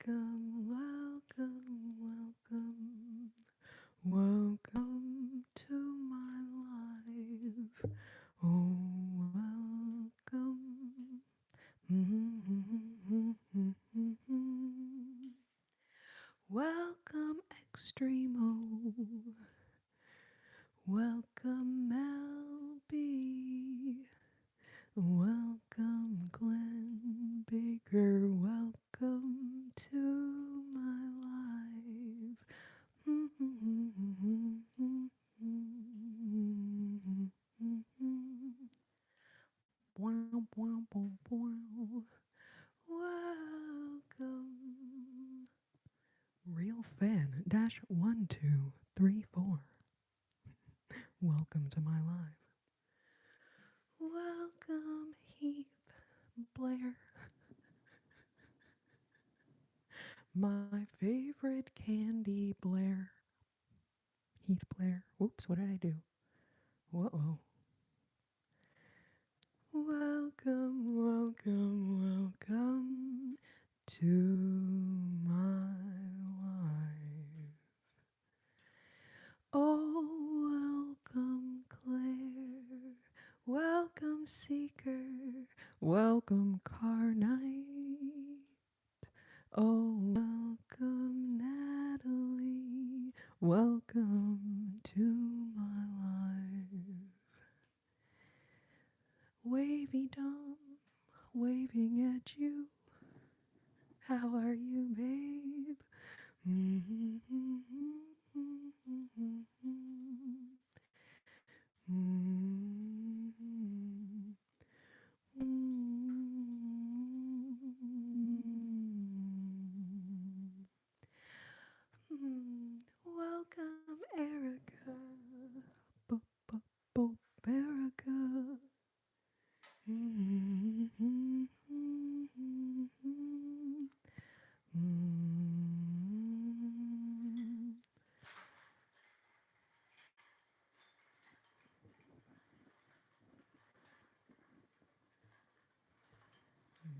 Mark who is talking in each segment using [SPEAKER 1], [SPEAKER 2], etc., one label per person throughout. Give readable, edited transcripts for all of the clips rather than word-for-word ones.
[SPEAKER 1] Welcome to my life. Oh, welcome. Welcome, Extremo. Welcome, LB. Welcome, Glenn Baker. Welcome to my life. Welcome. Real fan dash 1234. Welcome to my life. Welcome, Heath Blair. My favorite candy Blair. Heath Blair. Whoops, what did I do? Whoa. Welcome to my life. Oh, welcome, Claire. Welcome, Seeker. Welcome, Carnite. Oh, welcome, Natalie. Welcome to my life. Wavy Dom, waving at you. How are you, babe? Welcome, Erica. Erica.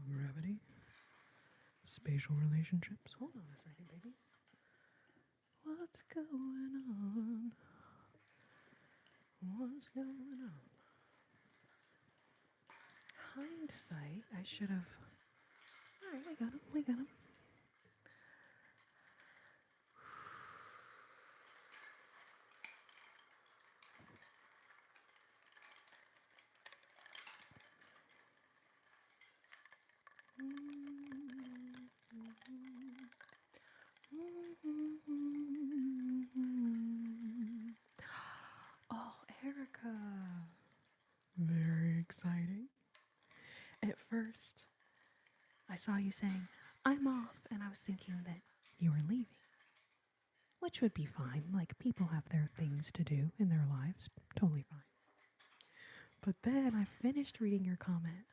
[SPEAKER 1] Gravity. Spatial relationships. Hold on a second, babies. What's going on? What's going on? Hindsight, I should have. Alright, I got him. Oh, Erica. Very exciting. At first, I saw you saying, I'm off, and I was thinking that you were leaving. Which would be fine. Like, people have their things to do in their lives. Totally fine. But then I finished reading your comment.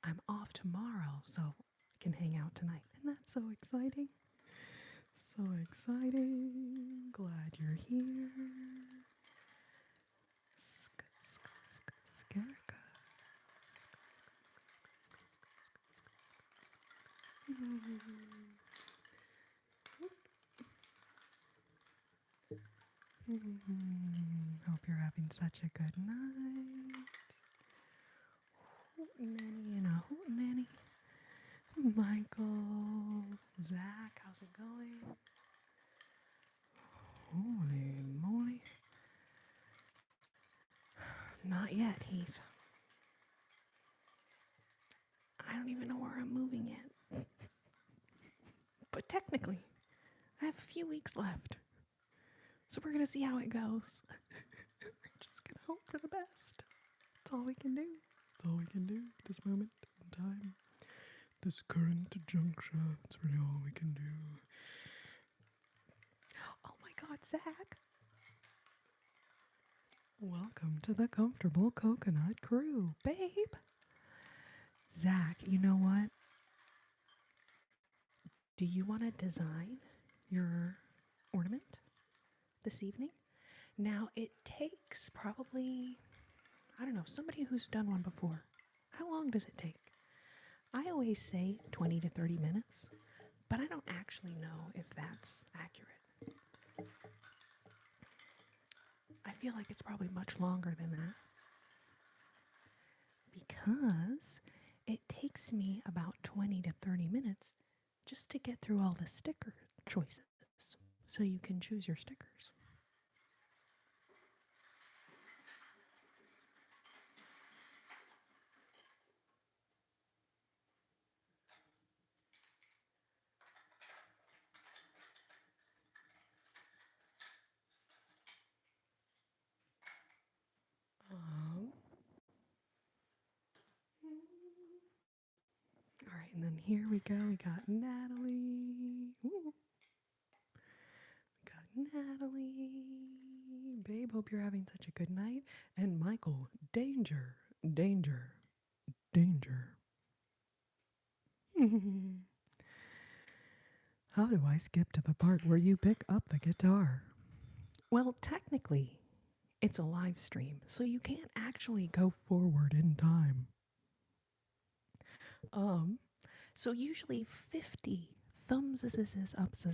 [SPEAKER 1] I'm off tomorrow, so I can hang out tonight. And that's so exciting. So exciting. Glad you're here. Skerica. Hope you're having such a good night. Hootenanny and a hootenanny. Michael, Zach, how's it going? Holy moly. Not yet, Heath. I don't even know where I'm moving yet. But technically, I have a few weeks left. So we're going to see how it goes. We're just going to hope for the best. That's all we can do. That's all we can do at this moment in time. This current juncture. That's really all we can do. Oh my God, Zach. Welcome to the Comfortable Coconut Crew, babe. Zach, you know what? Do you want to design your ornament this evening? Now, it takes probably, I don't know, somebody who's done one before. How long does it take? I always say 20 to 30 minutes, but I don't actually know if that's accurate. I feel like it's probably much longer than that because it takes me about 20 to 30 minutes just to get through all the sticker choices so you can choose your stickers. Um, all right, and then here we go. We got Natalie. Ooh. We got Natalie. Babe, hope you're having such a good night. And Michael, danger, danger, danger. How do I skip to the part where you pick up the guitar? Well, technically, it's a live stream, so you can't actually go forward in time. Um, so usually 50 thumbs ups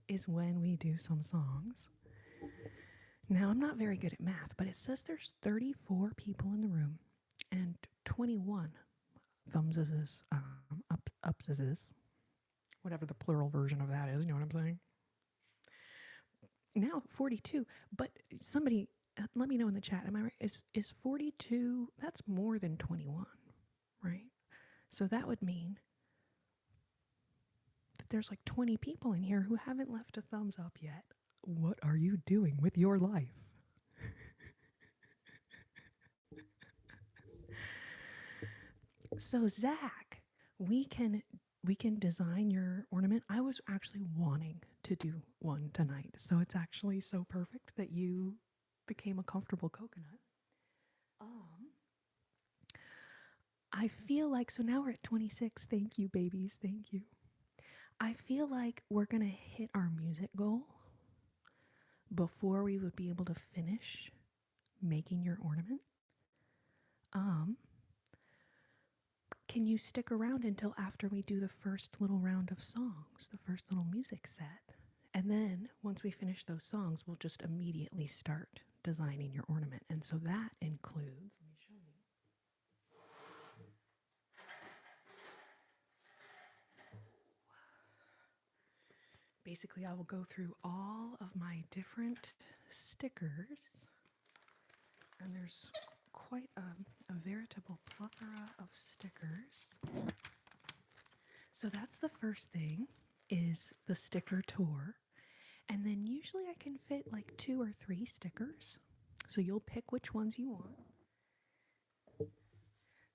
[SPEAKER 1] is when we do some songs. Now, I'm not very good at math, but it says there's 34 people in the room and 21 thumbs ups whatever the plural version of that is, you know what I'm saying? Now 42, but somebody let me know in the chat. Am I right? Is 42? That's more than 21, right? So that would mean that there's like 20 people in here who haven't left a thumbs up yet. What are you doing with your life? So Zach, we can design your ornament. I was actually wanting to do one tonight, so it's actually so perfect that you became a comfortable coconut. Um, I feel like, so now we're at 26. Thank you, babies. Thank you. I feel like we're going to hit our music goal before we would be able to finish making your ornament. Can you stick around until after we do the first little round of songs, the first little music set? And then once we finish those songs, we'll just immediately start designing your ornament. And so that includes, let me show you. Basically, I will go through all of my different stickers, and there's quite a veritable plethora of stickers. So that's the first thing, is the sticker tour. And then usually I can fit like 2 or 3 stickers. So you'll pick which ones you want.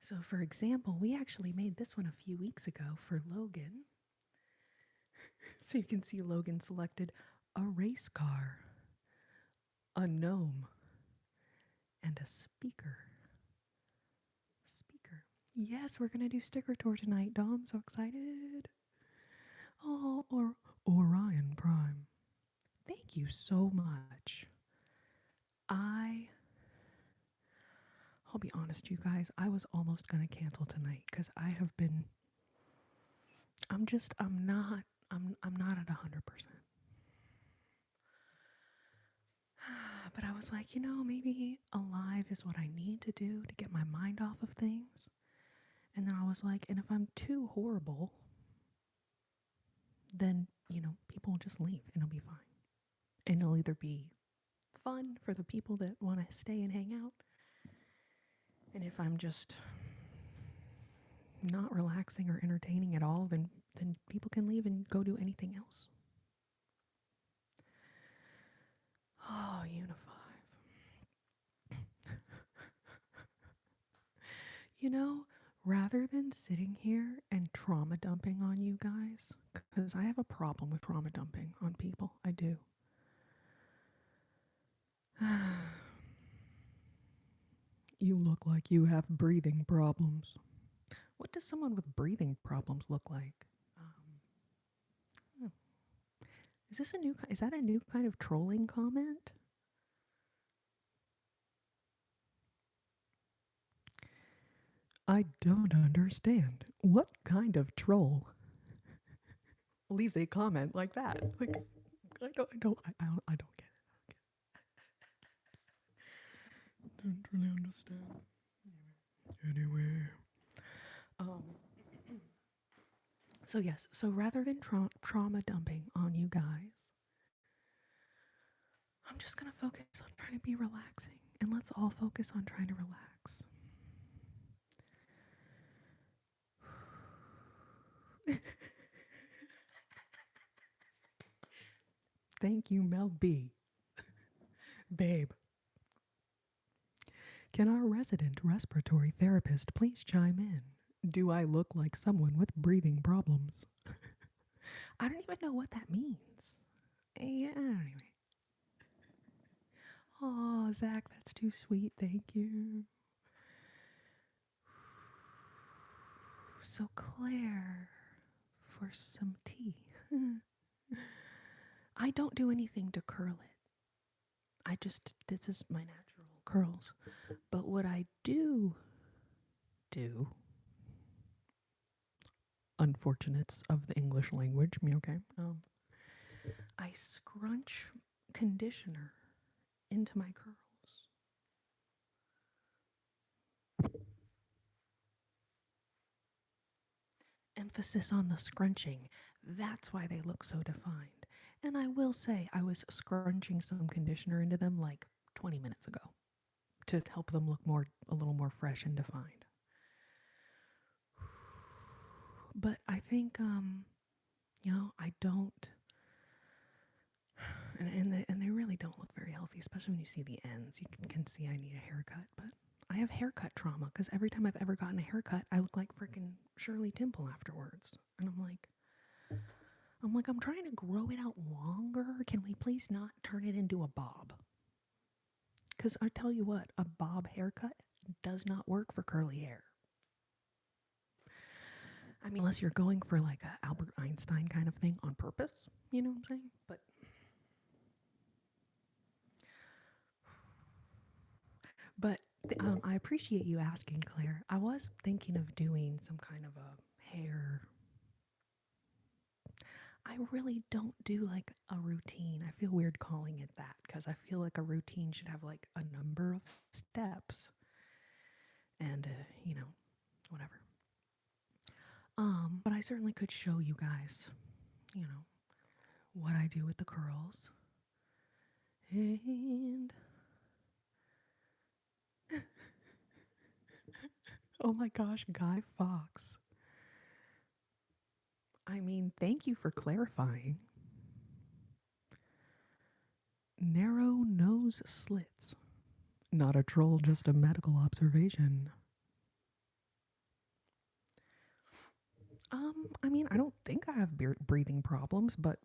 [SPEAKER 1] So for example, we actually made this one a few weeks ago for Logan. So you can see Logan selected a race car, a gnome, and a speaker. Yes, we're going to do sticker tour tonight, Dom. So excited. Oh, or Orion Prime. Thank you so much. I'll be honest, you guys, I was almost going to cancel tonight because I'm not at 100%. But I was like, maybe a live is what I need to do to get my mind off of things. And then I was like, and if I'm too horrible, then, people will just leave and it'll be fine. And it'll either be fun for the people that want to stay and hang out. And if I'm just not relaxing or entertaining at all, then people can leave and go do anything else. Oh, Unify. Rather than sitting here and trauma dumping on you guys, because I have a problem with trauma dumping on people. I do. You look like you have breathing problems. What does someone with breathing problems look like? Is that a new kind of trolling comment? I don't understand. What kind of troll? leaves a comment like that. Like, I don't get it. Don't really understand. Anyway. Um, so yes, so rather than trauma dumping on you guys, I'm just gonna focus on trying to be relaxing, and let's all focus on trying to relax. Thank you, Mel B. Babe. Can our resident respiratory therapist please chime in? Do I look like someone with breathing problems? I don't even know what that means. Yeah, anyway. Oh, Zach, that's too sweet. Thank you. So, Claire, for some tea. I don't do anything to curl it. This is my natural curls. But what I do, unfortunates of the English language, me okay? I scrunch conditioner into my curls. Emphasis on the scrunching. That's why they look so defined. And I will say, I was scrunching some conditioner into them like 20 minutes ago to help them look a little more fresh and defined. But I think, I don't, and they really don't look very healthy, especially when you see the ends. You can see I need a haircut, but I have haircut trauma because every time I've ever gotten a haircut, I look like freaking Shirley Temple afterwards. And I'm trying to grow it out longer. Can we please not turn it into a bob? Because I tell you what, a bob haircut does not work for curly hair. I mean, unless you're going for like a Albert Einstein kind of thing on purpose, you know what I'm saying? But I appreciate you asking, Claire. I was thinking of doing some kind of a hair. I really don't do like a routine. I feel weird calling it that because I feel like a routine should have like a number of steps and, whatever. But I certainly could show you guys, what I do with the curls. And oh my gosh, Guy Fawkes. I mean, thank you for clarifying. Narrow nose slits. Not a troll, just a medical observation. I mean, I don't think I have breathing problems, but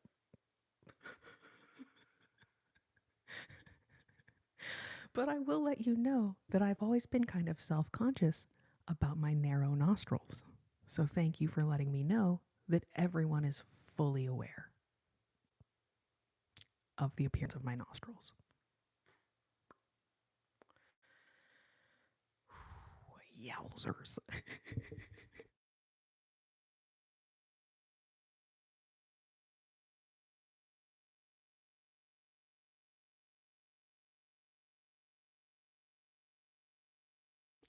[SPEAKER 1] but I will let you know that I've always been kind of self-conscious about my narrow nostrils. So thank you for letting me know that everyone is fully aware of the appearance of my nostrils. Yowzers.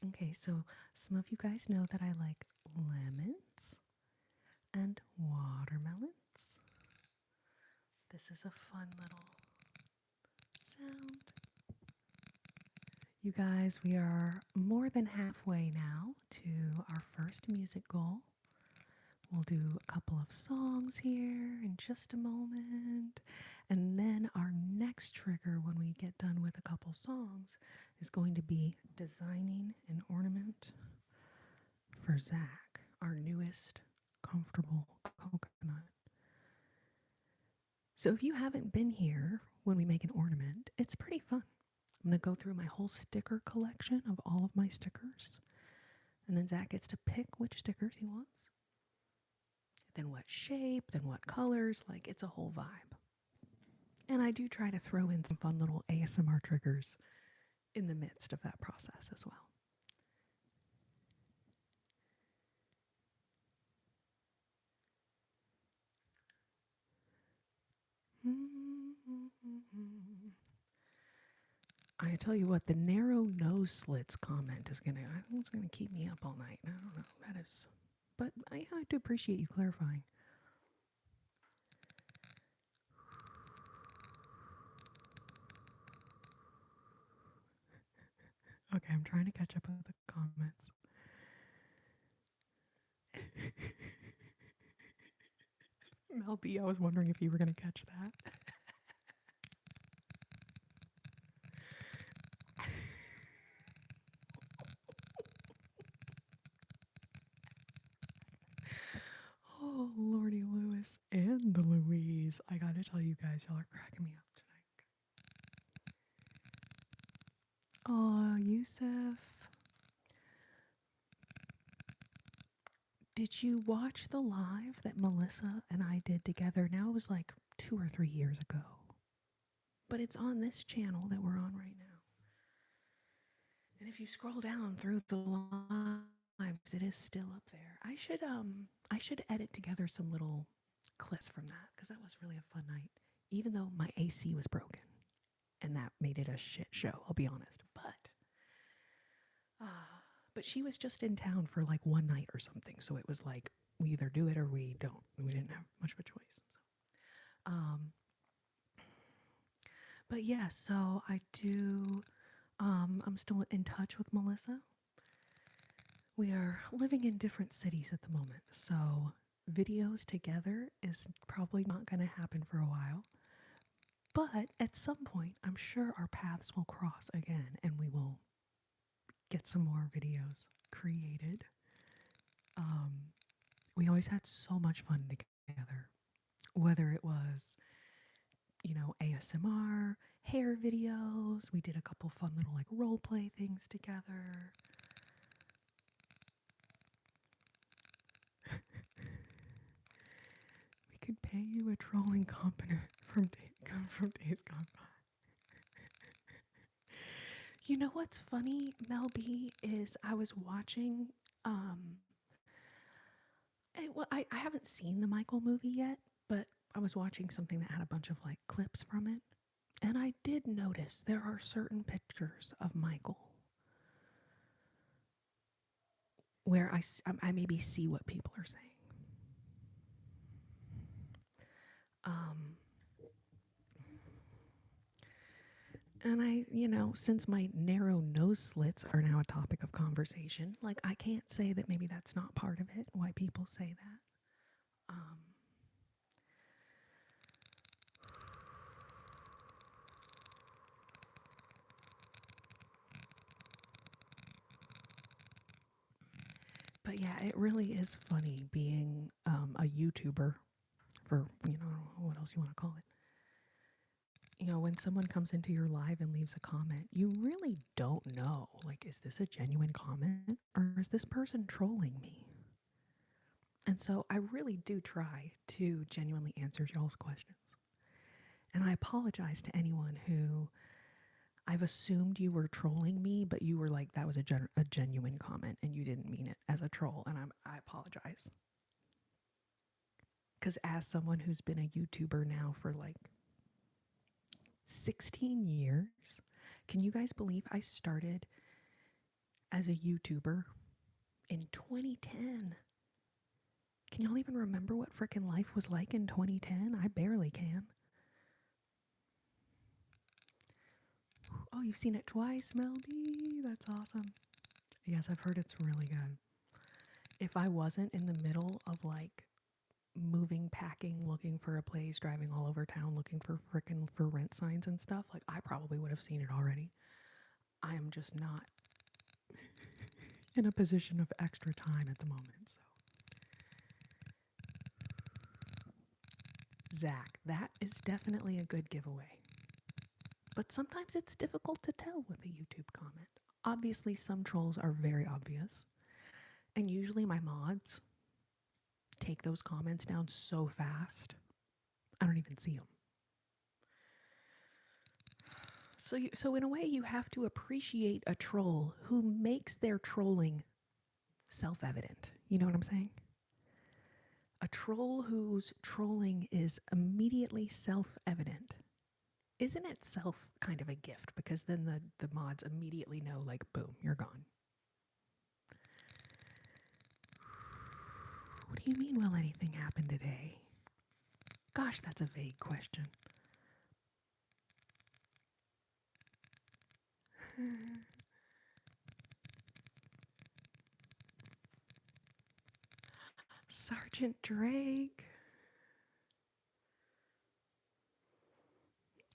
[SPEAKER 1] Okay, so some of you guys know that I like lemons and watermelons. This is a fun little sound. You guys, we are more than halfway now to our first music goal. We'll do a couple of songs here in just a moment. And then our next trigger when we get done with a couple songs is going to be designing an ornament for Zach, our newest comfortable coconut. So if you haven't been here when we make an ornament, it's pretty fun. I'm going to go through my whole sticker collection of all of my stickers. And then Zach gets to pick which stickers he wants. Then what shape, then what colors. Like, it's a whole vibe. And I do try to throw in some fun little ASMR triggers in the midst of that process as well. I tell you what, the narrow nose slits comment is gonna, I think it's gonna keep me up all night. I don't know. That is, but I do appreciate you clarifying. Okay, I'm trying to catch up with the comments. Mel B, I was wondering if you were gonna catch that. Oh, Lordy Lewis and Louise. I gotta tell you guys, y'all are cracking me up tonight. Oh, Yusuf. Did you watch the live that Melissa and I did together? Now it was like 2 or 3 years ago. But it's on this channel that we're on right now. And if you scroll down through the lives, it is still up there. I should edit together some little clips from that because that was really a fun night. Even though my AC was broken, and that made it a shit show. I'll be honest, but she was just in town for like one night or something, so it was like we either do it or we don't. We didn't have much of a choice. So, but yeah, so I do. I'm still in touch with Melissa. We are living in different cities at the moment, so videos together is probably not going to happen for a while. But at some point, I'm sure our paths will cross again and we will get some more videos created. We always had so much fun together, whether it was, ASMR, hair videos. We did a couple fun little like role play things together. We could pay you a trolling compliment from days gone by. You know what's funny, Mel B, is I was watching. I haven't seen the Michael movie yet, but I was watching something that had a bunch of like clips from it, and I did notice there are certain pictures of Michael where I maybe see what people are saying. And since my narrow nose slits are now a topic of conversation, like I can't say that maybe that's not part of it, why people say that. But yeah, it really is funny being a YouTuber, for, what else you want to call it. When someone comes into your live and leaves a comment, you really don't know, like, is this a genuine comment or is this person trolling me? And so I really do try to genuinely answer y'all's questions. And I apologize to anyone who I've assumed you were trolling me, but you were like, that was a genuine comment and you didn't mean it as a troll. And I apologize. Because as someone who's been a YouTuber now for like 16 years, can you guys believe I started as a YouTuber in 2010? Can y'all even remember what frickin' life was like in 2010? I barely can. Oh, you've seen it twice, Mel B. That's awesome. Yes, I've heard it's really good. If I wasn't in the middle of like moving, packing, looking for a place, driving all over town, looking for rent signs and stuff, like I probably would have seen it already. I am just not in a position of extra time at the moment. So, Zach, that is definitely a good giveaway. But sometimes it's difficult to tell with a YouTube comment. Obviously, some trolls are very obvious. And usually my mods take those comments down so fast, I don't even see them. So in a way, you have to appreciate a troll who makes their trolling self-evident. You know what I'm saying? A troll whose trolling is immediately self-evident is in itself kind of a gift because then the mods immediately know, like, boom, you're gone. What do you mean, will anything happen today? Gosh, that's a vague question. Sergeant Drake.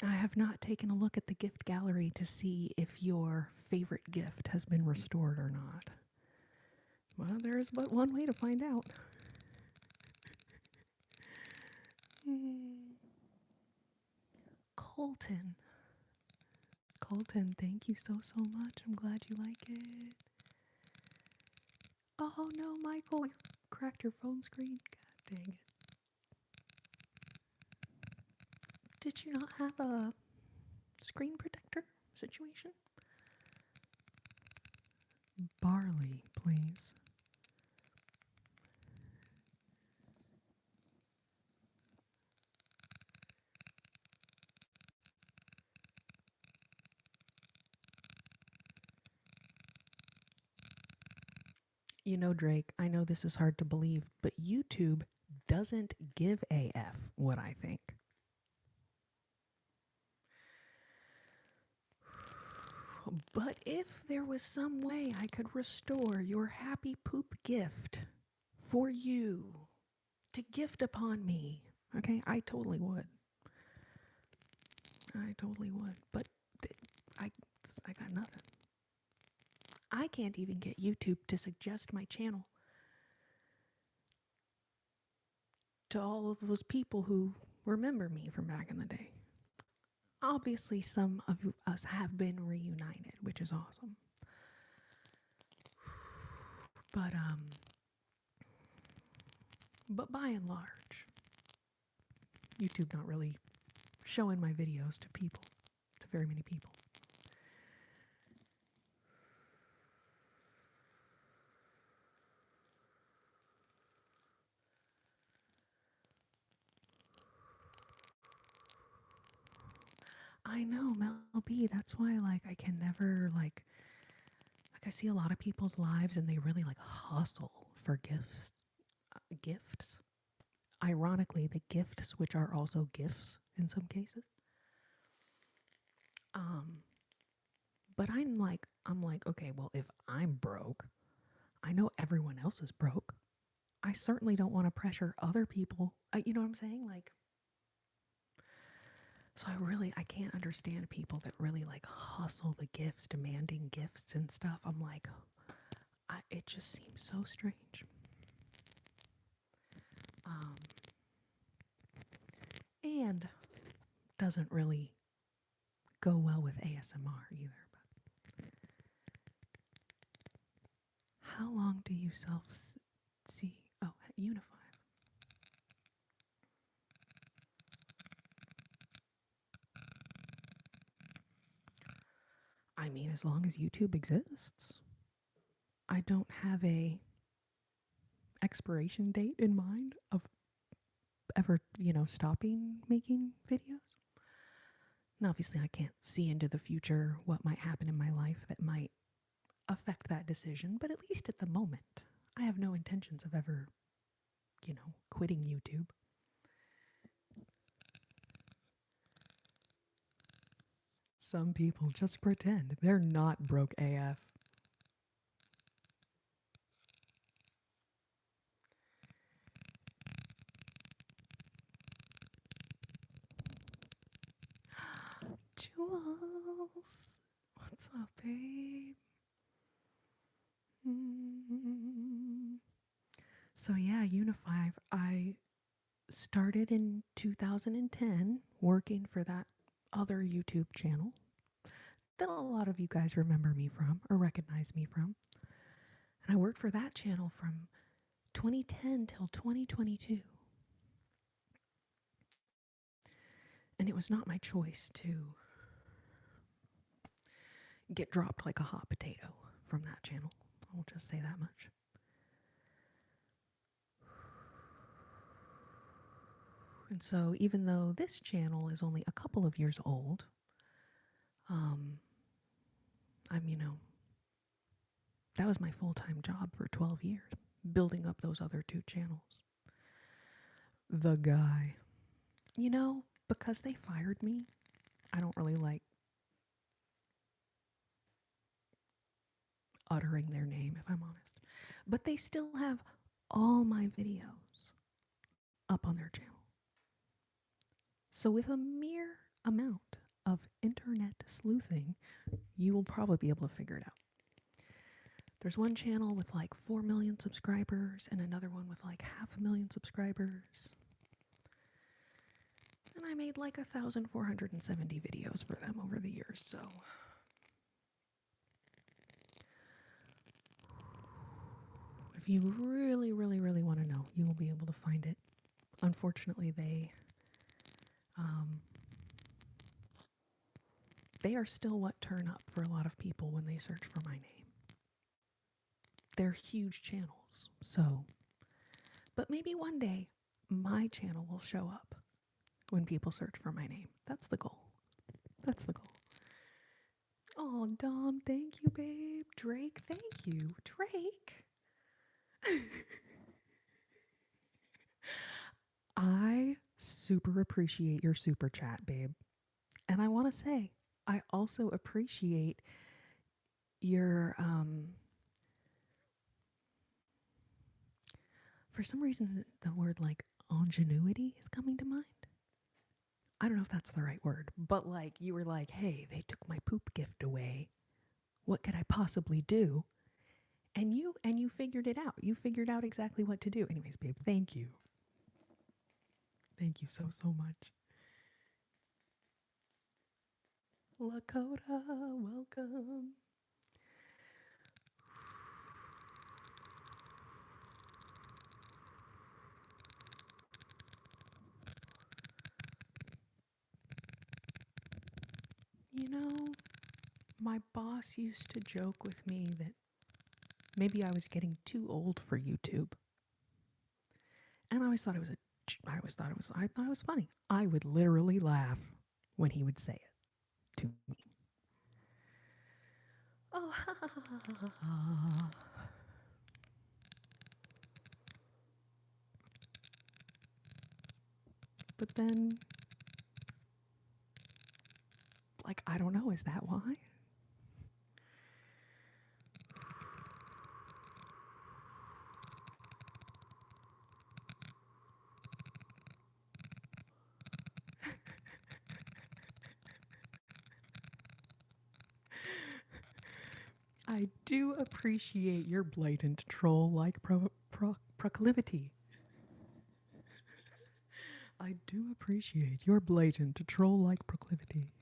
[SPEAKER 1] I have not taken a look at the gift gallery to see if your favorite gift has been restored or not. Well, there is but one way to find out. Colton. Colton, thank you so much. I'm glad you like it. Oh no, Michael, you cracked your phone screen. God dang it. Did you not have a screen protector situation? Barley, please. You know, Drake, I know this is hard to believe, but YouTube doesn't give a F what I think. But if there was some way I could restore your happy poop gift for you to gift upon me, okay, I totally would. I totally would. But I got nothing. I can't even get YouTube to suggest my channel to all of those people who remember me from back in the day. Obviously, some of us have been reunited, which is awesome. But by and large, YouTube not really showing my videos to people, to very many people. I know, Mel B, that's why, like, I can never, like I see a lot of people's lives and they really, like, hustle for gifts. Ironically, the gifts, which are also gifts in some cases. But I'm like, okay, well, if I'm broke, I know everyone else is broke. I certainly don't want to pressure other people. You know what I'm saying? Like, so I can't understand people that really, like, hustle the gifts, demanding gifts and stuff. I'm like, it just seems so strange. And doesn't really go well with ASMR either. But how long do you see? Oh, Unify. I mean, as long as YouTube exists. I don't have a expiration date in mind of ever, stopping making videos. Now, obviously, I can't see into the future what might happen in my life that might affect that decision, but at least at the moment, I have no intentions of ever, quitting YouTube. Some people just pretend they're not broke AF. Jules, what's up, babe? So yeah, Unify. I started in 2010 working for that other YouTube channel that a lot of you guys remember me from or recognize me from. And I worked for that channel from 2010 till 2022. And it was not my choice to get dropped like a hot potato from that channel. I'll just say that much. And so even though this channel is only a couple of years old, I'm, that was my full-time job for 12 years, building up those other two channels. The guy. Because they fired me, I don't really like uttering their name, if I'm honest. But they still have all my videos up on their channel. So with a mere amount of internet sleuthing, you will probably be able to figure it out. There's one channel with like 4 million subscribers and another one with like 500,000 subscribers. And I made like 1,470 videos for them over the years, so. If you really, really, really want to know, you will be able to find it. Unfortunately, they are still what turn up for a lot of people when they search for my name. They're huge channels, so. But maybe one day, my channel will show up when people search for my name. That's the goal. That's the goal. Oh, Dom, thank you, babe. Drake, thank you. Drake. I super appreciate your super chat, babe. And I want to say, I also appreciate your, for some reason, the word like ingenuity is coming to mind. I don't know if that's the right word, but like you were like, hey, they took my poop gift away. What could I possibly do? And you figured it out. You figured out exactly what to do. Anyways, babe, thank you. Thank you so, so much. Lakota, welcome. My boss used to joke with me that maybe I was getting too old for YouTube. And I always thought it was funny. I would literally laugh when he would say it to me. Oh, ha ha ha ha ha ha. But then, like, I don't know, is that why? I do appreciate your blatant troll-like proclivity. I do appreciate your blatant troll-like proclivity.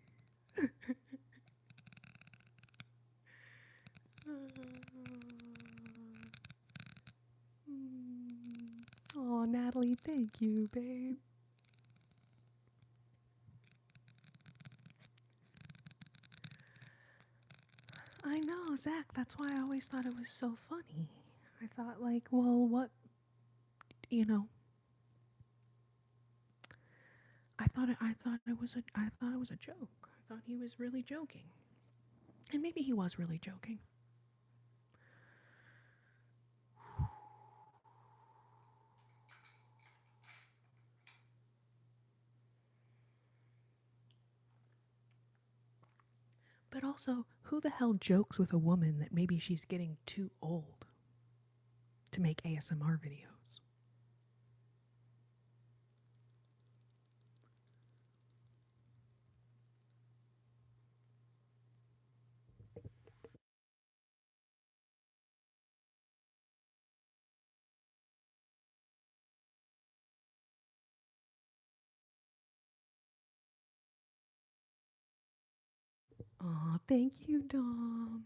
[SPEAKER 1] Oh, Natalie, thank you, babe. I know, Zach, that's why I always thought it was so funny. I thought like, well, what, I thought it was a joke. I thought he was really joking. And maybe he was really joking. But also, who the hell jokes with a woman that maybe she's getting too old to make ASMR videos? Aw, thank you, Dom.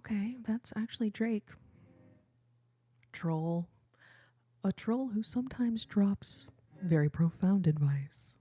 [SPEAKER 1] Okay, that's actually Drake. Troll. A troll who sometimes drops Very profound advice.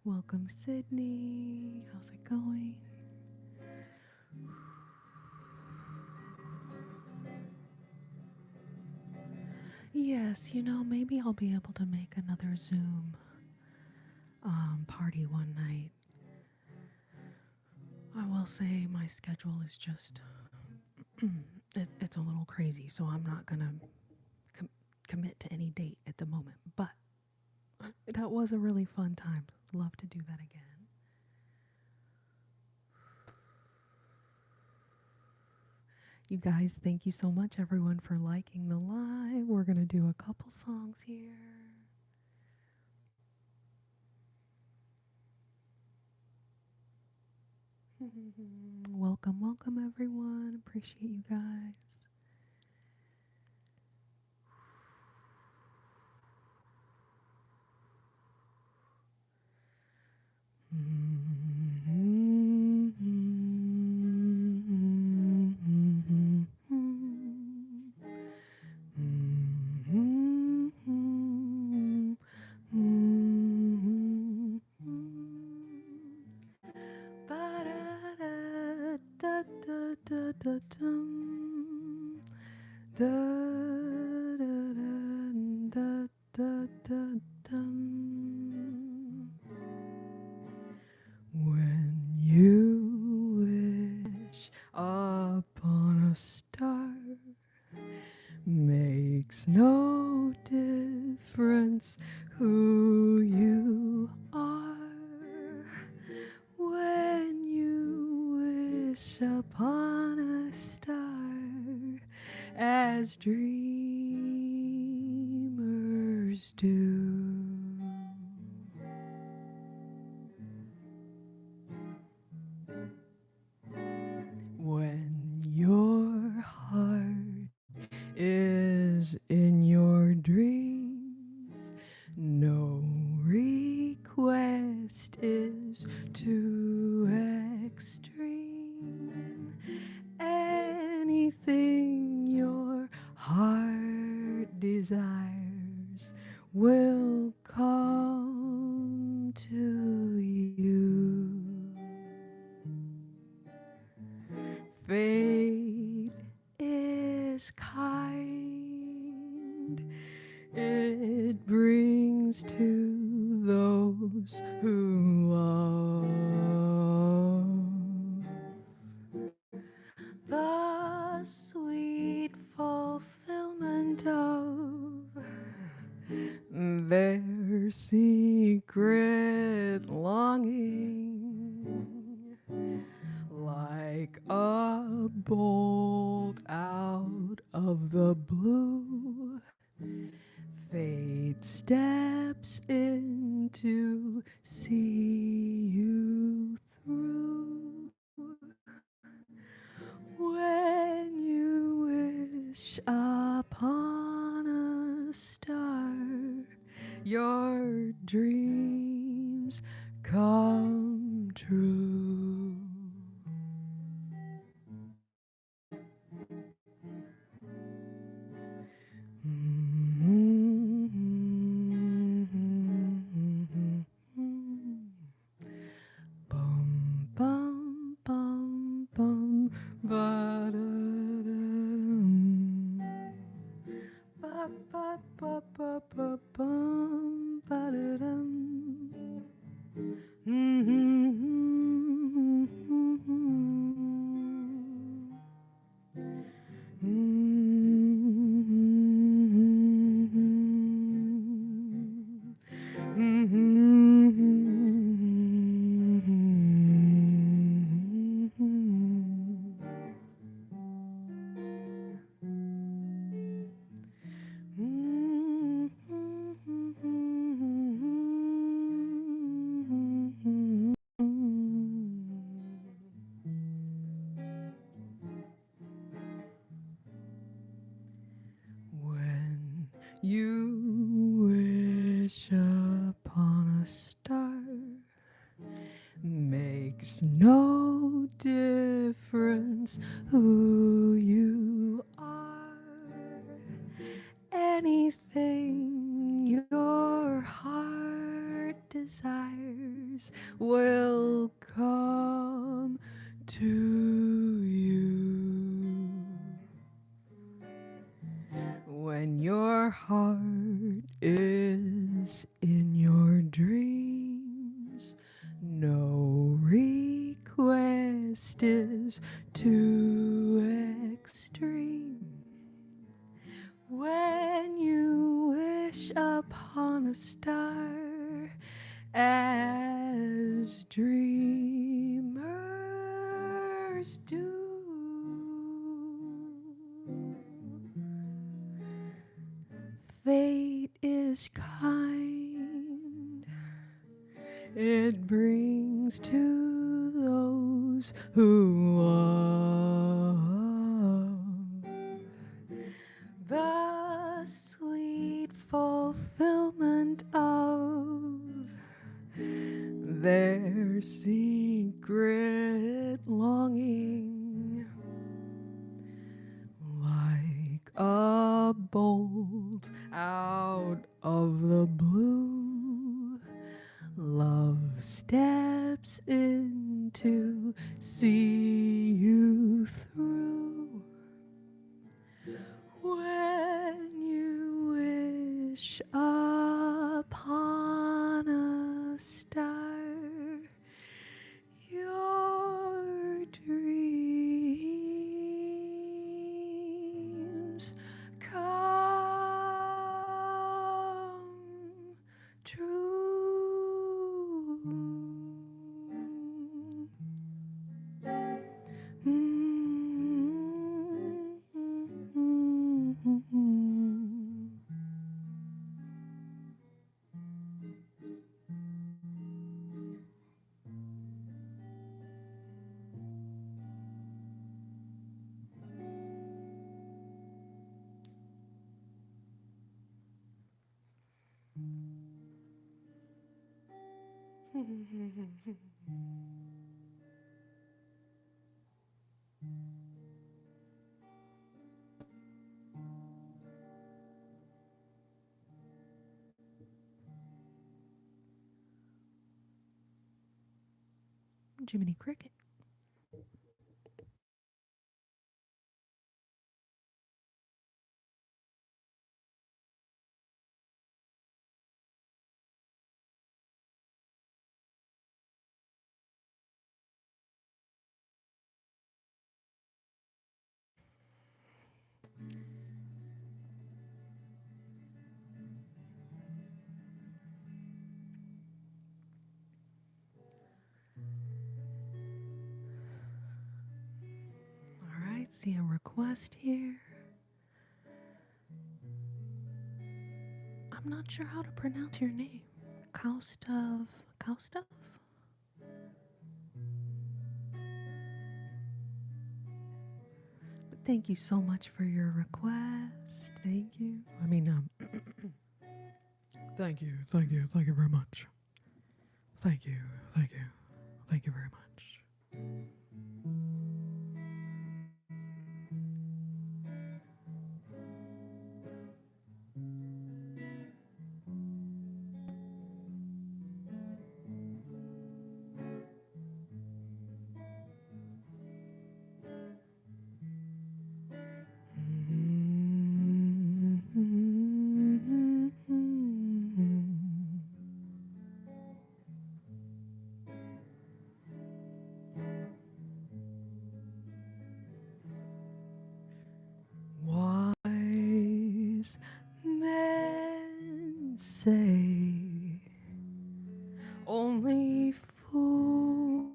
[SPEAKER 1] Welcome, Sydney. How's it going? Yes, maybe I'll be able to make another Zoom party one night. I will say my schedule is just, it's a little crazy, so I'm not going to commit to any date at the moment. But that was a really fun time. Love to do that again. You guys, thank you so much, everyone, for liking the live. We're going to do a couple songs here. Welcome, welcome, everyone. Appreciate you guys. When you wish upon a star, makes no difference who you are. When you wish upon a star, as dreamers do. When your heart is in your dreams, no request is too extreme. Anything your heart desires will come to you. Fate is kind. It brings to those who love the sweet fulfillment of their secret longing. Like a bolt out of the blue, fate steps in to see you through. When you wish upon a star, your dreams come true. Bum bum bum bum ba da da. Ba-ba-ba-ba-bum, ba-da-dum. When you wish upon a star, makes no difference who you are. Anything your heart desires will come to you. When your heart is in your dreams, no request is too extreme. When you wish upon a star, as dreamers do, fate is kind. It brings to those who love the sweet fulfillment of their secret longing. Like a bolt out of the blue, love steps in to see you through. When you wish upon a star, your dreams come true. Jiminy Cricket. All right, see a request here. I'm not sure how to pronounce your name. Kaustov. Kaustov? But thank you so much for your request. Thank you. Thank you very much. Thank you very much. men say only fools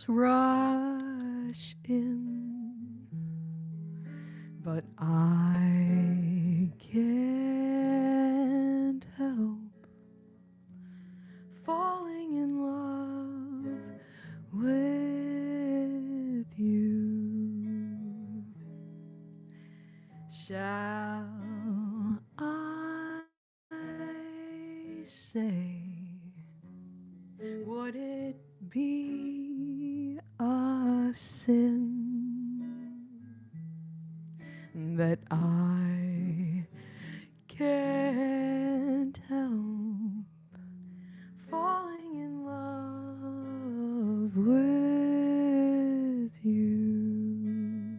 [SPEAKER 1] rush in, but I can't help falling in love with you. Shall I say, would it be a sin that I can't help falling in love with you?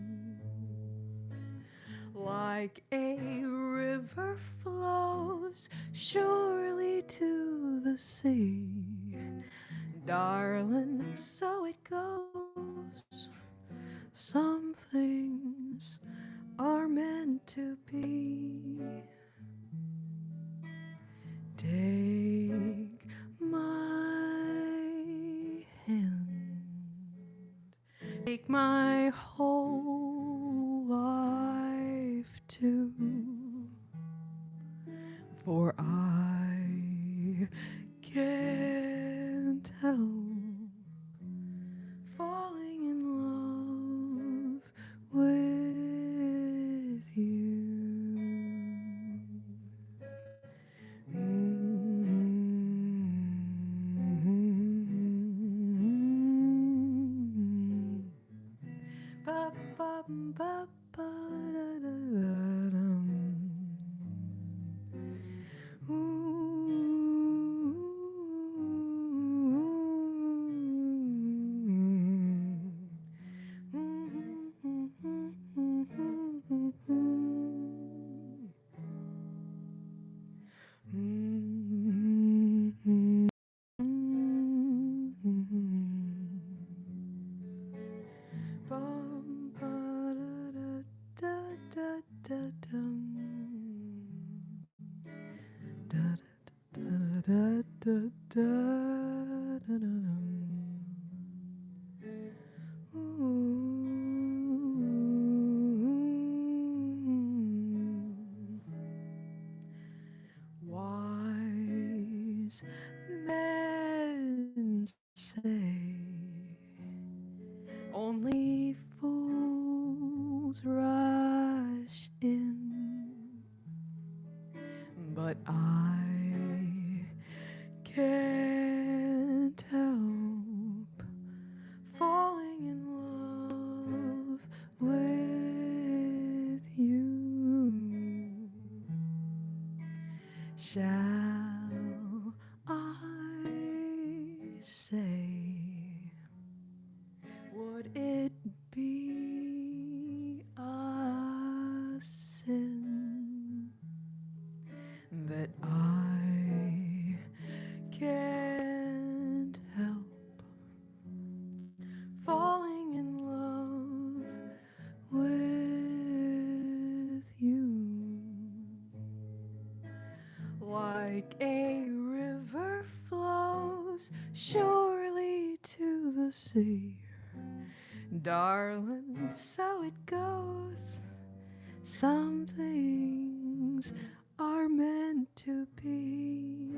[SPEAKER 1] Like a river flows surely to the sea, darling, so it goes. Some things are meant to be. Take my hand, take my whole life too, for I can't help falling in love with you. Ba ba ba ba da da da dum. Bum ba da da da dum. Da da da da da da dum. Wise men say only fools rush in, but I can't help falling in love with you. Shall I say, would it be a sin that I can't help falling in love with you? Like a river flows surely to the sea, darling, so it goes. Some things are meant to be.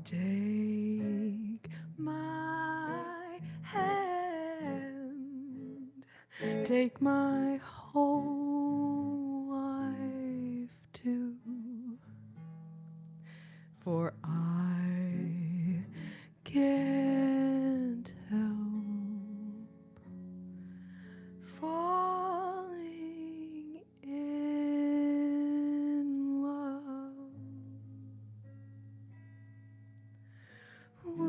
[SPEAKER 1] Take my hand, take my whole life too, for I can't help falling in love with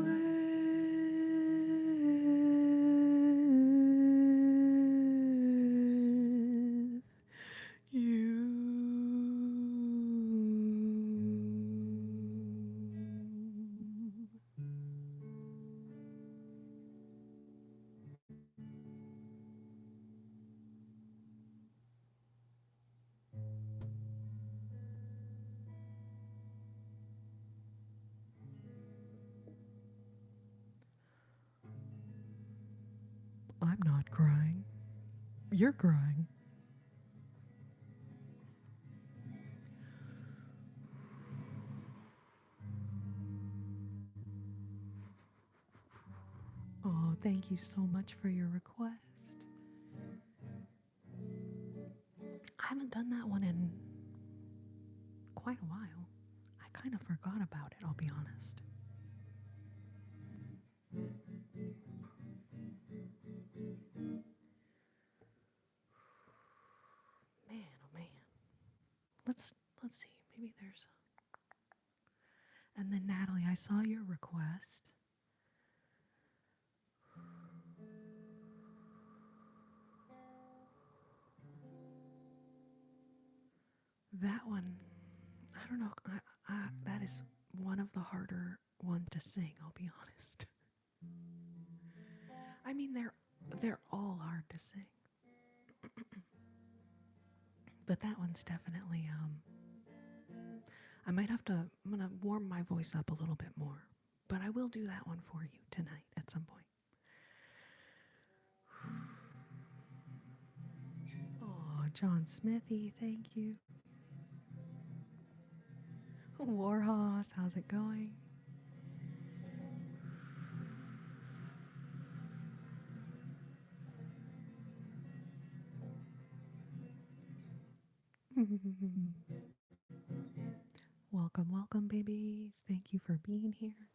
[SPEAKER 1] You're crying. Oh, thank you so much for your request. I haven't done that one in quite a while. I kind of forgot about it, I'll be honest. Man, oh man. Let's see. Maybe there's. And then Natalie, I saw your request. That one, I don't know. That is one of the harder ones to sing. I'll be honest. I mean, they're all hard to sing, but that one's definitely. I might have to. I'm gonna warm my voice up a little bit more, but I will do that one for you tonight at some point. Oh, John Smithy, thank you. Warhorse, how's it going? Welcome, welcome, babies. Thank you for being here.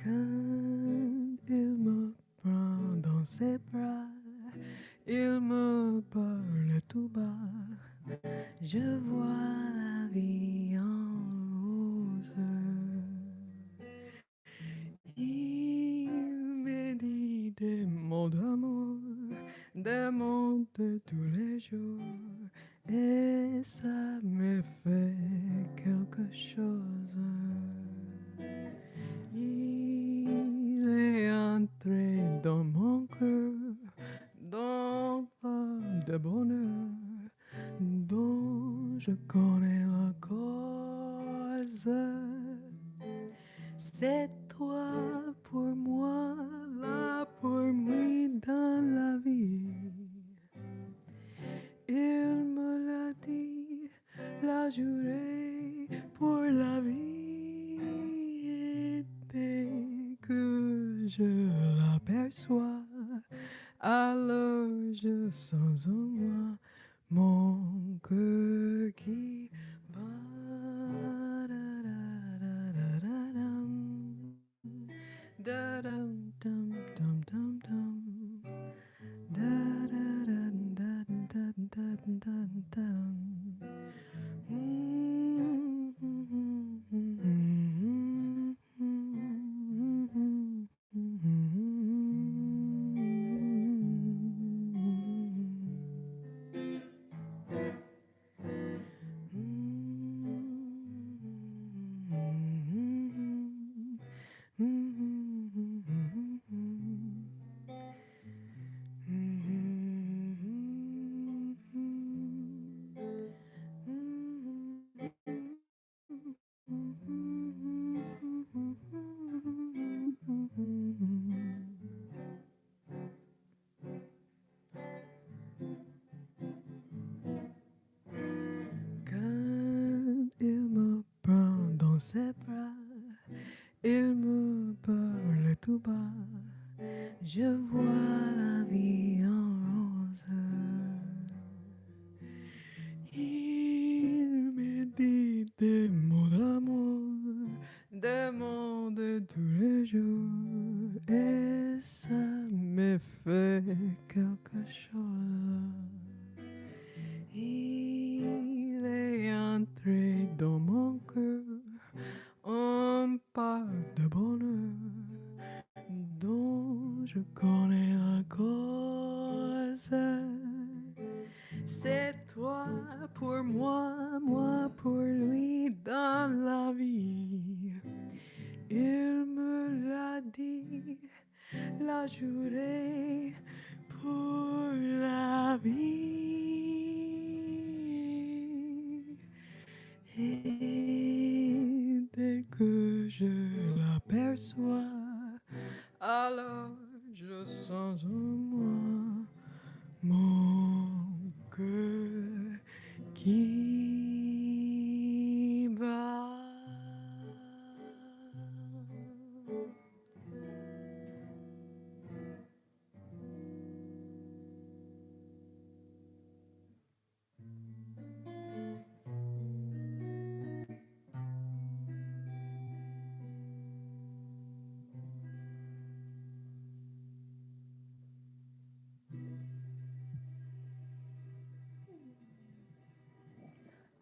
[SPEAKER 1] Quand il me prend dans ses bras, il me parle tout bas. Je vois la vie en rose. Il me dit des mots de tous les jours, et ça me fait quelque chose. Il est entré dans mon cœur, dans pas de bonheur, dont je connais la cause. C'est toi pour moi, là pour moi dans la vie. Il me l'a dit, la juré pour la vie. Et dès que je l'aperçois, alors je sens en moi mon cœur qui bat. ses bras, il me parle tout bas. Je vois la vie en rose. Il me dit des mots d'amour, des mots de tous les jours, et ça me fait quelque chose. Il est entré dans mon cœur, on parle de bonheur dont je connais la cause. C'est toi pour moi, moi pour lui dans la vie. Il me l'a dit, la juré pour la vie. Et dès que je l'aperçois, alors je sens en moi mon cœur qui bat.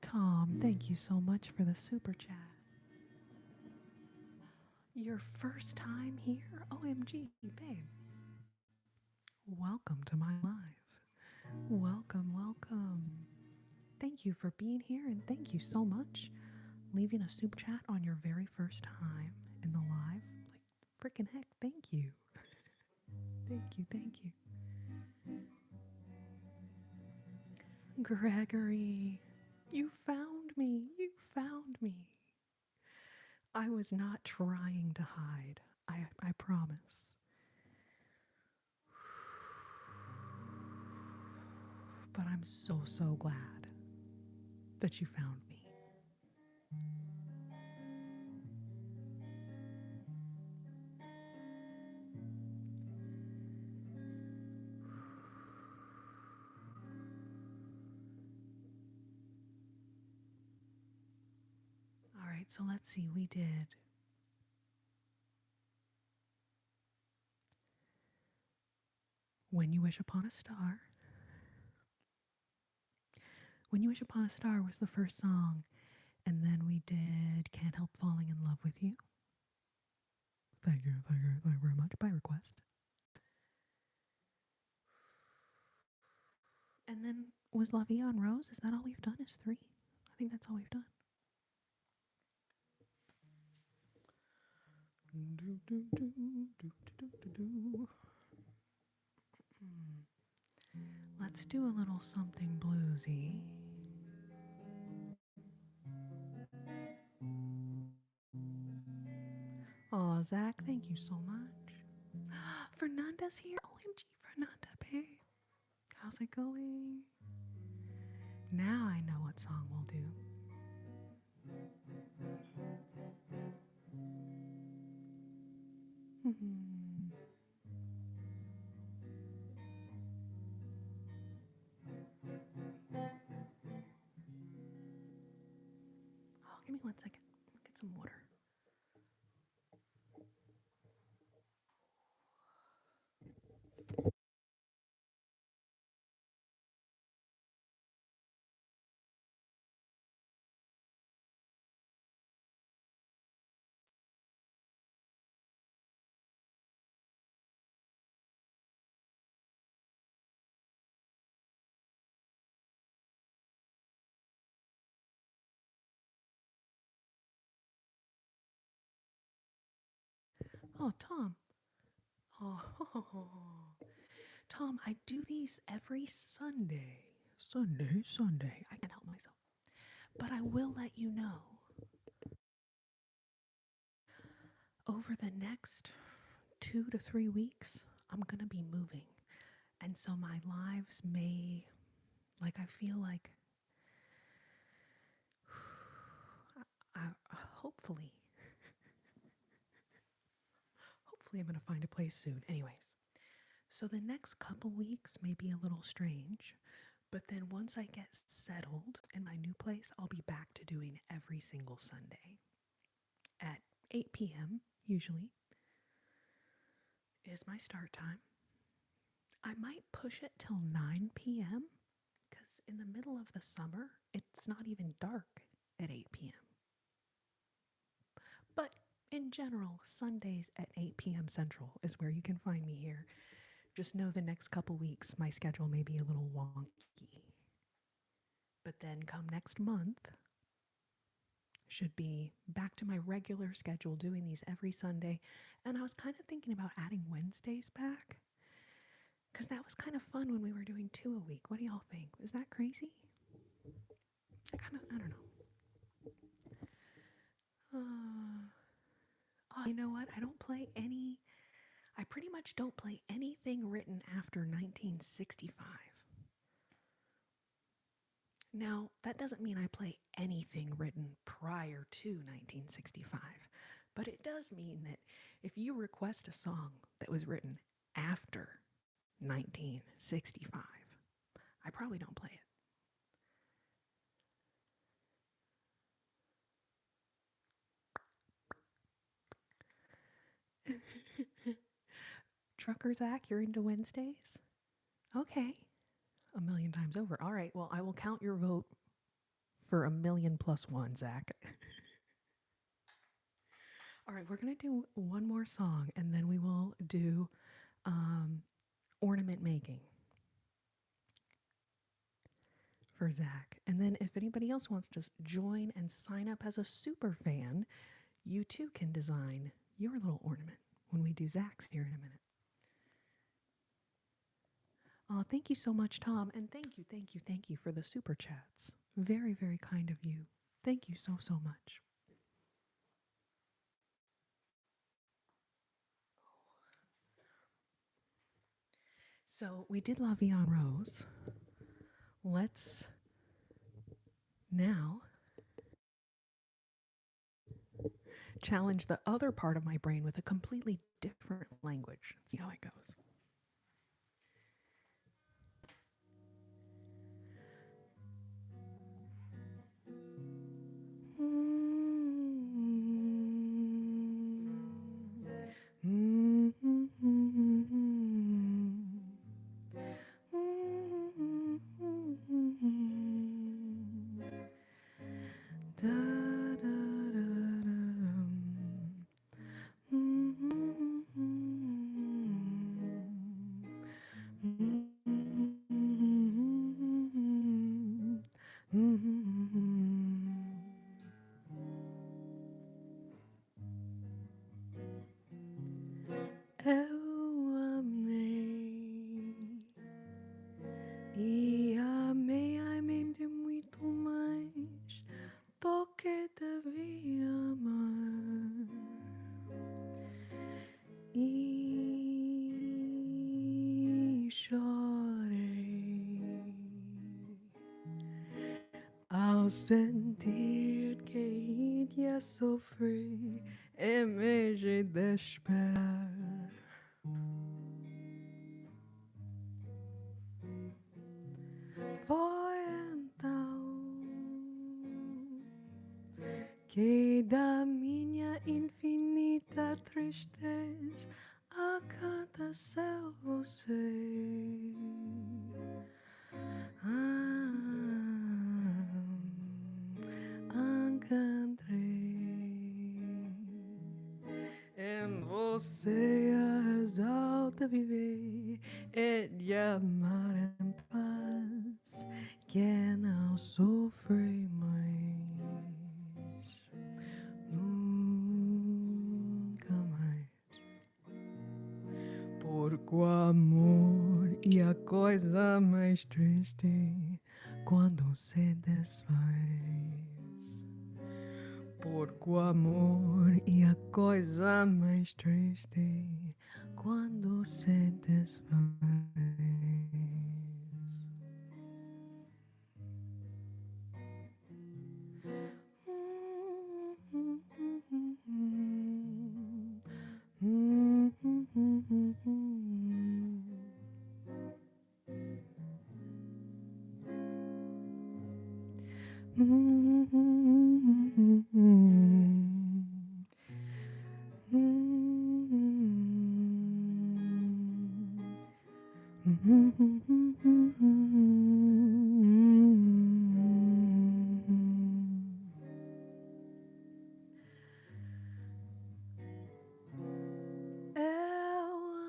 [SPEAKER 1] Tom, thank you so much for the super chat. Your first time here? OMG, babe. Welcome to my life. Welcome, welcome. Thank you for being here and thank you so much. Leaving a super chat on your very first time in the live. Like, freaking heck, thank you. Thank you, thank you. Gregory, you found me. You found me. I was not trying to hide. I promise. But I'm so, so glad that you found me. All right, so let's see. We did When You Wish Upon a Star. When You Wish Upon a Star was the first song. And then we did Can't Help Falling in Love with You. Thank you very much. By request. And then was La Vie en Rose? Is that all we've done? Is 3? I think that's all we've done. Let's do a little something bluesy. Oh, Zach, thank you so much. Fernanda's here. OMG, Fernanda, babe. How's it going? Now I know what song we'll do. Oh, give me 1 second. I'll get some water. Oh, Tom. Oh, Tom, I do these every Sunday. Sunday. I can't help myself. But I will let you know. Over the next 2 to 3 weeks, I'm going to be moving. And so my lives may, I feel like hopefully, hopefully I'm going to find a place soon. Anyways, so the next couple weeks may be a little strange, but then once I get settled in my new place, I'll be back to doing every single Sunday at 8 p.m. usually is my start time. I might push it till 9 p.m. because in the middle of the summer, it's not even dark at 8 p.m. But in general, Sundays at 8 p.m. Central is where you can find me here. Just know the next couple weeks, my schedule may be a little wonky. But then come next month, should be back to my regular schedule, doing these every Sunday. And I was kind of thinking about adding Wednesdays back because that was kind of fun when we were doing 2 a week. What do y'all think? Is that crazy? I don't know. Oh, you know what? I pretty much don't play anything written after 1965. Now, that doesn't mean I play anything written prior to 1965, but it does mean that if you request a song that was written after 1965, I probably don't play it. Trucker Zach, you're into Wednesdays? Okay. A million times over. All right, well, I will count your vote for a million plus one, Zach. All right, we're going to do one more song and then we will do ornament making for Zach. And then if anybody else wants to join and sign up as a super fan, you too can design your little ornament when we do Zach's here in a minute. Thank you so much, Tom. And thank you for the super chats. Very, very kind of you. Thank you so, so much. So we did La Vie en Rose. Let's now challenge the other part of my brain with a completely different language. See how it goes. Eu amei e amei de muito mais do que devia amar e chorei ao sentir que iria sofrer em vez de esperar. Foi então que da minha infinita tristeza aconteceu você. Encontrei em você a razão de viver e de amar em paz, que não sofre mais, nunca mais. Porque o amor é a coisa mais triste quando se desfaz. Porque o amor é a coisa mais triste quando se desfaz. Eu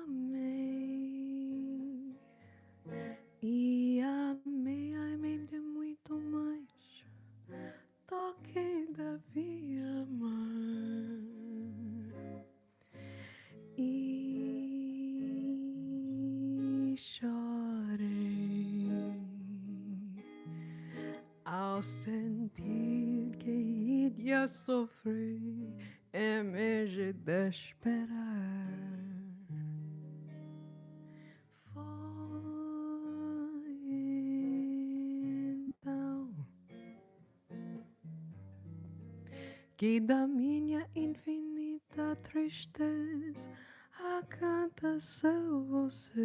[SPEAKER 1] amei e amei, amei de muito mais do que devia amar. E chorei ao sentir que iria sofrer em vez de esperar. Foi então que da minha infinita tristeza aconteceu você.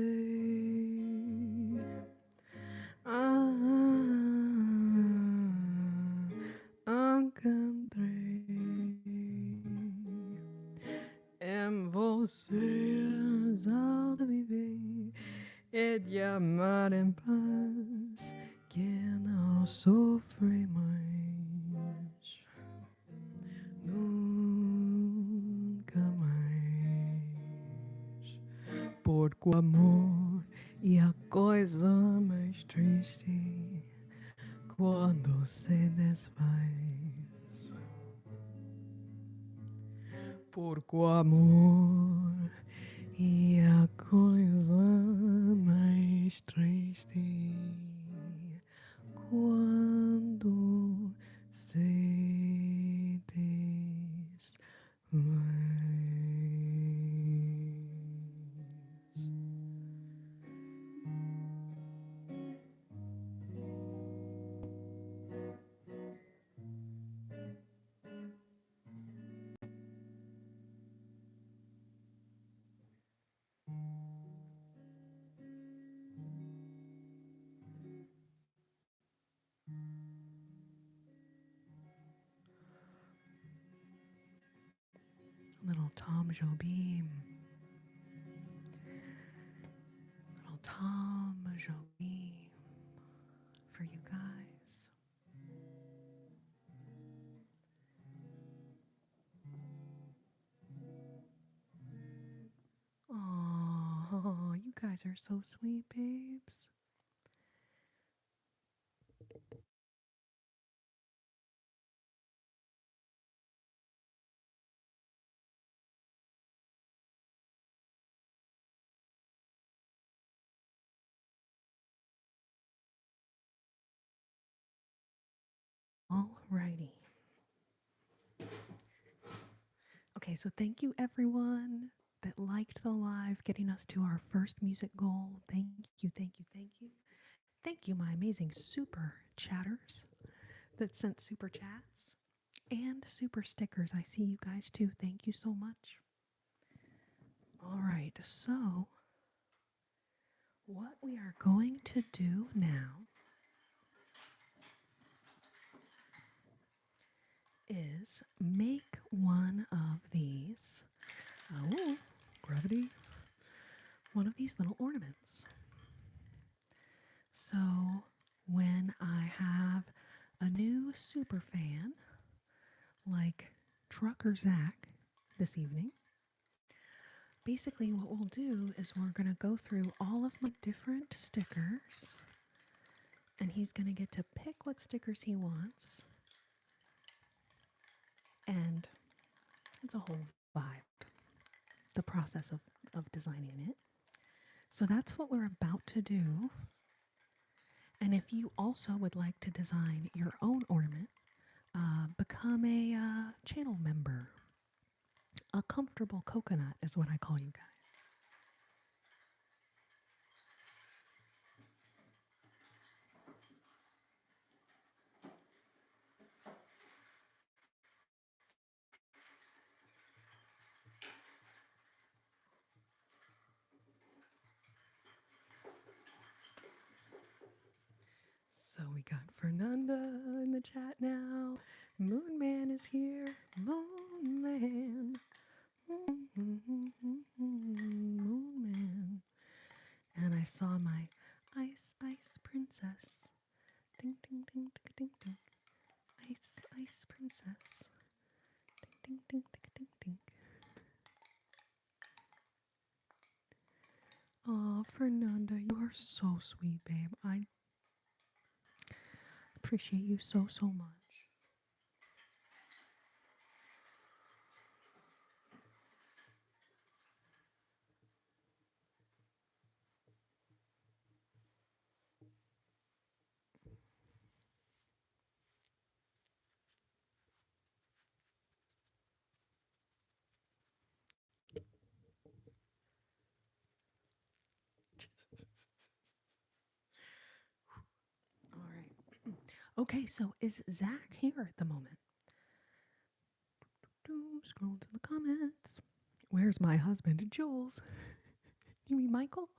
[SPEAKER 1] Encontrei em você a razão de viver e de amar em paz, que não sofre mais, nunca mais. Porque o amor é a coisa mais triste quando se desfaz. Porque o amor é a coisa mais triste quando se desfaz. Little Tom Jobim. Little Tom Jobim for you guys. Oh, you guys are so sweet, babes. Alrighty. Okay, so thank you everyone that liked the live, getting us to our first music goal. Thank you, thank you, thank you. Thank you, my amazing super chatters that sent super chats and super stickers. I see you guys too. Thank you so much. All right, so what we are going to do now is make one of these, oh, gravity, one of these little ornaments. So when I have a new super fan like Trucker Zach this evening, basically what we'll do is we're going to go through all of my different stickers, and he's going to get to pick what stickers he wants. And it's a whole vibe, the process of designing it. So that's what we're about to do. And if you also would like to design your own ornament, become a channel member. A comfortable coconut is what I call you guys. So we got Fernanda in the chat now. Moon Man is here. Moon Man. Moon Man. And I saw my ice, ice princess. Ding, ding, ding, ding, ding, ding. Ice, ice princess. Ding, ding, ding, ding, ding. Oh, Fernanda, you are so sweet, babe. I appreciate you so, so much. All right. Okay, so is Zach here at the moment? Scroll to the comments. Where's my husband, Jules? You mean Michael?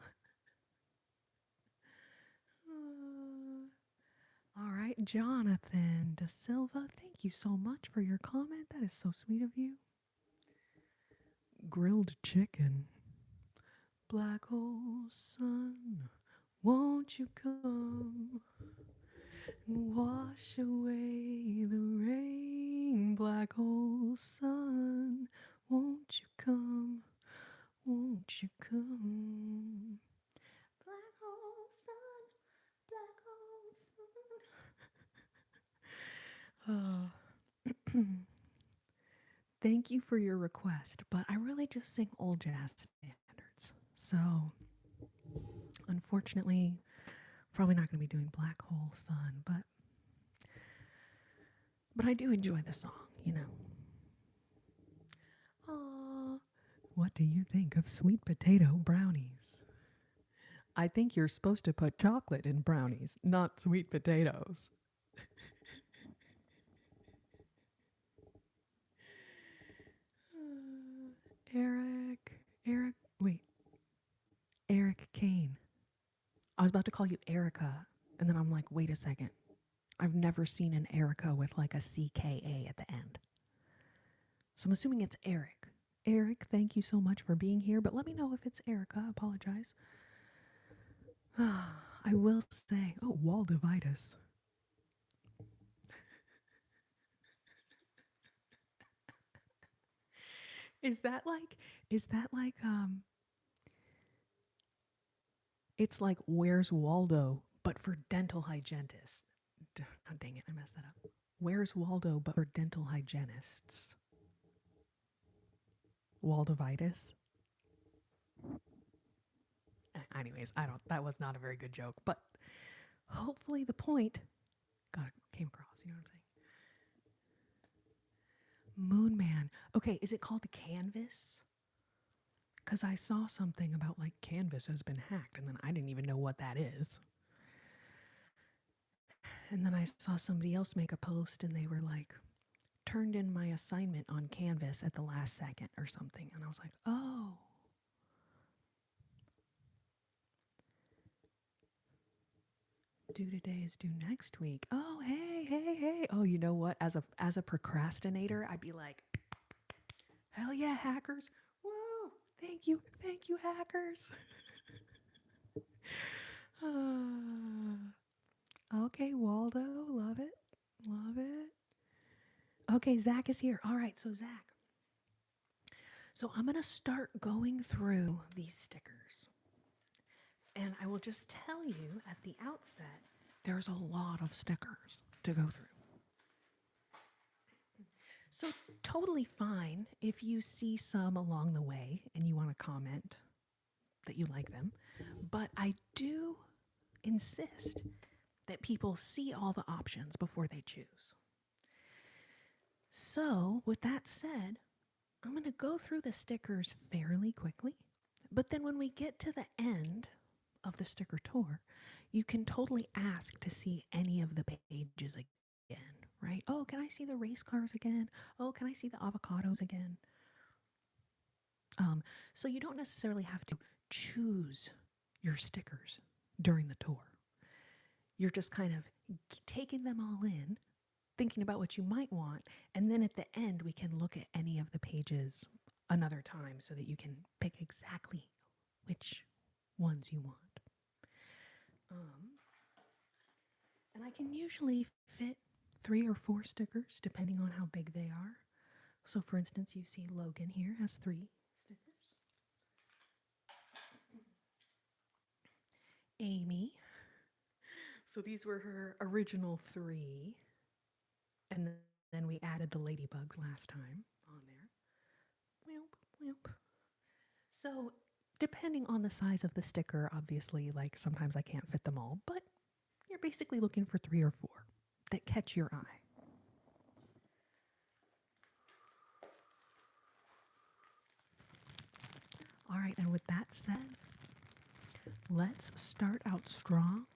[SPEAKER 1] All right, Jonathan Da Silva, thank you so much for your comment. That is so sweet of you. Grilled chicken. Black hole sun, won't you come and wash away the rain? Black hole sun, won't you come? Won't you come? Black hole sun, black hole sun. Thank you for your request, but I really just sing old jazz standards. So, unfortunately, probably not going to be doing Black Hole Sun, but I do enjoy the song, you know. Aww. What do you think of sweet potato brownies? I think you're supposed to put chocolate in brownies, not sweet potatoes. Eric Kane. I was about to call you Erica, and then I'm like, wait a second. I've never seen an Erica with like a CKA at the end. So I'm assuming it's Eric. Eric, thank you so much for being here, but let me know if it's Erica. I apologize. I will say, oh, Waldovitis. Is that like, it's like Where's Waldo, but for dental hygienists. Oh, dang it, I messed that up. Where's Waldo, but for dental hygienists? Waldovitis. Anyways, that was not a very good joke, but hopefully the point came across, you know what I'm saying? Moon Man. Okay, is it called Canvas? Because I saw something about like Canvas has been hacked, and then I didn't even know what that is. And then I saw somebody else make a post, and they were like, turned in my assignment on Canvas at the last second or something. And I was like, oh. Due today is due next week. Oh, hey. Oh, you know what? As a procrastinator, I'd be like, hell yeah, hackers. Woo! Thank you, hackers. Okay, Waldo, love it. Okay, Zach is here. All right, so Zach. So I'm going to start going through these stickers. And I will just tell you at the outset, there's a lot of stickers to go through. So totally fine if you see some along the way and you want to comment that you like them. But I do insist that people see all the options before they choose. So with that said, I'm going to go through the stickers fairly quickly. But then when we get to the end of the sticker tour, you can totally ask to see any of the pages again, right? Oh, can I see the race cars again? Oh, can I see the avocados again? So you don't necessarily have to choose your stickers during the tour. You're just kind of taking them all in, thinking about what you might want, and then at the end we can look at any of the pages another time so that you can pick exactly which ones you want. I can usually fit 3 or 4 stickers depending on how big they are. So for instance, you see Logan here has 3 stickers. Amy. So these were her original 3. And then we added the ladybugs last time on there. Whoop, whoop. So depending on the size of the sticker, obviously, like sometimes I can't fit them all, but you're basically looking for 3 or 4 that catch your eye. All right, and with that said, let's start out strong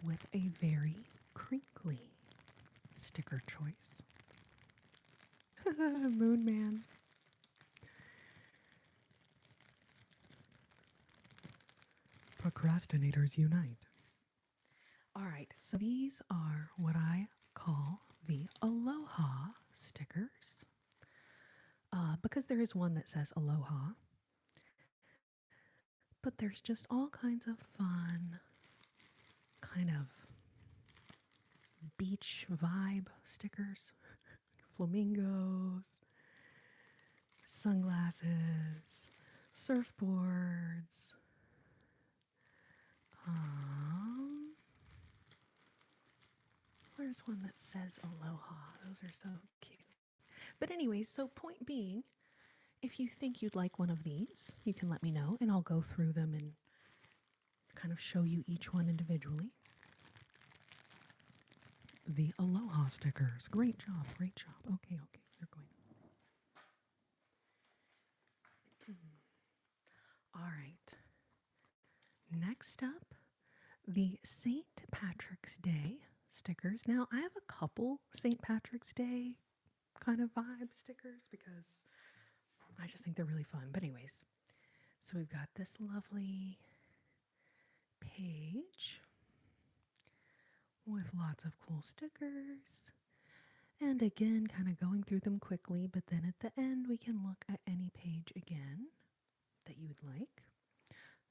[SPEAKER 1] with a very crinkly sticker choice. Moon Man. Procrastinators unite. All right, so these are what I call the Aloha stickers. Because there is one that says Aloha, but there's just all kinds of fun, kind of beach vibe stickers, flamingos, sunglasses, surfboards. Where's one that says Aloha? Those are so cute. But anyways, so point being, if you think you'd like one of these, you can let me know and I'll go through them and kind of show you each one individually. The Aloha stickers. Great job, great job. Okay, you're going. All right. Next up, the St. Patrick's Day stickers. Now, I have a couple St. Patrick's Day kind of vibe stickers because I just think they're really fun. But anyways, so we've got this lovely page with lots of cool stickers. And again, kind of going through them quickly, but then at the end we can look at any page again that you would like.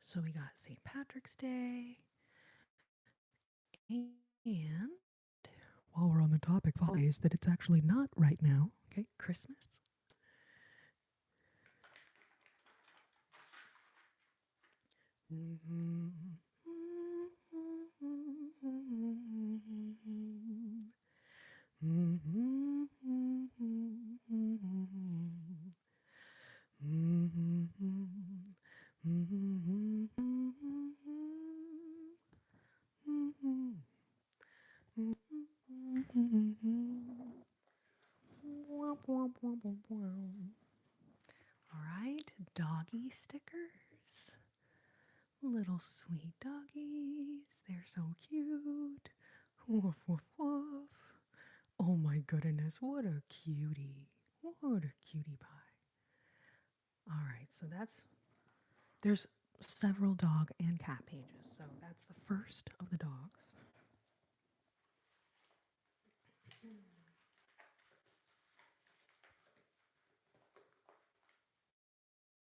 [SPEAKER 1] So we got St. Patrick's Day, and while we're on the topic of holidays that it's actually not right now, okay, Christmas. All right, doggy stickers. Little sweet doggies. They're so cute. Woof, woof, woof. Oh my goodness, what a cutie. What a cutie pie. All right, so there's several dog and cat pages. So that's the first of the dogs.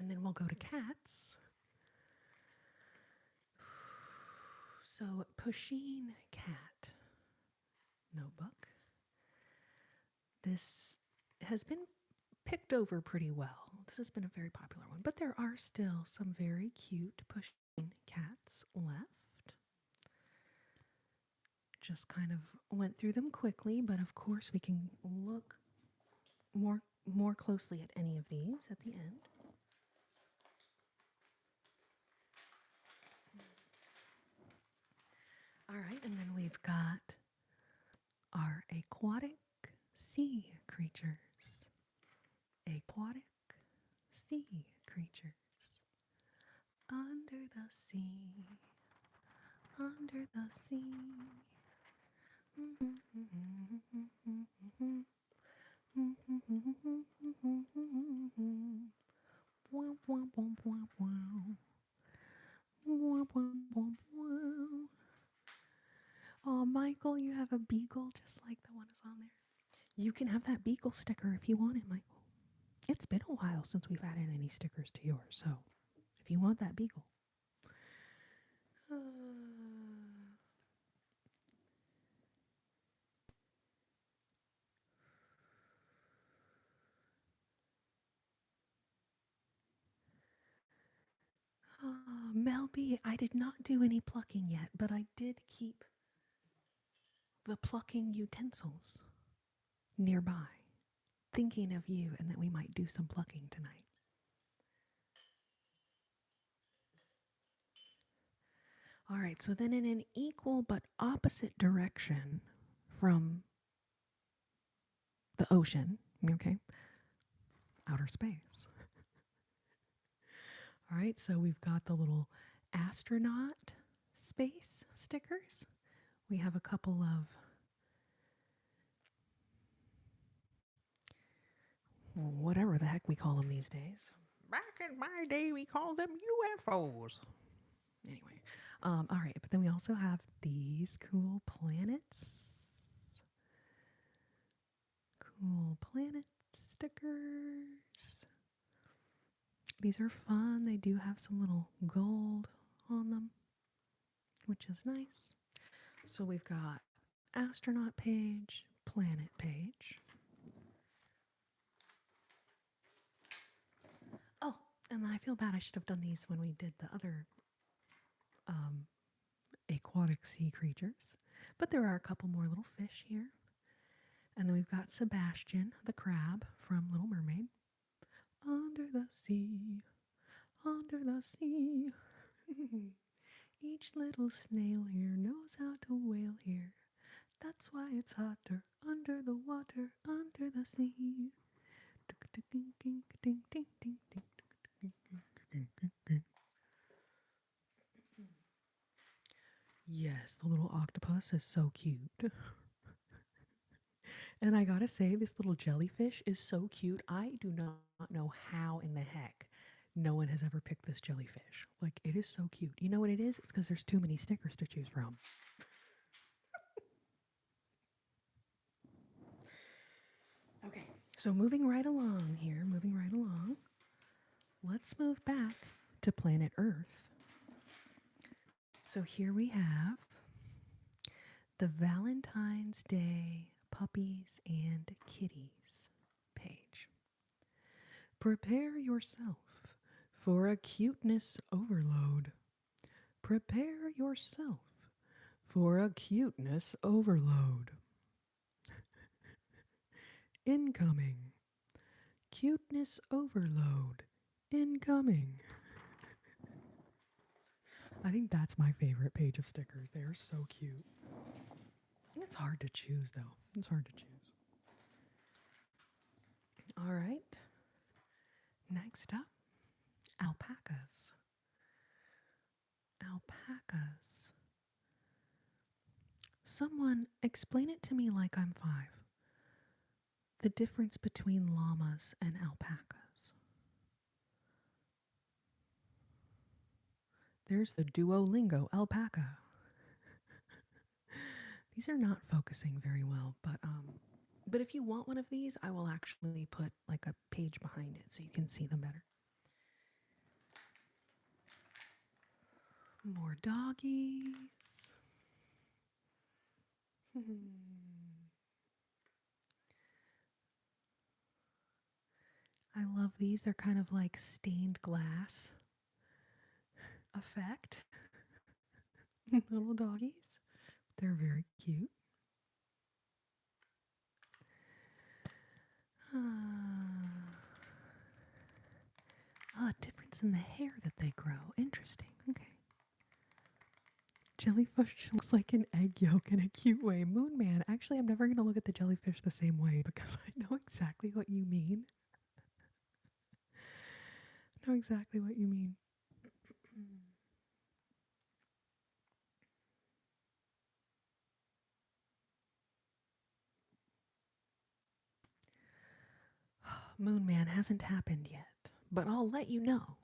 [SPEAKER 1] And then we'll go to cats. So Pusheen Cat notebook. This has been picked over pretty well. This has been a very popular one, but there are still some very cute Pusheen cats left. Just kind of went through them quickly, but of course we can look more closely at any of these at the end. All right, and then we've got our aquatic sea creatures. Aquatic sea creatures. Under the sea. Under the sea. Oh, Michael, you have a beagle just like the one is on there. You can have that beagle sticker if you want it, Michael. It's been a while since we've added any stickers to yours, so if you want that beagle. Mel B, I did not do any plucking yet, but I did keep the plucking utensils nearby, thinking of you and that we might do some plucking tonight. All right, so then in an equal but opposite direction from the ocean, okay, outer space. All right, so we've got the little astronaut space stickers. We have a couple of whatever the heck we call them these days. Back in my day, we called them UFOs. Anyway, all right, but then we also have these cool planets. Cool planet stickers. These are fun. They do have some little gold on them, which is nice. So we've got astronaut page, planet page. Oh, and then I feel bad. I should have done these when we did the other aquatic sea creatures. But there are a couple more little fish here. And then we've got Sebastian, the crab from Little Mermaid. Under the sea, under the sea. Each little snail here knows how to wail here. That's why it's hotter under the water, under the sea. Yes, the little octopus is so cute. And I gotta say, this little jellyfish is so cute. I do not know how in the heck no one has ever picked this jellyfish. Like, it is so cute. You know what it is? It's because there's too many stickers to choose from. Okay, so moving right along here, let's move back to planet Earth. So here we have the Valentine's Day Puppies and Kitties page. Prepare yourself for a cuteness overload. Prepare yourself for a cuteness overload. Incoming. Cuteness overload. Incoming. I think that's my favorite page of stickers. They are so cute. It's hard to choose, though. It's hard to choose. All right. Next up, alpacas. Alpacas. Someone explain it to me like I'm 5. The difference between llamas and alpacas. There's the Duolingo alpaca. These are not focusing very well, but if you want one of these, I will actually put like a page behind it so you can see them better. More doggies. I love these. They're kind of like stained glass effect. Little doggies. They're very cute. Difference in the hair that they grow. Interesting. Okay. Jellyfish looks like an egg yolk in a cute way. Moon Man. Actually, I'm never going to look at the jellyfish the same way because I know exactly what you mean. I know exactly what you mean. Moon Man hasn't happened yet, but I'll let you know.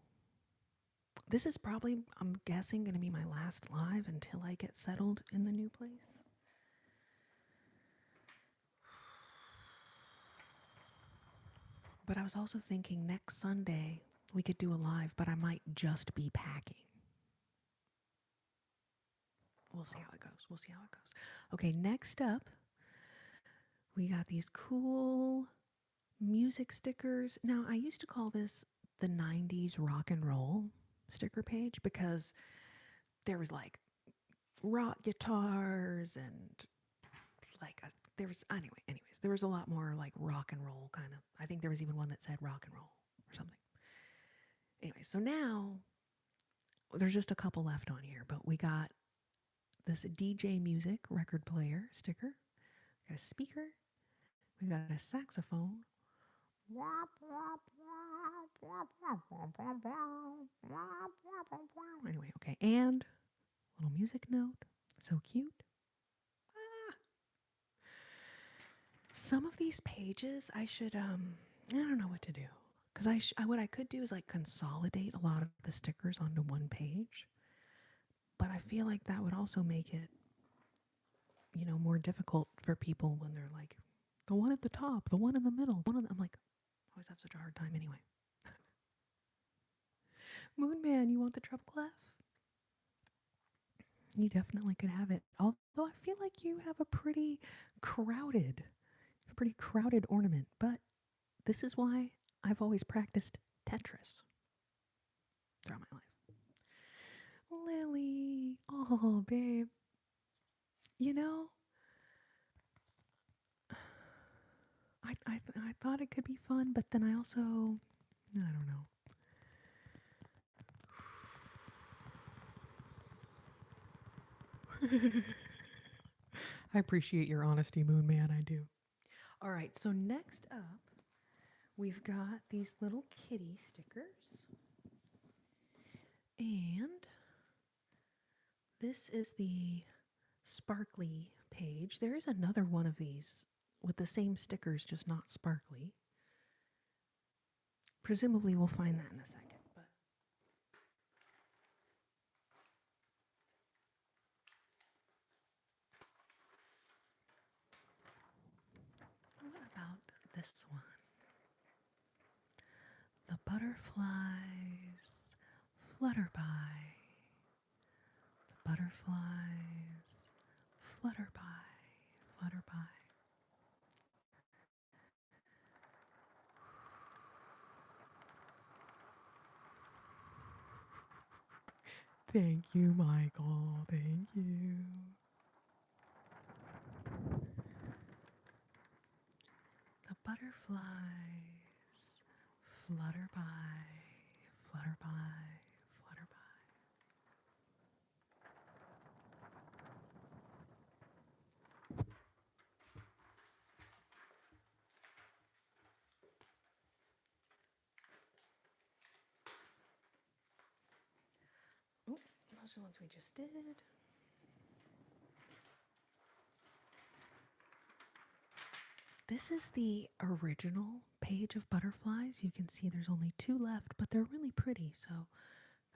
[SPEAKER 1] This is probably, I'm guessing, going to be my last live until I get settled in the new place. But I was also thinking next Sunday we could do a live, but I might just be packing. We'll see how it goes. Okay, next up, we got these cool music stickers. Now, I used to call this the 90s rock and roll. sticker page because there was like rock guitars and like there was anyways there was a lot more like rock and roll kind of. I think there was even one that said rock and roll or something. Anyway, so now there's just a couple left on here, but we got this DJ music record player sticker, we got a speaker, we got a saxophone. Anyway, okay, and a little music note. So cute. Ah. Some of these pages I should I don't know what to do because what I could do is like consolidate a lot of the stickers onto one page, but I feel like that would also make it, you know, more difficult for people when they're like the one at the top, the one in the middle, I'm like, I always have such a hard time anyway. Moon Man, you want the treble clef? You definitely could have it. Although I feel like you have a pretty crowded ornament, but this is why I've always practiced Tetris throughout my life. Lily, oh babe. You know, I thought it could be fun, but then I also, I don't know. I appreciate your honesty, Moon Man. I do. All right, so next up, we've got these little kitty stickers. And this is the sparkly page. There is another one of these with the same stickers, just not sparkly. Presumably, we'll find that in a second. But what about this one? The butterflies flutter by. The butterflies flutter by, flutter by. Thank you, Michael. Thank you. The butterflies flutter by, flutter by, flutter by. Oh, those are the ones we just did. This is the original page of butterflies. You can see there's only 2 left, but they're really pretty. So,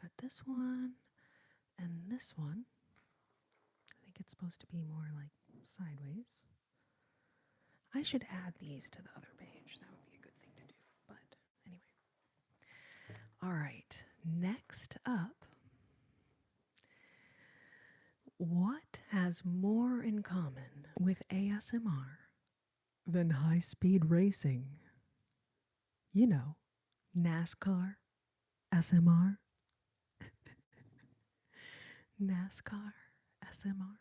[SPEAKER 1] got this one and this one. I think it's supposed to be more like sideways. I should add these to the other page. That would be a good thing to do. But anyway. All right. Next up, what has more in common with ASMR than high-speed racing? You know, NASCAR, SMR. NASCAR, SMR.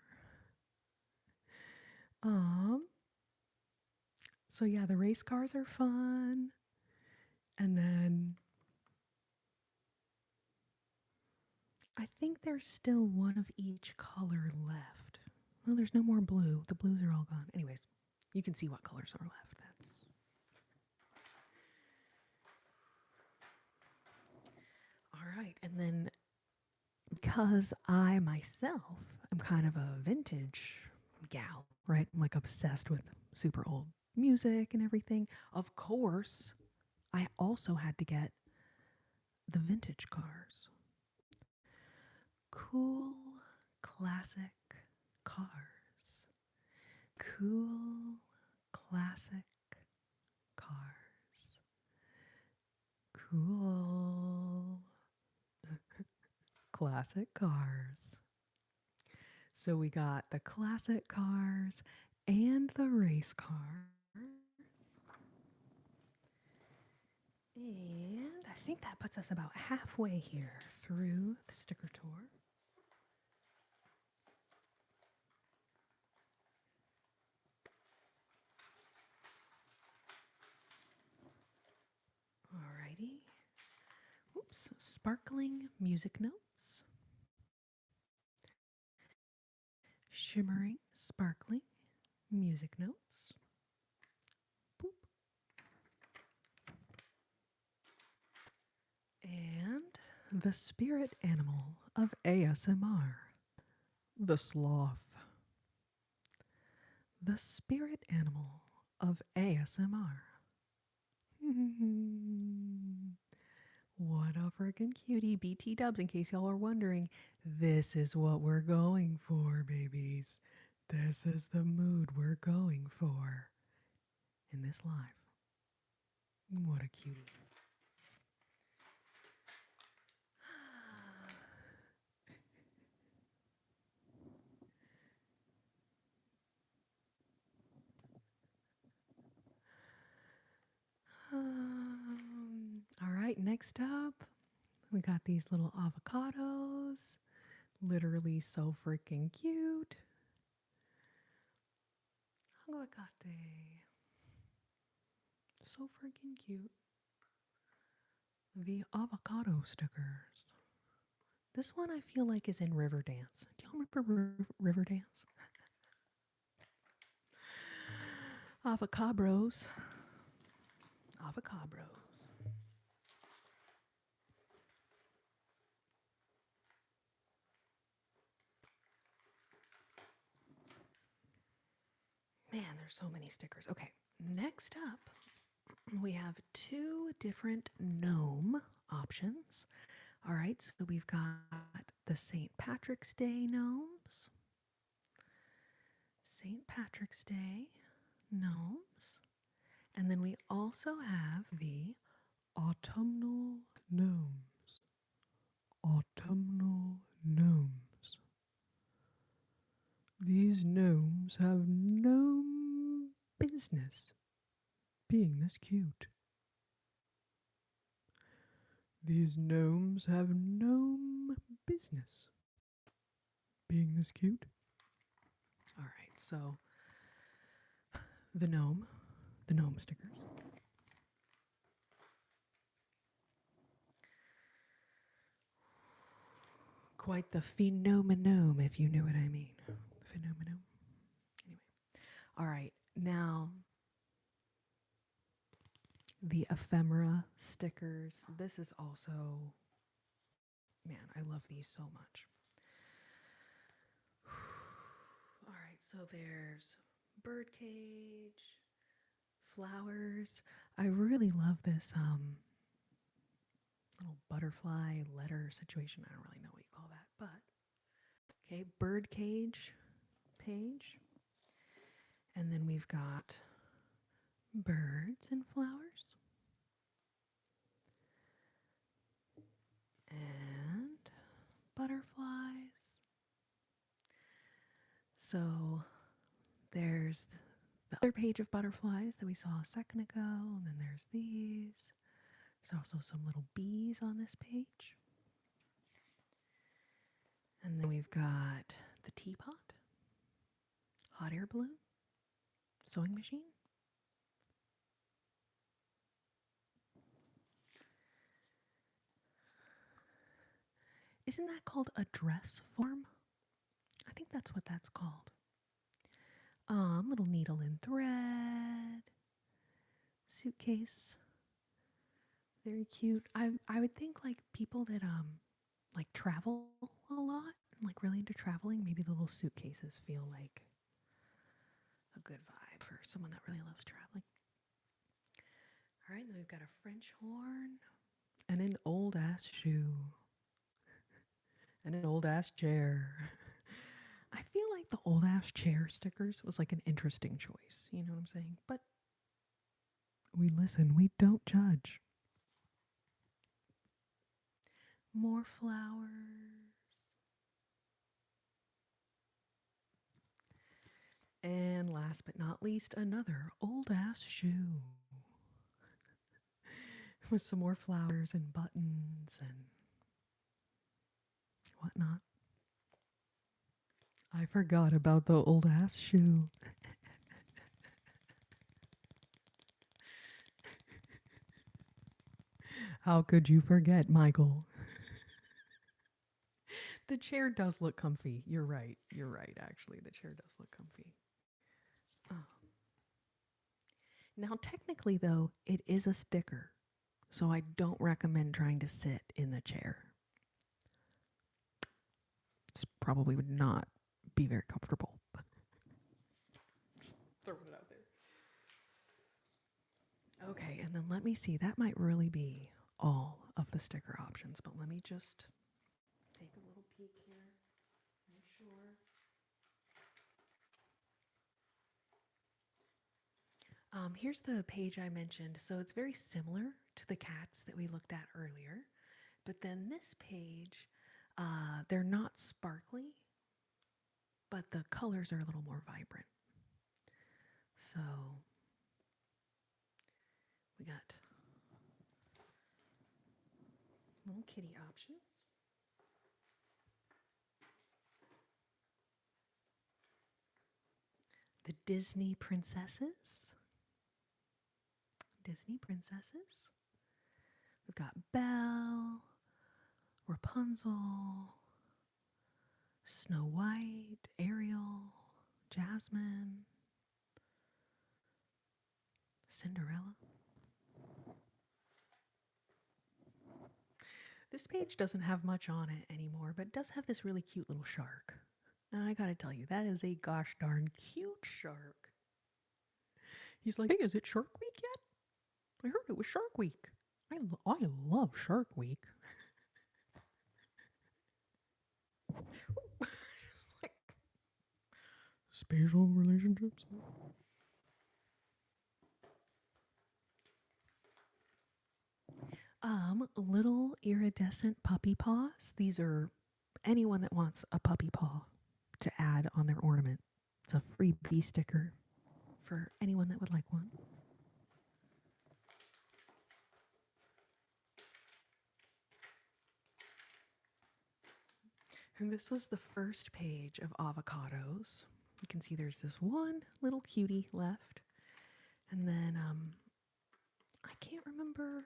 [SPEAKER 1] So yeah, the race cars are fun. And then I think there's still one of each color left. Well, there's no more blue. The blues are all gone. Anyways, you can see what colors are left. That's all right. And then because I myself am kind of a vintage gal, right? I'm like obsessed with super old music and everything. Of course, I also had to get the vintage cars. Cool, classic cars. Cool, classic cars. Cool, classic cars. So we got the classic cars and the race cars. And I think that puts us about halfway here through the sticker tour. Alrighty. Oops, sparkling music notes. Shimmering, sparkling music notes. Boop. And the spirit animal of ASMR, the sloth. The spirit animal of ASMR. What a freaking cutie. BT dubs, in case y'all are wondering, this is what we're going for, babies. This is the mood we're going for in this live. What a cutie. All right, next up, we got these little avocados. Literally so freaking cute. Aguacate. So freaking cute. The avocado stickers. This one I feel like is in Riverdance. Do y'all remember Riverdance? Avocabros. Avocabros. Man, there's so many stickers. Okay, next up, we have two different gnome options. All right, so we've got the St. Patrick's Day gnomes. St. Patrick's Day gnomes. And then we also have the autumnal gnomes. Autumnal gnomes. These gnomes have no business being this cute. These gnomes have no business being this cute. All right, so the gnome stickers. Quite the phenomenon, if you know what I mean. Phenomenon. Anyway. All right, now the ephemera stickers. This is also, man, I love these so much. All right, so there's birdcage, flowers. I really love this little butterfly letter situation. I don't really know what you call that, but okay, birdcage page. And then we've got birds and flowers. And butterflies. So there's the other page of butterflies that we saw a second ago, and then there's these. There's also some little bees on this page. And then we've got the teapot, hot air balloon, sewing machine. Isn't that called a dress form? I think that's what that's called. Little needle and thread, suitcase. Very cute. I would think like people that like travel a lot, like really into traveling, maybe the little suitcases feel like a good vibe for someone that really loves traveling. All right, then we've got a French horn and an old ass shoe and an old ass chair. I feel like the old ass chair stickers was like an interesting choice. You know what I'm saying? But we listen, we don't judge. More flowers. And last but not least, another old ass shoe. with some more flowers and buttons and whatnot. I forgot about the old ass shoe. How could you forget, Michael? The chair does look comfy. You're right. You're right, actually. The chair does look comfy. Oh. Now, technically, though, it is a sticker. So I don't recommend trying to sit in the chair. This probably would not be very comfortable. Just throwing it out there. Okay, and then let me see. That might really be all of the sticker options, but let me just take a little peek here. Make sure. Here's the page I mentioned. So it's very similar to the cats that we looked at earlier. But then this page, they're not sparkly, but the colors are a little more vibrant. So we got little kitty options. The Disney princesses. Disney princesses. We've got Belle, Rapunzel, Snow White, Ariel, Jasmine, Cinderella. This page doesn't have much on it anymore, but it does have this really cute little shark. And I gotta tell you, that is a gosh darn cute shark. He's like, hey, is it Shark Week yet? I heard it was Shark Week. I love Shark Week. Like, spatial relationships. Little iridescent puppy paws. These are anyone that wants a puppy paw to add on their ornament. It's a freebie sticker for anyone that would like one. And this was the first page of avocados. You can see there's this one little cutie left. And then I can't remember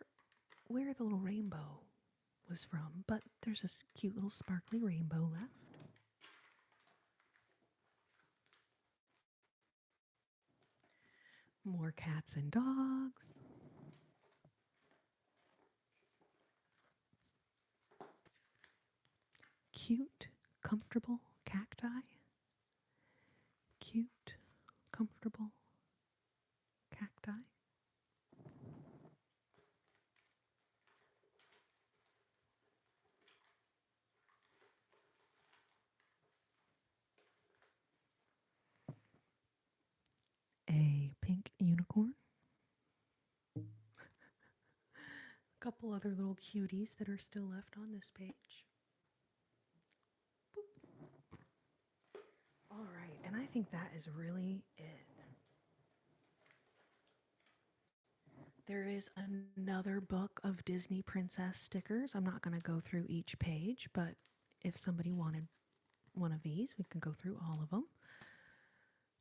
[SPEAKER 1] where the little rainbow was from, but there's this cute little sparkly rainbow left. More cats and dogs. Cute, comfortable cacti. Cute, comfortable cacti. A pink unicorn. A couple other little cuties that are still left on this page. Boop. All right, and I think that is really it. There is another book of Disney princess stickers. I'm not going to go through each page, but if somebody wanted one of these, we can go through all of them.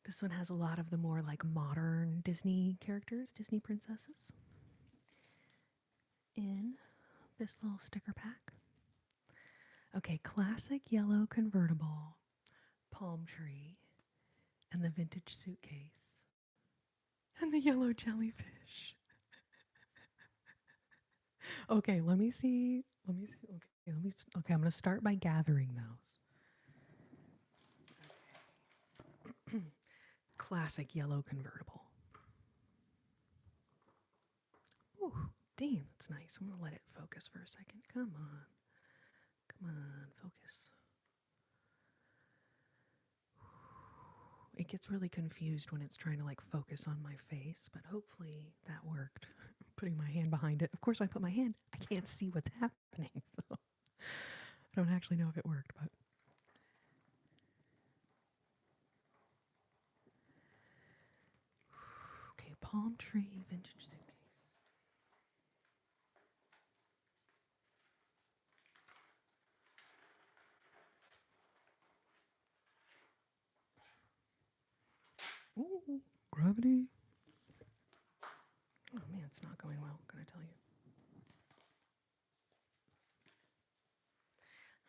[SPEAKER 1] This one has a lot of the more like modern Disney characters, Disney princesses, in this little sticker pack. Okay, classic yellow convertible, palm tree, and the vintage suitcase, and the yellow jellyfish. Okay, let me see. Okay, I'm going to start by gathering those. Okay. Classic yellow convertible. Ooh, damn, that's nice. I'm going to let it focus for a second. Come on. Come on, focus. It gets really confused when it's trying to like focus on my face, but hopefully that worked. Putting my hand behind it. Of course, I put my hand. I can't see what's happening, so I don't actually know if it worked, but. Okay, palm tree, vintage suitcase. gravity. Oh man, it's not going well, can I tell you?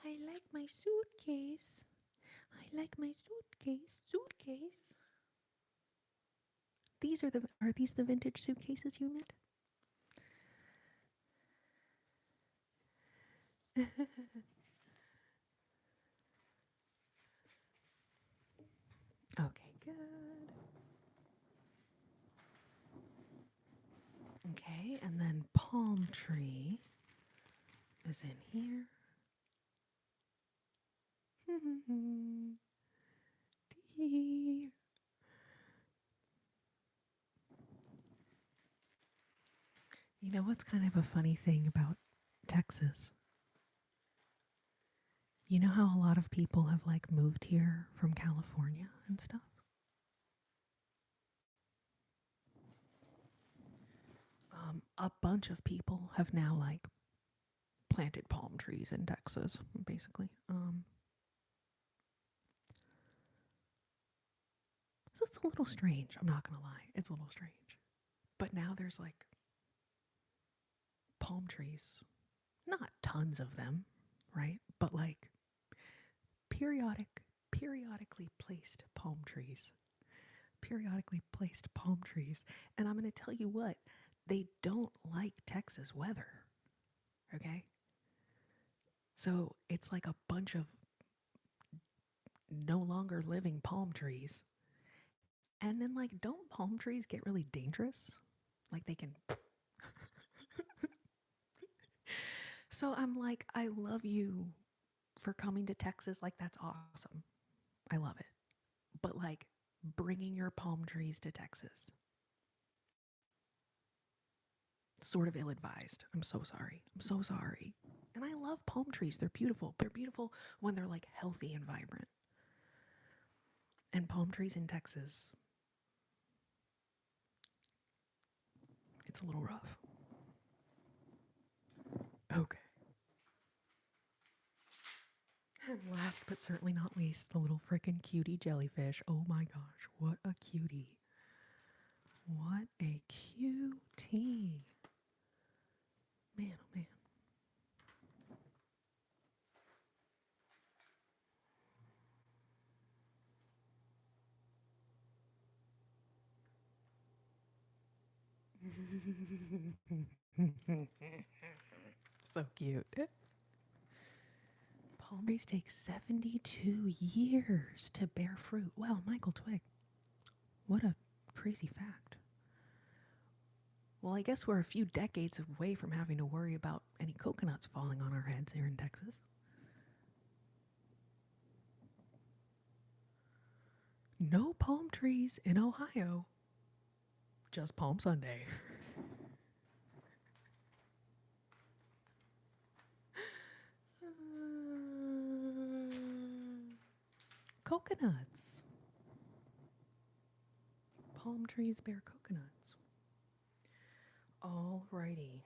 [SPEAKER 1] I like my suitcase. I like my suitcase. Suitcase. Are these the vintage suitcases you meant? Okay, good. Okay, and then palm tree is in here. You know what's kind of a funny thing about Texas? You know how a lot of people have like moved here from California and stuff? A bunch of people have now like planted palm trees in Texas, basically. So it's a little strange. I'm not gonna lie, it's a little strange. But now there's like palm trees, not tons of them, right? But like periodically placed palm trees. Periodically placed palm trees. And I'm going to tell you what, they don't like Texas weather. Okay? So it's like a bunch of no longer living palm trees. And then, like, don't palm trees get really dangerous? Like, they can. So I'm like, I love you for coming to Texas. Like, that's awesome. I love it. But, like, bringing your palm trees to Texas, sort of ill advised. I'm so sorry. I'm so sorry. And I love palm trees. They're beautiful. They're beautiful when they're like healthy and vibrant. And palm trees in Texas, it's a little rough. Okay. And last but certainly not least, the little frickin' cutie jellyfish. Oh my gosh, what a cutie. What a cutie. Man, oh man. So cute. Palm trees take 72 years to bear fruit. Wow, Michael Twig. What a crazy fact. Well, I guess we're a few decades away from having to worry about any coconuts falling on our heads here in Texas. No palm trees in Ohio. Just Palm Sunday. Coconuts. Palm trees bear coconuts. Alrighty.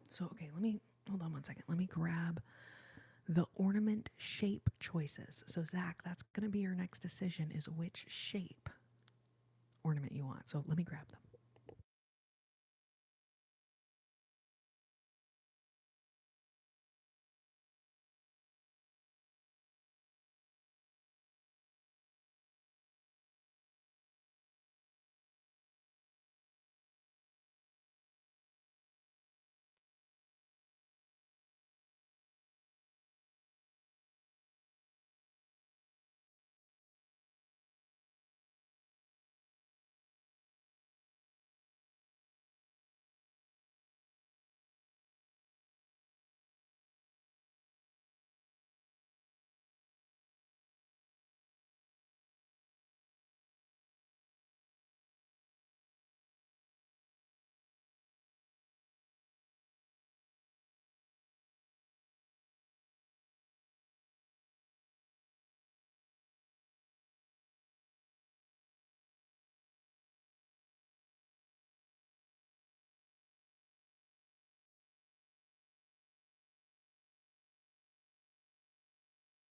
[SPEAKER 1] So, okay, hold on one second. Let me grab the ornament shape choices. So, Zach, that's going to be your next decision is which shape ornament you want. So, let me grab them.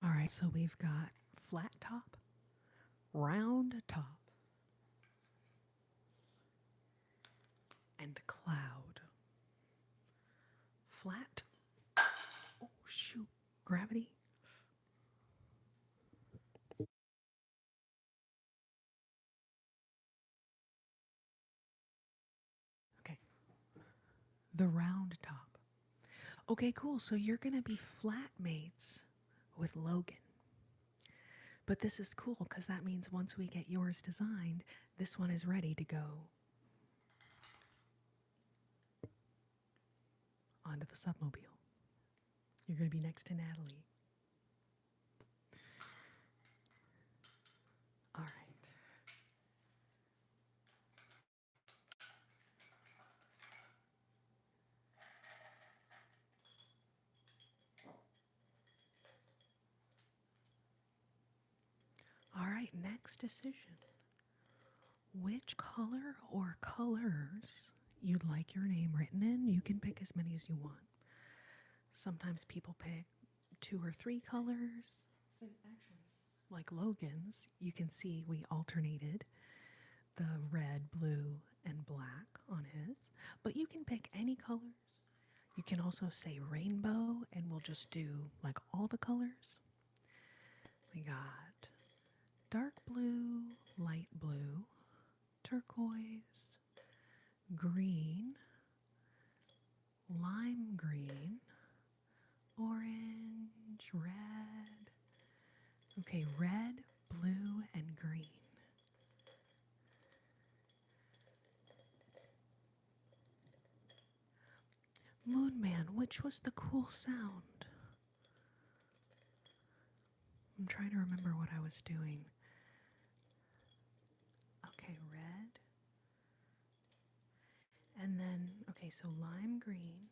[SPEAKER 1] All right, so we've got flat top, round top, and cloud. Flat. Oh, shoot. Gravity. Okay. The round top. Okay, cool. So you're going to be flatmates with Logan. But this is cool because that means once we get yours designed, this one is ready to go onto the submobile. You're going to be next to Natalie. All right. All right, next decision. Which color or colors you'd like your name written in? You can pick as many as you want. Sometimes people pick 2 or 3 colors. So actually, like Logan's, you can see we alternated the red, blue, and black on his. But you can pick any colors. You can also say rainbow, and we'll just do like all the colors. We got dark blue, light blue, turquoise, green, lime green, orange, red. Okay, red, blue, and green. Moon Man, which was the cool sound? I'm trying to remember what I was doing. Okay, red. And then, okay, so lime green.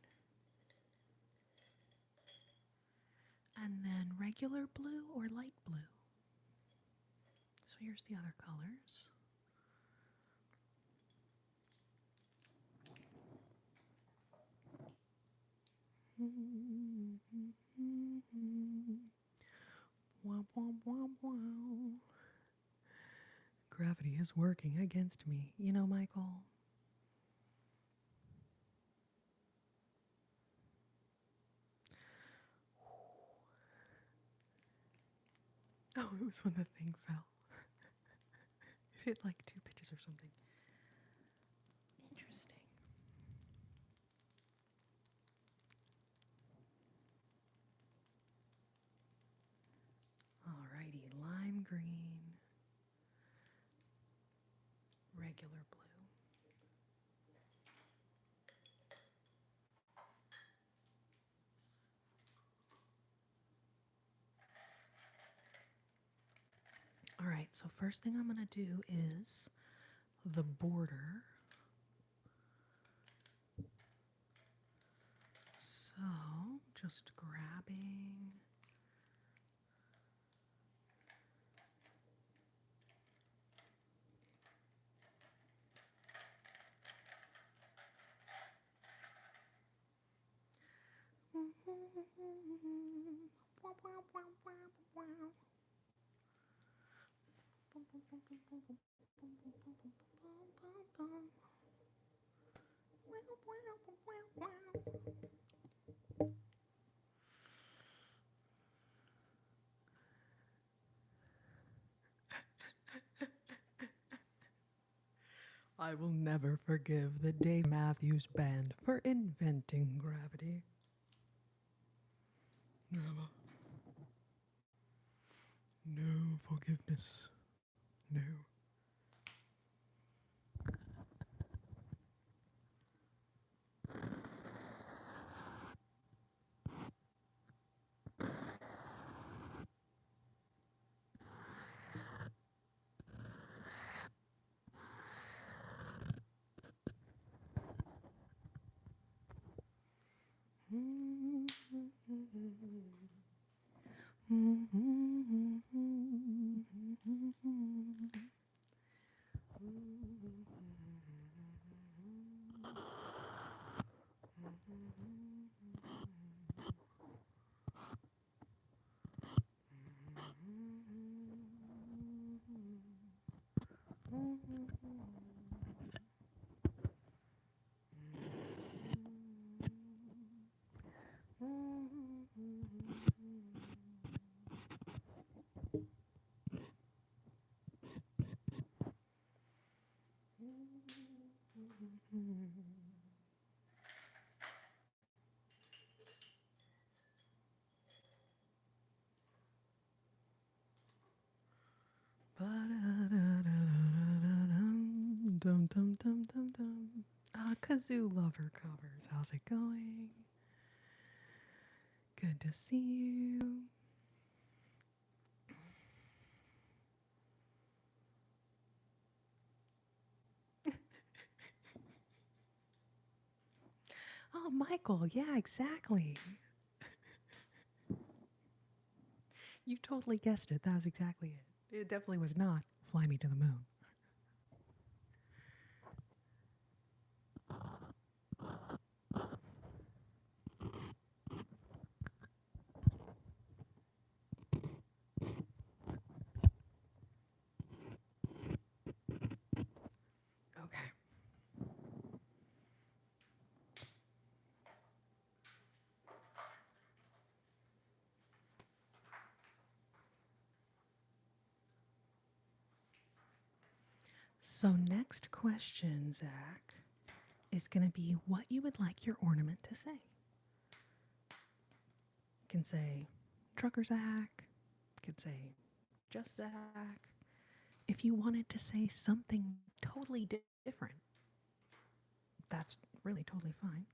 [SPEAKER 1] And then regular blue or light blue. So here's the other colors. Wow, wow, wow, wow. Gravity is working against me. You know, Michael. Oh, it was when the thing fell. It hit like 2 pitches or something. Interesting. Alrighty, lime green, regular blue. Alright, so first thing I'm going to do is the border. So, just grabbing. I will never forgive the Dave Matthews Band for inventing gravity. Never. No forgiveness. No. dum dum dum dum dum. Kazoo Lover Covers. How's it going? Good to see you. Oh, Michael. Yeah, exactly. You totally guessed it. That was exactly it. It definitely was not Fly Me to the Moon. Okay. So, next question, Zach, is going to be what you would like your ornament to say. You can say Trucker Zach, you could say just Zach. If you wanted to say something totally different, that's really totally fine.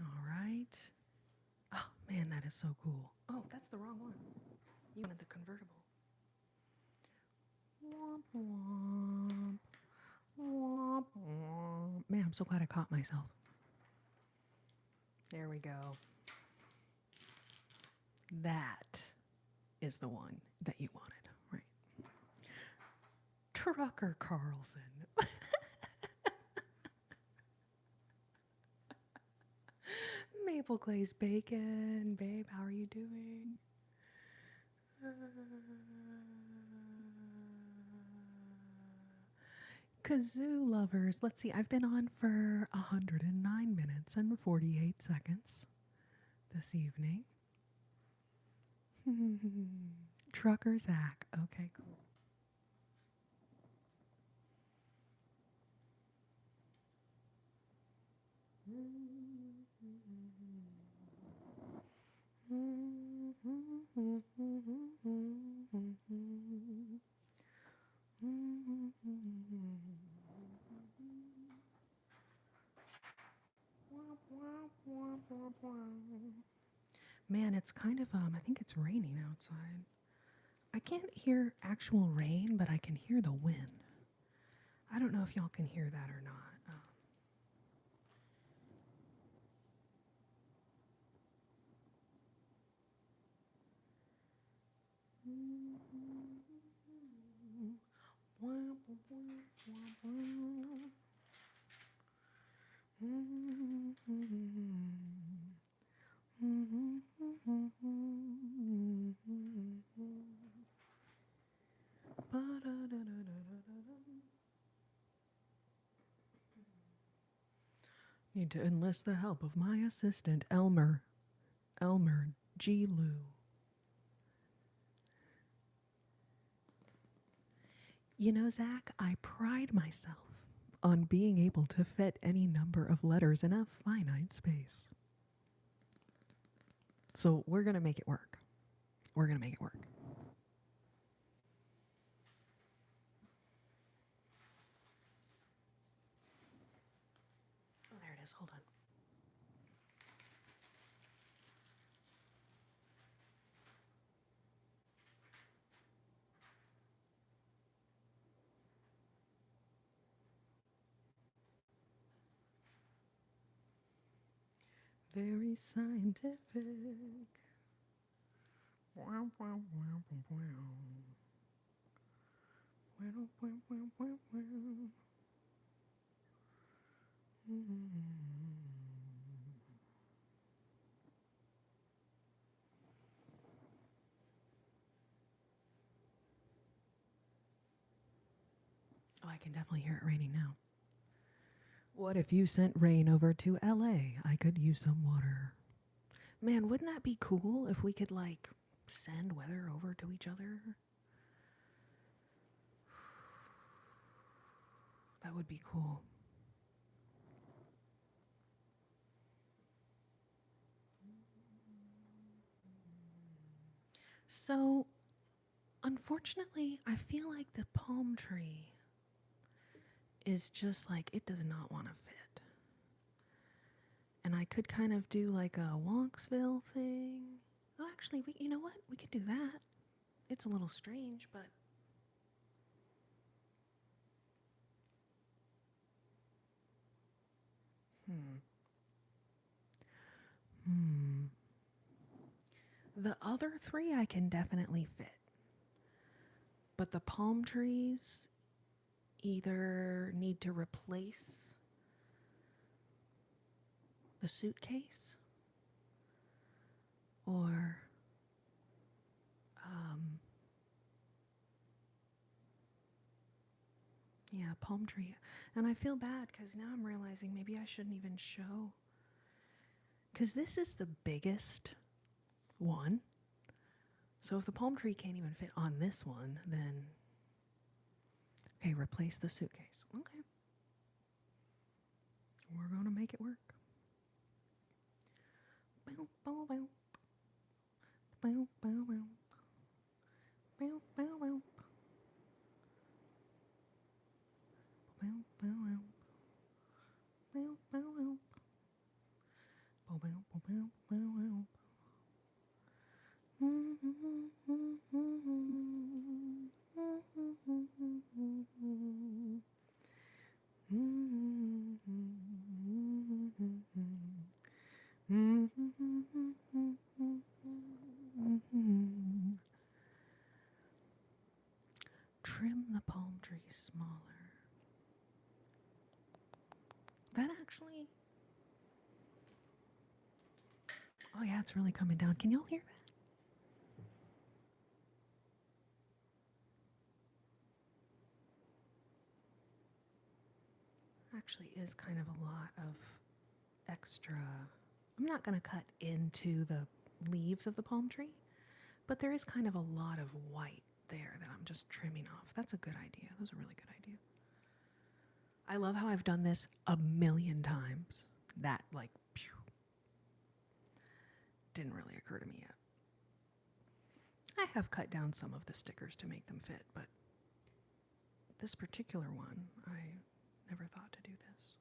[SPEAKER 1] All right. Oh, man, that is so cool. Oh, that's the wrong one. You wanted the convertible. Womp, womp. Womp, womp. Man, I'm so glad I caught myself. There we go. That is the one that you wanted, right? Trucker Carlson. Maple glazed bacon. Babe, how are you doing? Kazoo lovers. Let's see. I've been on for 109 minutes and 48 seconds this evening. Trucker Zach. Okay, cool. Man, it's kind of, I think it's raining outside. I can't hear actual rain, but I can hear the wind. I don't know if y'all can hear that or not. Need to enlist the help of my assistant, Elmer G. Lou. You know, Zach, I pride myself on being able to fit any number of letters in a finite space. So we're going to make it work. We're going to make it work. Oh, there it is. Hold on. Very scientific. Wow, wow, wow, wow, wow. Wow, wow, wow, wow, wow. Oh, I can definitely hear it raining now. What if you sent rain over to LA? I could use some water. Man, wouldn't that be cool if we could, like, send weather over to each other? That would be cool. So, unfortunately, I feel like the palm tree is just like it does not want to fit. And I could kind of do like a Wonksville thing. Oh, actually, you know what? We could do that. It's a little strange, but hmm. Hmm. The other three I can definitely fit. But the palm trees either need to replace the suitcase or yeah, palm tree. And I feel bad because now I'm realizing maybe I shouldn't even show. Because this is the biggest one. So if the palm tree can't even fit on this one, then. Okay, replace the suitcase. Okay. We're going to make it work. Bow, bow, bow. Bow, bow, bow. Bow, bow, bow. Bow, bow, bow. Bow, bow, bow. Bow, bow, bow, bow, bow, bow. Trim the palm tree smaller. That actually. Oh, yeah, it's really coming down. Can y'all hear that? Actually is kind of a lot of extra. I'm not going to cut into the leaves of the palm tree, but there is kind of a lot of white there that I'm just trimming off. That's a good idea. That's a really good idea. I love how I've done this a million times. That, like, phew, didn't really occur to me yet. I have cut down some of the stickers to make them fit, but this particular one, I never thought to do this.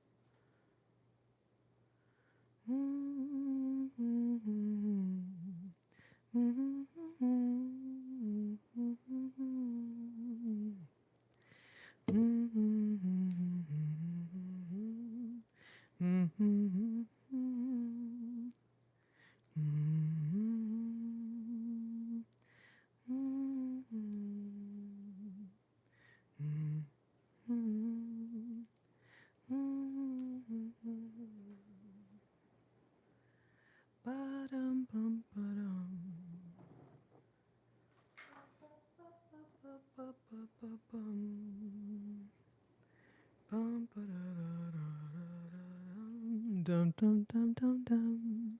[SPEAKER 1] Dum, dum, dum, dum, dum.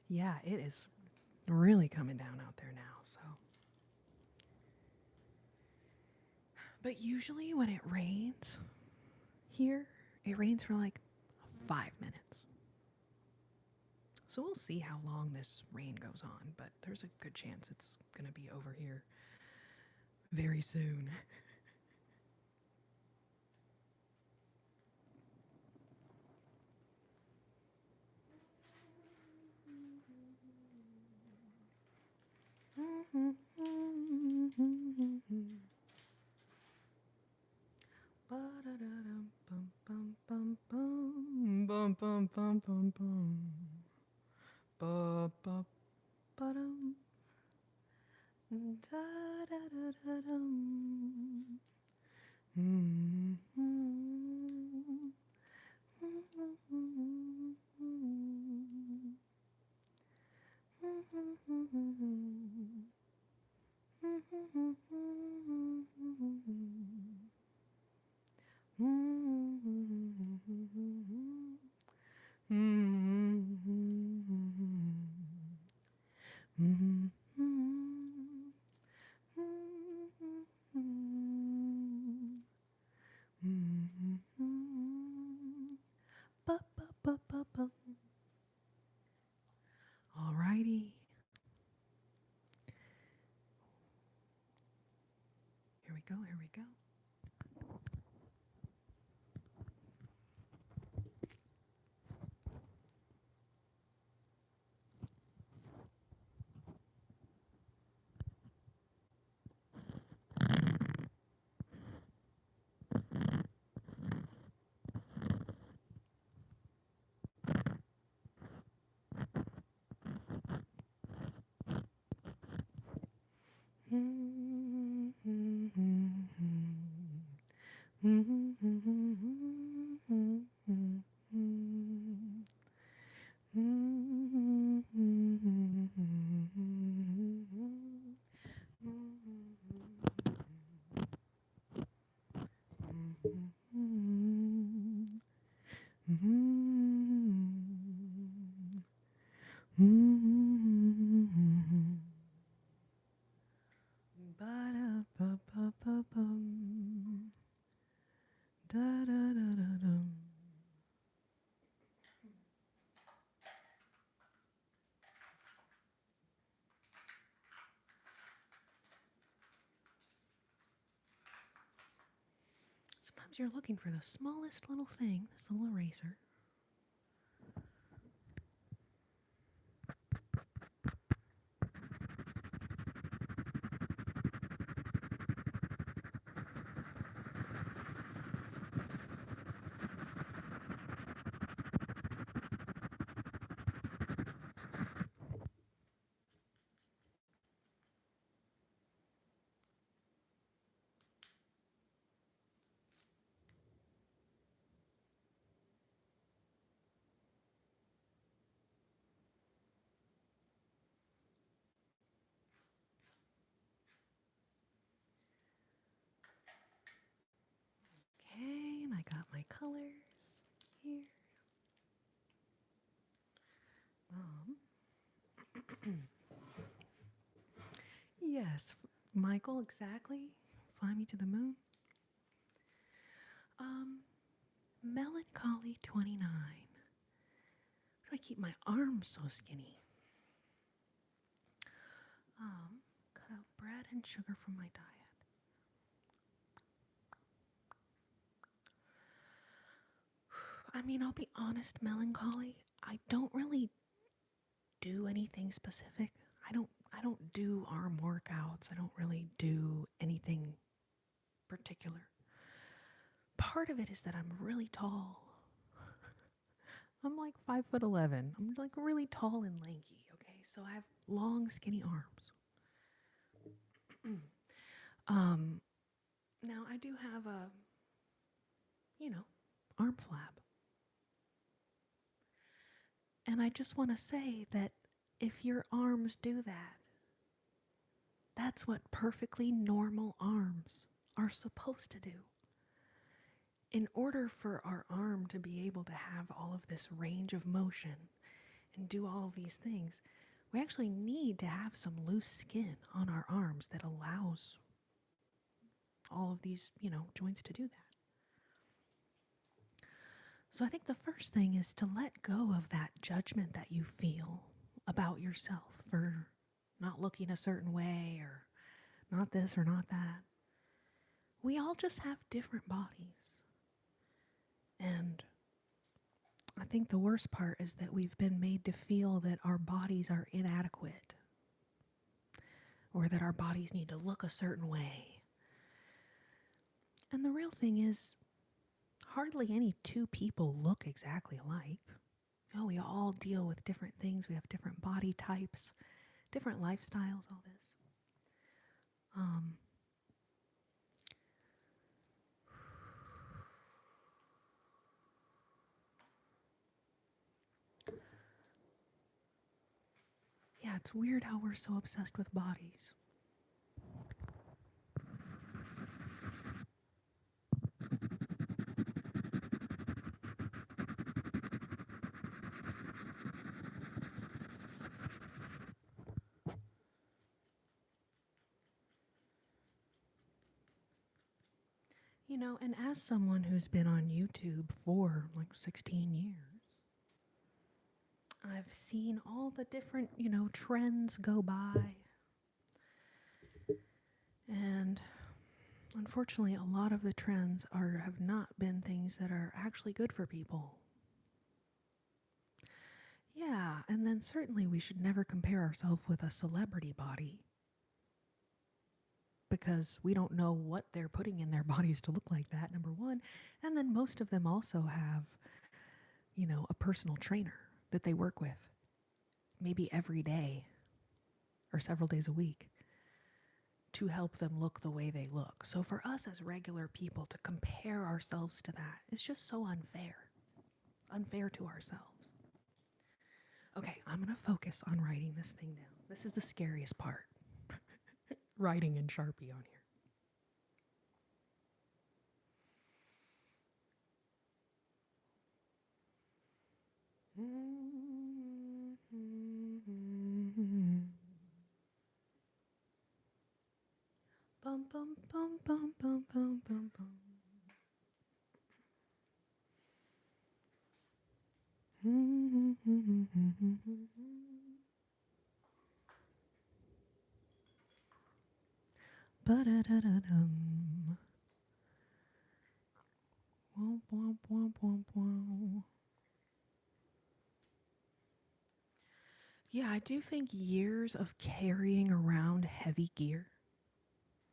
[SPEAKER 1] Yeah, it is really coming down out there now, so. But usually when it rains here, it rains for like 5 minutes. So we'll see how long this rain goes on, but there's a good chance it's going to be over here very soon. Sometimes you're looking for the smallest little thing, this little eraser. Okay, and I got my colors here. Yes, Michael, exactly. Fly me to the moon. Melancholy 29. Why do I keep my arms so skinny? Cut out bread and sugar from my diet. I mean, I'll be honest, melancholy. I don't really do anything specific. I don't do arm workouts. I don't really do anything particular. Part of it is that I'm really tall. I'm like 5'11". I'm like really tall and lanky, okay? So I have long, skinny arms. Now I do have a, arm flab. And I just want to say that if your arms do that, that's what perfectly normal arms are supposed to do. In order for our arm to be able to have all of this range of motion and do all of these things, we actually need to have some loose skin on our arms that allows all of these, joints to do that. So I think the first thing is to let go of that judgment that you feel about yourself for not looking a certain way or not this or not that. We all just have different bodies. And I think the worst part is that we've been made to feel that our bodies are inadequate or that our bodies need to look a certain way. And the real thing is, hardly any two people look exactly alike. We all deal with different things. We have different body types, different lifestyles, all this. Yeah, it's weird how we're so obsessed with bodies. And as someone who's been on YouTube for like 16 years, I've seen all the different, trends go by. And unfortunately, a lot of the trends have not been things that are actually good for people. Yeah, and then certainly we should never compare ourselves with a celebrity body, because we don't know what they're putting in their bodies to look like that, number one. And then most of them also have, a personal trainer that they work with, maybe every day or several days a week, to help them look the way they look. So for us as regular people to compare ourselves to that is just so unfair to ourselves. Okay, I'm going to focus on writing this thing down. This is the scariest part. Writing in Sharpie on here. Bum bum bum bum bum bum bum bum. Ba-da-da-da-dum. Womp, womp, womp, womp, womp. Yeah, I do think years of carrying around heavy gear,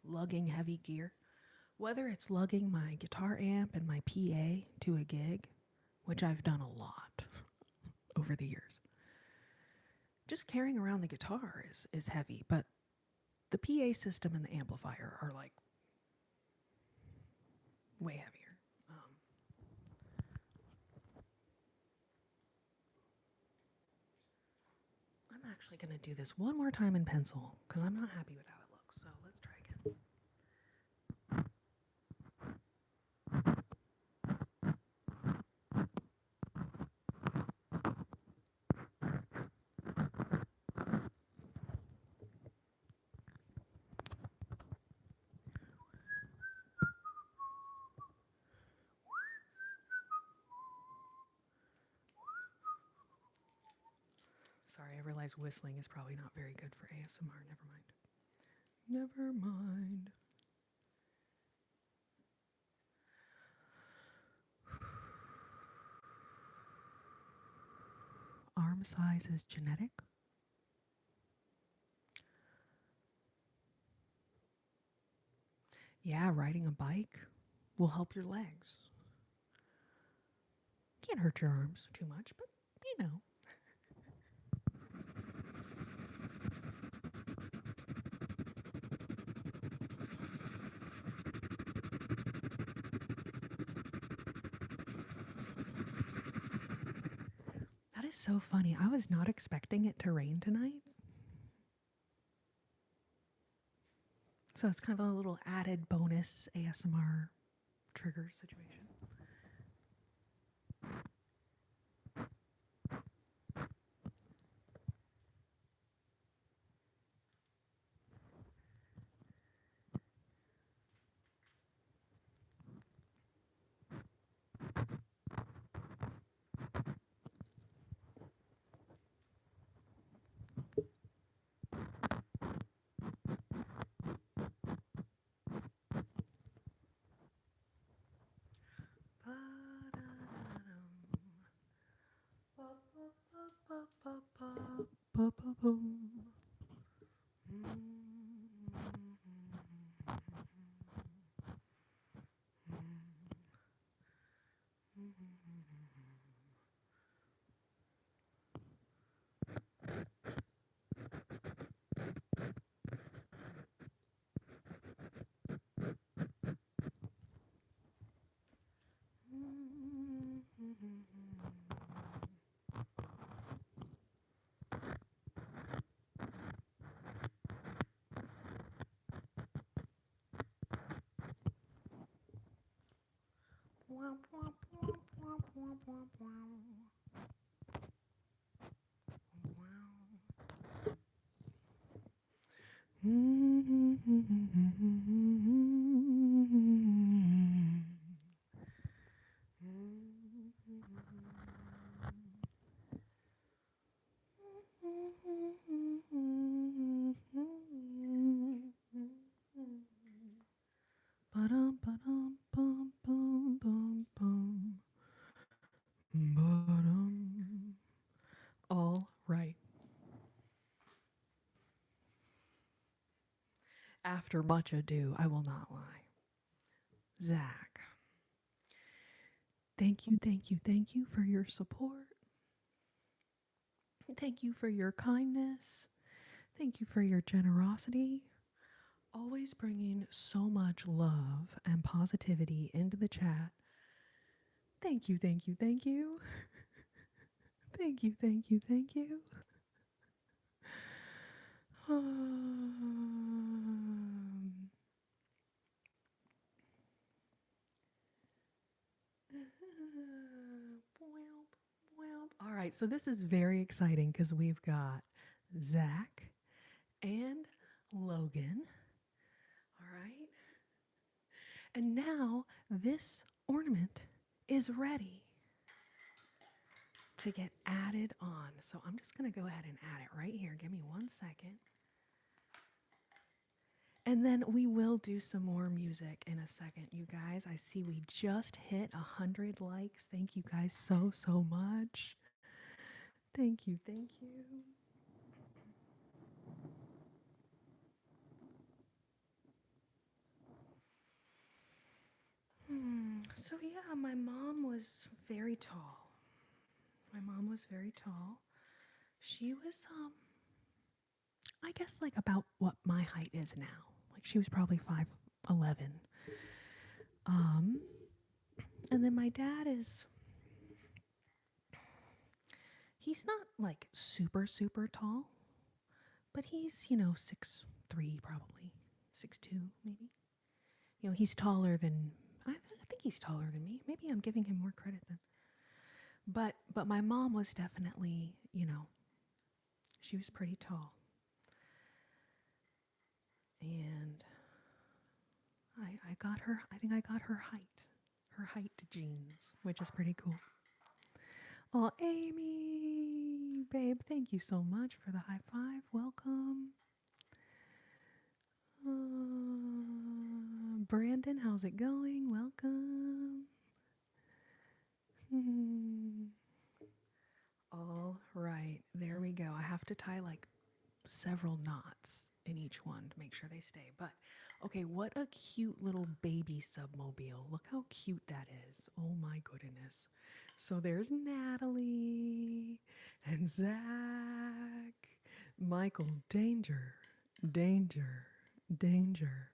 [SPEAKER 1] lugging heavy gear, whether it's lugging my guitar amp and my PA to a gig, which I've done a lot over the years. Just carrying around the guitar is heavy, but the PA system and the amplifier are like way heavier. I'm actually going to do this one more time in pencil because I'm not happy with how it looks. So let's try again. Sorry, I realize whistling is probably not very good for ASMR. Never mind. Never mind. Arm size is genetic. Yeah, riding a bike will help your legs. Can't hurt your arms too much, but you know. That is so funny. I was not expecting it to rain tonight. So it's kind of a little added bonus ASMR trigger situation. All right. After much ado, I will not lie. Zach, thank you for your support. Thank you for your kindness. Thank you for your generosity. always bringing so much love and positivity into the chat. Thank you, thank you, thank you. Thank you, thank you, thank you. Um, All right, so this is very exciting because we've got Zach and Logan. All right. And now this ornament is ready to get added on. So I'm just going to go ahead and add it right here. Give me 1 second. And then we will do some more music in a second, you guys. I see we just hit 100 likes. Thank you guys so, so much. Thank you, thank you. So yeah, my mom was very tall. My mom was very tall. She was, I guess like about what my height is now. Like she was probably 5'11". And then my dad is, he's not like super, super tall, but he's, 6'3", probably 6'2", maybe. He's taller than, I think he's taller than me. Maybe I'm giving him more credit than, but my mom was definitely, she was pretty tall. And I got her, I think I got her height genes, which is pretty cool. Oh, Amy, babe, thank you so much for the high five. Welcome. Brandon, how's it going? Welcome. All right, there we go. I have to tie like several knots in each one to make sure they stay. But okay, what a cute little baby submobile. Look how cute that is. Oh my goodness. So there's Natalie and Zach. Michael, danger, danger, danger.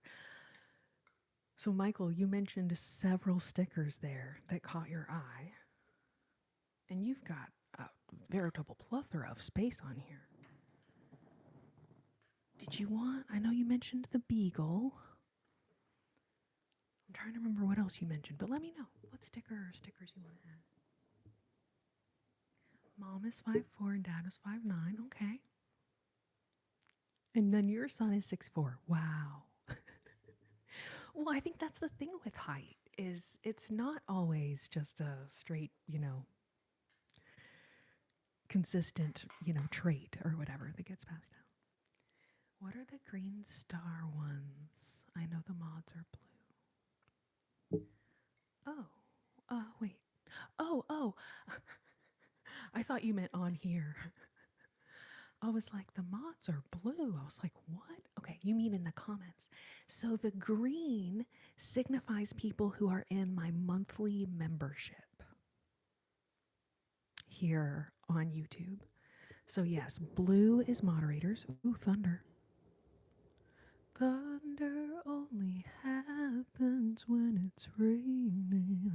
[SPEAKER 1] So Michael, you mentioned several stickers there that caught your eye. And you've got a veritable plethora of space on here. Did you want, I know you mentioned the beagle. I'm trying to remember what else you mentioned, but let me know what stickers you want to add. Mom is 5'4" and dad is 5'9". Okay. And then your son is 6'4". Wow. Well, I think that's the thing with height is it's not always just a straight, consistent, trait or whatever that gets passed down. What are the green star ones? I know the mods are blue. Oh, wait. Oh. I thought you meant on here. I was like, the mods are blue. I was like, what? Okay, you mean in the comments. So the green signifies people who are in my monthly membership here on YouTube. So yes, blue is moderators. Ooh, thunder. Thunder only happens when it's raining.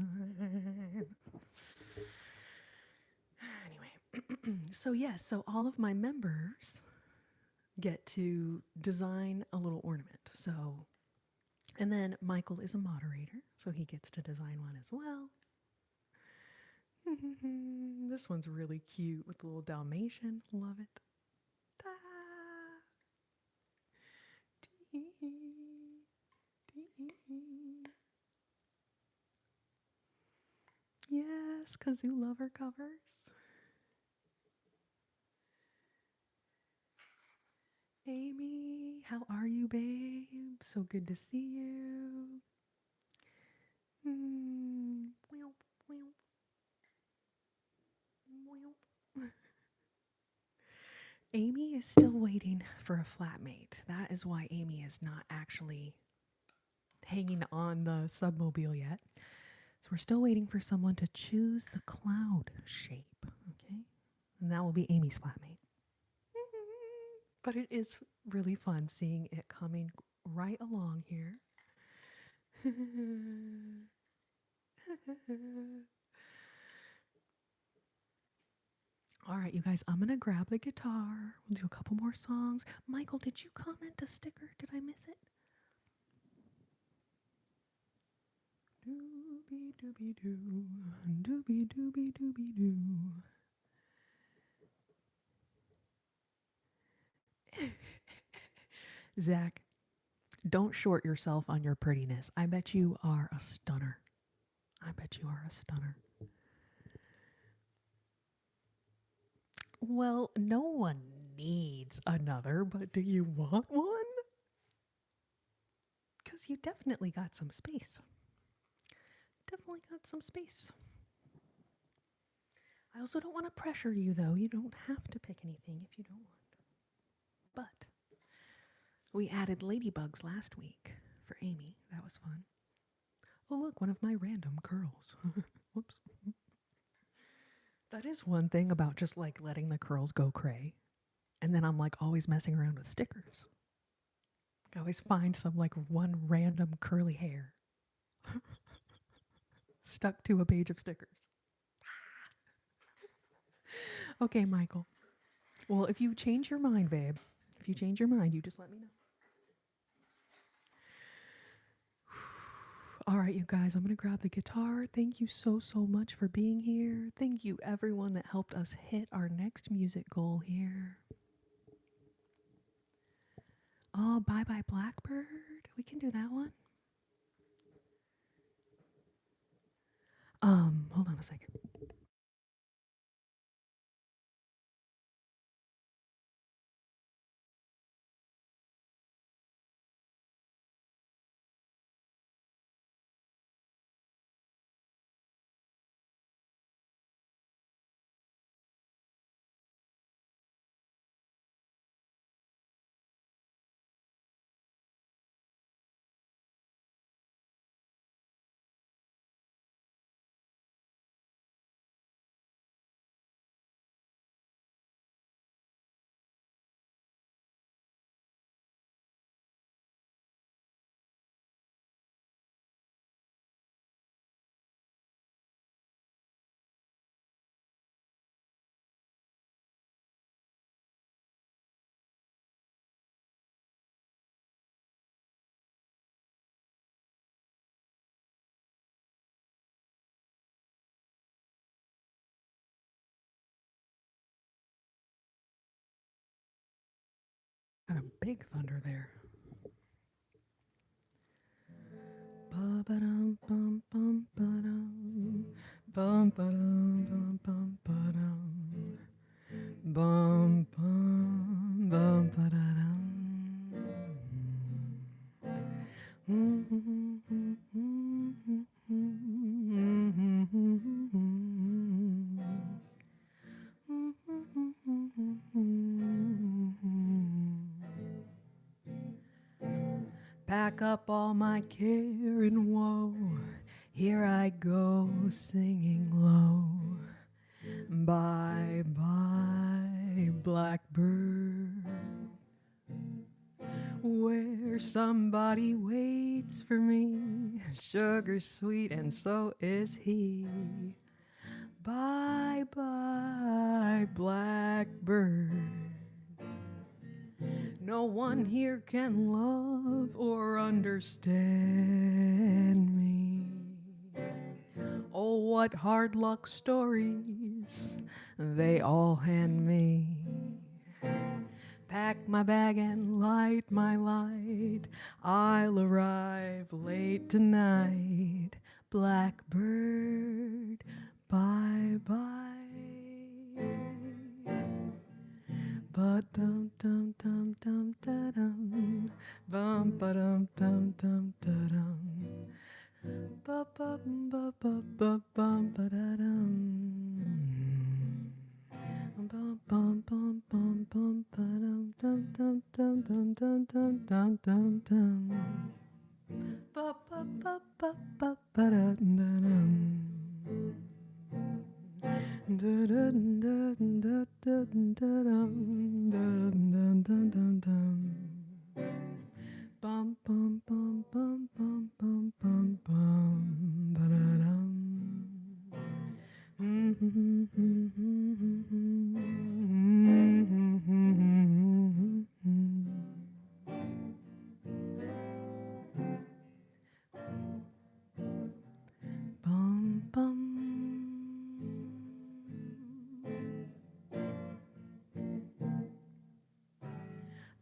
[SPEAKER 1] Anyway, so yes, so all of my members get to design a little ornament. So, and then Michael is a moderator, so he gets to design one as well. This one's really cute with the little Dalmatian. Love it. Yes, Kazoo Lover covers. Amy, how are you, babe? So good to see you. Amy is still waiting for a flatmate. That is why Amy is not actually hanging on the submobile yet. So we're still waiting for someone to choose the cloud shape, okay? And that will be Amy's flatmate. But it is really fun seeing it coming right along here. All right, you guys, I'm going to grab the guitar. We'll do a couple more songs. Michael, did you comment a sticker? Did I miss it? Doobie doobie doo. Doobie doobie doobie doo. Zach, don't short yourself on your prettiness. I bet you are a stunner. I bet you are a stunner. Well, no one needs another, but do you want one? Because you definitely got some space. Definitely got some space. I also don't want to pressure you, though. You don't have to pick anything if you don't want. But we added ladybugs last week for Amy. That was fun. Oh, look, one of my random curls. Whoops. That is one thing about just like letting the curls go cray. And then I'm like always messing around with stickers. I always find some like one random curly hair stuck to a page of stickers. Okay, Michael. Well, if you change your mind, babe, if you change your mind, you just let me know. All right, you guys, I'm going to grab the guitar. Thank you so much for being here. Thank you, everyone that helped us hit our next music goal here. Oh, Bye Bye Blackbird. We can do that one. Hold on a second. Got a big thunder there. Ba-ba-dum, bum, bum, ba-dum. Bum, ba-dum, bum, bum, ba-dum. Bum, bum, bum, ba-da-dum. Pack up all my care and woe. Here I go singing low. Bye bye, blackbird. Where somebody waits for me, sugar sweet, and so is he. Bye bye, blackbird. No one here can love or understand me. Oh, what hard luck stories they all hand me. Pack my bag and light my light. I'll arrive late tonight. Blackbird, bye bye. But dum dum dum dum da dum, bum ba dum dum dum da dum, ba ba ba ba ba bum ba da dum, bum bum bum bum bum ba dum dum dum dum dum dum dum dum dum dum, ba ba ba ba ba ba da dum. Bum Bum, bum.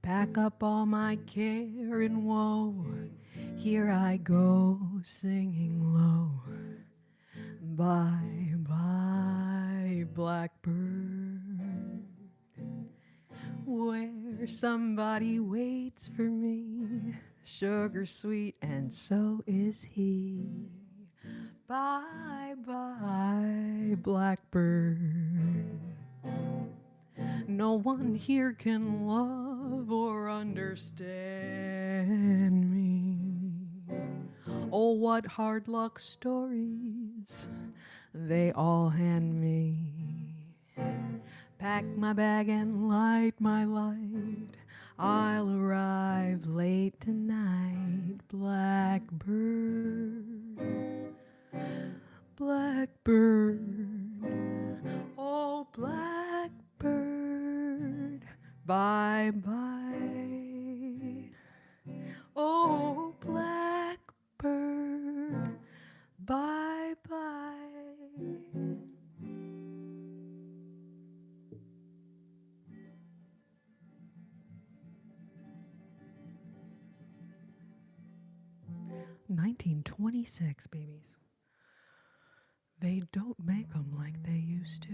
[SPEAKER 1] Pack up all my care and woe. Here I go, singing low. Bye, bye, blackbird. Where somebody waits for me, sugar sweet, and so is he. Bye, bye, blackbird. No one here can love or understand me. Oh, what hard luck stories they all hand me. Pack my bag and light my light. I'll arrive late tonight, blackbird. Blackbird, oh blackbird, bye bye. Oh blackbird, bye bye. 1926, babies. They don't make them like they used to.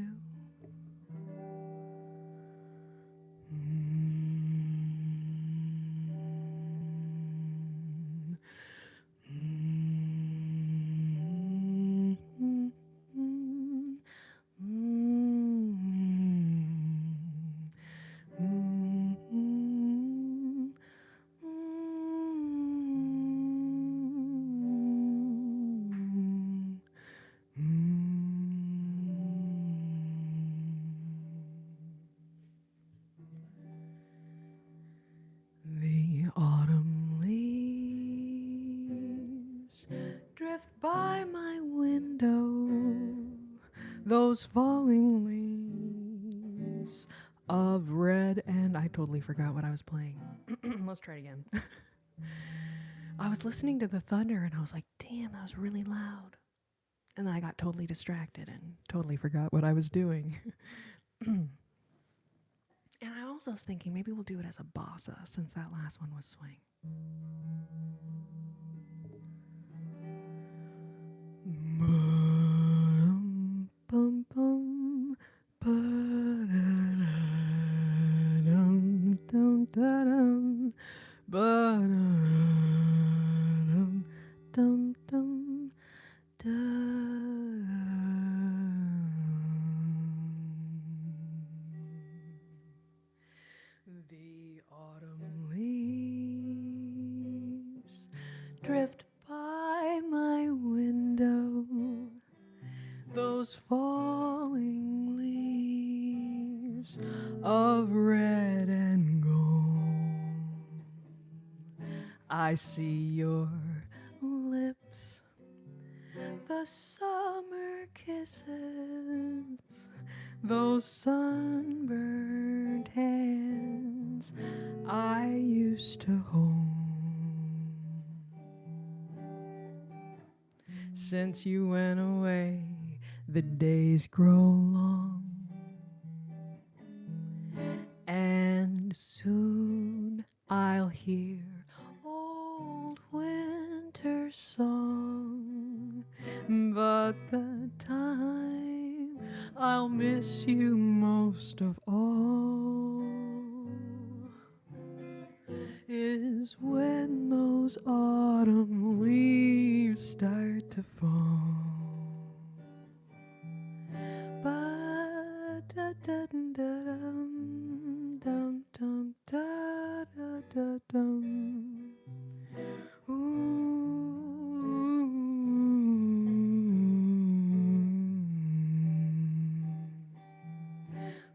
[SPEAKER 1] The autumn leaves drift by my window, those falling leaves of red, and I totally forgot what I was playing. Let's try it again. I was listening to the thunder and I was like, damn, that was really loud. And then I got totally distracted and totally forgot what I was doing. And I also was thinking maybe we'll do it as a bossa since that last one was swing. Bum, bum, ba-da-da-dum, dum, da-dum, ba-da-dum, dum, dum, da-dum. The autumn leaves drift by my window, those falling leaves of red and gold. I see your lips, the summer kisses, those sunburned hands I used to hold. Since you went away, the days grow long, and soon I'll hear old winter song. But the time I'll miss you most of all is when those autumn leaves start to fall. Ba-da-da-dum, dum, dum, da-da-da-dum.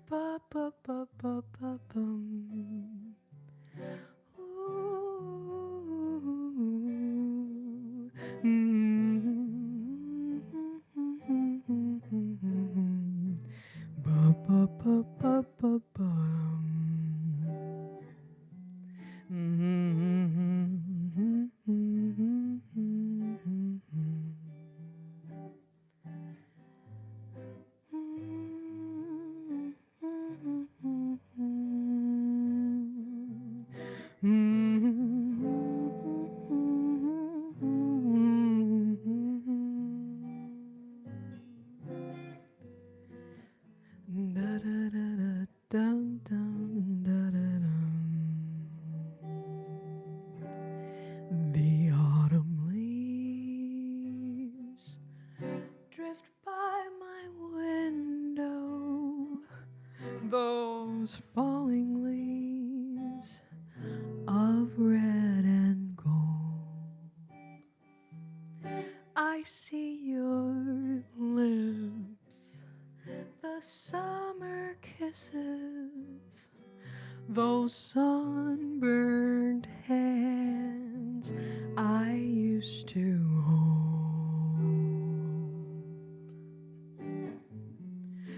[SPEAKER 1] Ba-ba-ba-ba-ba-bum. The autumn leaves drift by my window, those falling leaves of red and gold. I see your lips, the summer kisses, those sunburned hands I used to hold.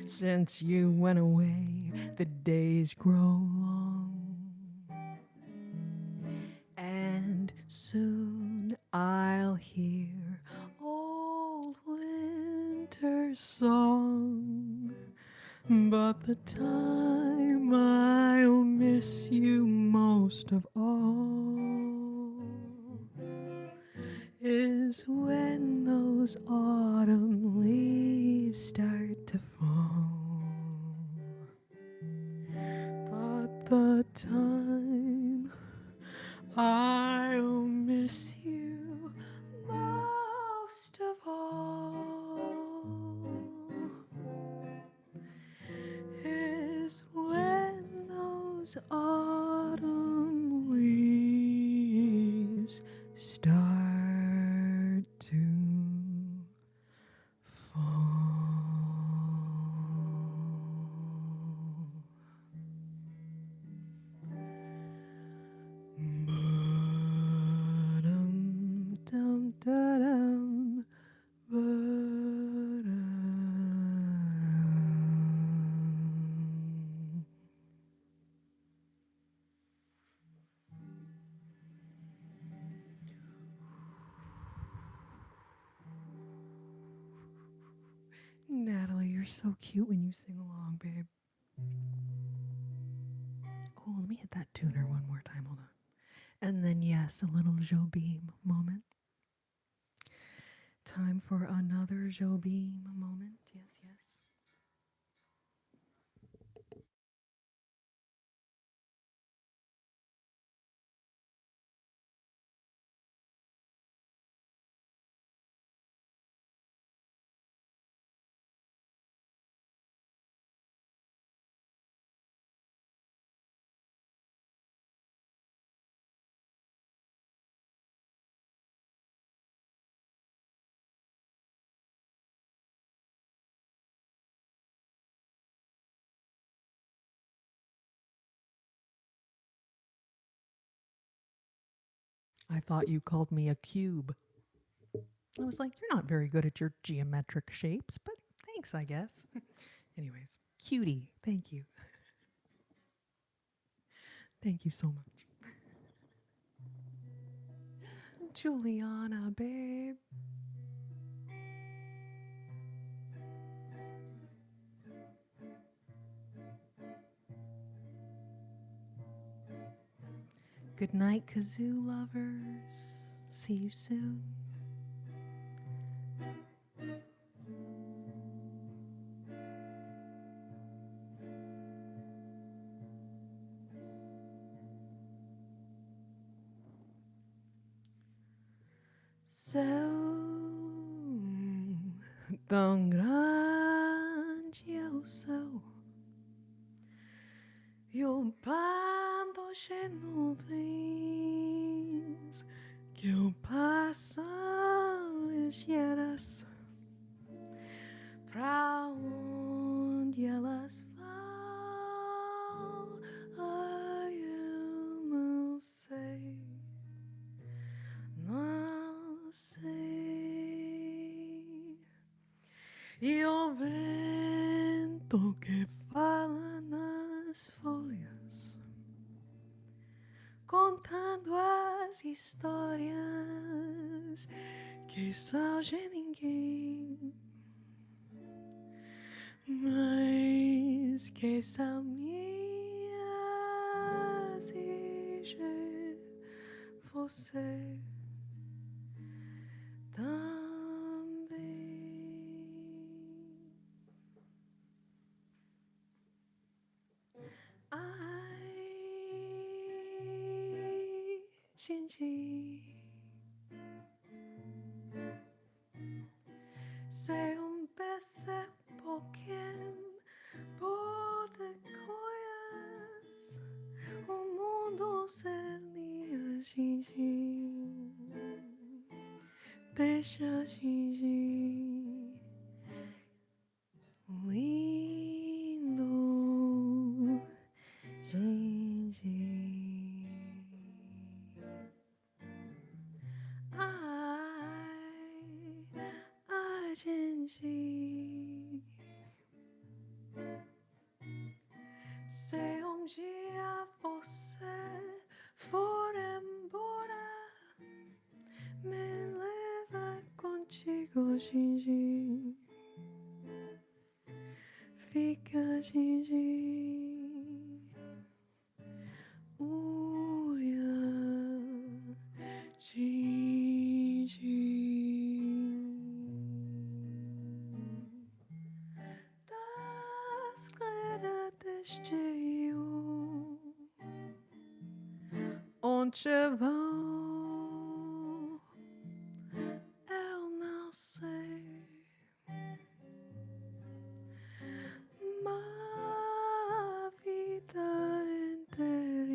[SPEAKER 1] Since you went away, the days grow long, and soon I'll hear old winter's song. But the time I'll miss you most of all is when those autumn leaves start to fall. But the time I'll miss you most of all is when those autumn leaves start to fall. Ba-dum-dum-da-dum, ba-dum. Natalie, you're so cute when you sing along, babe. Oh, let me hit that tuner one more time. Hold on. And then, yes, a little Jobim moment. Time for another Jobim moment. Yes, yes. I thought you called me a cube. I was like, you're not very good at your geometric shapes, but thanks, I guess. Anyways, cutie, thank you. Thank you so much. Juliana, babe. Good night, kazoo lovers. See you soon. Céu tão grande é o céu, e o bando de nuvens que o passam ligeiras, pra onde elas vão, ai, eu não sei. Não sei. E o vento que faz as folhas, contando as histórias que só de ninguém, mas que são minhas e de você também. Ai, gente, sei PC Pokémon por coisas, o mundo seria gente, deixa gente lindo, gente. Ai, gente. Se dia você for embora, me leva contigo, gente. Fica, gente. Uia, gente. Das claras deste rio, onde vão, eu não sei. Uma vida inteira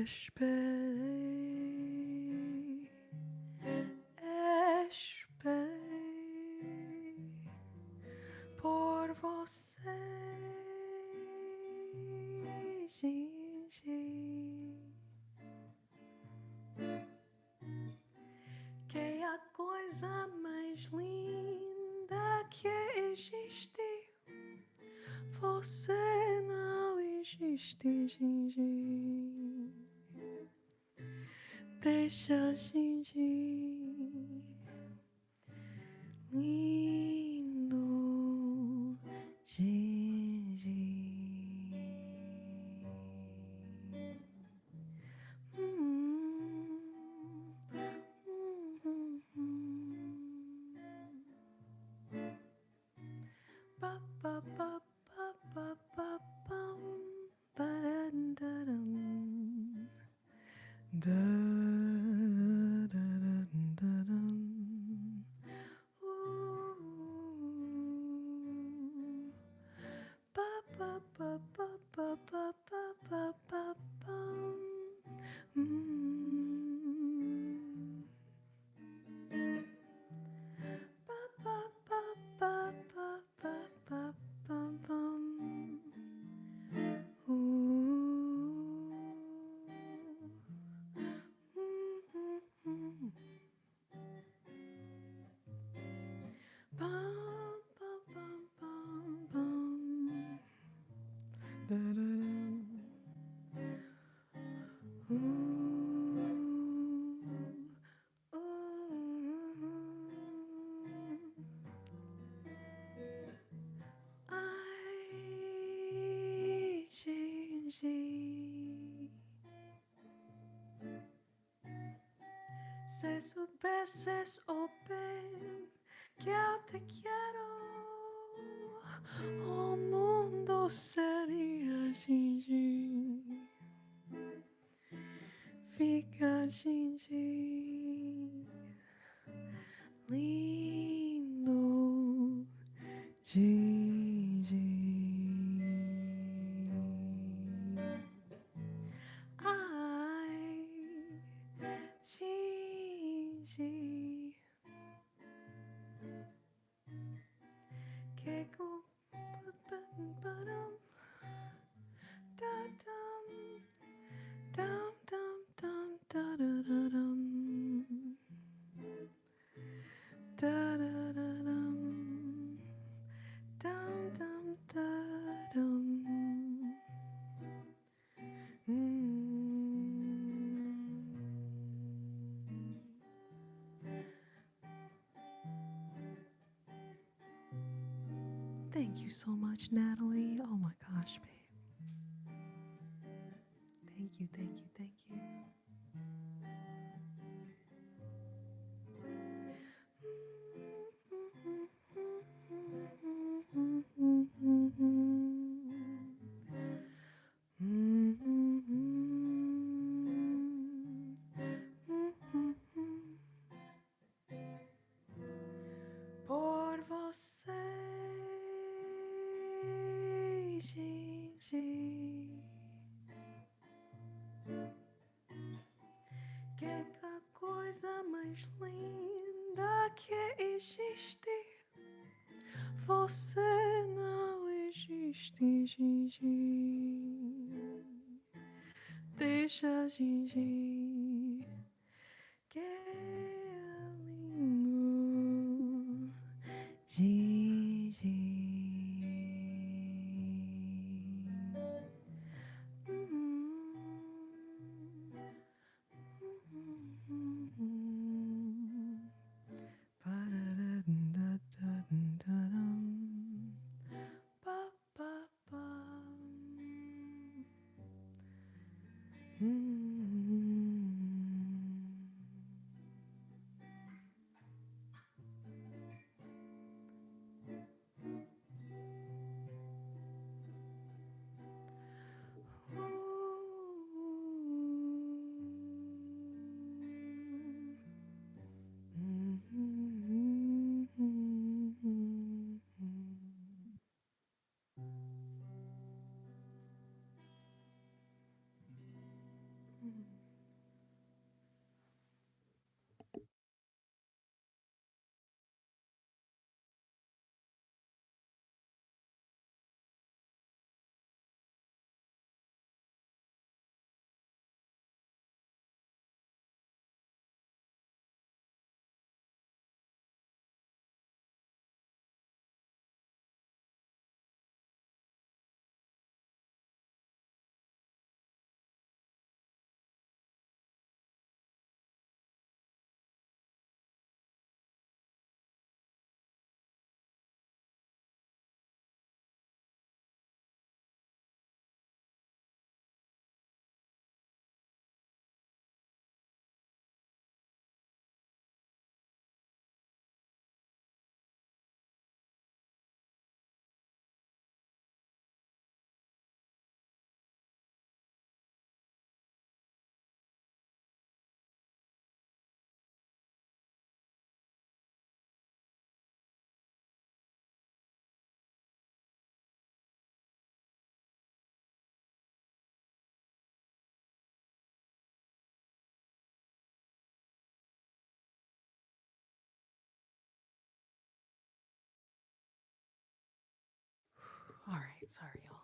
[SPEAKER 1] esperei, esperei por você, gente. Que é a coisa mais linda que existe. Você não existe, gente. Deixa a gente lindo, gente. Ba ba ba ba ba ba bum, ba-dum-da-dum. Da-da-da-da-dum. Ooh. Ba ba ba ba ba ba ba ba ba bum. Ba ba ba ba ba ba ba bum bum. Bum bum bum bum bum. Da-da-dum. Ai, gente. Se soubesses o bem que eu te quero, o mundo seria gente. Fica, gente, lindo, gente. Ai, gente. Que com dum dum dum da da da dum da da da dum dum dum Thank you so much, Natalie. Oh my gosh, babe. Thank you, thank you, thank you. Por você, Gigi. Que a coisa mais linda que existe. Você não existe, Gigi. Deixa, Gigi. Que é lindo, Gigi. All right, sorry, y'all.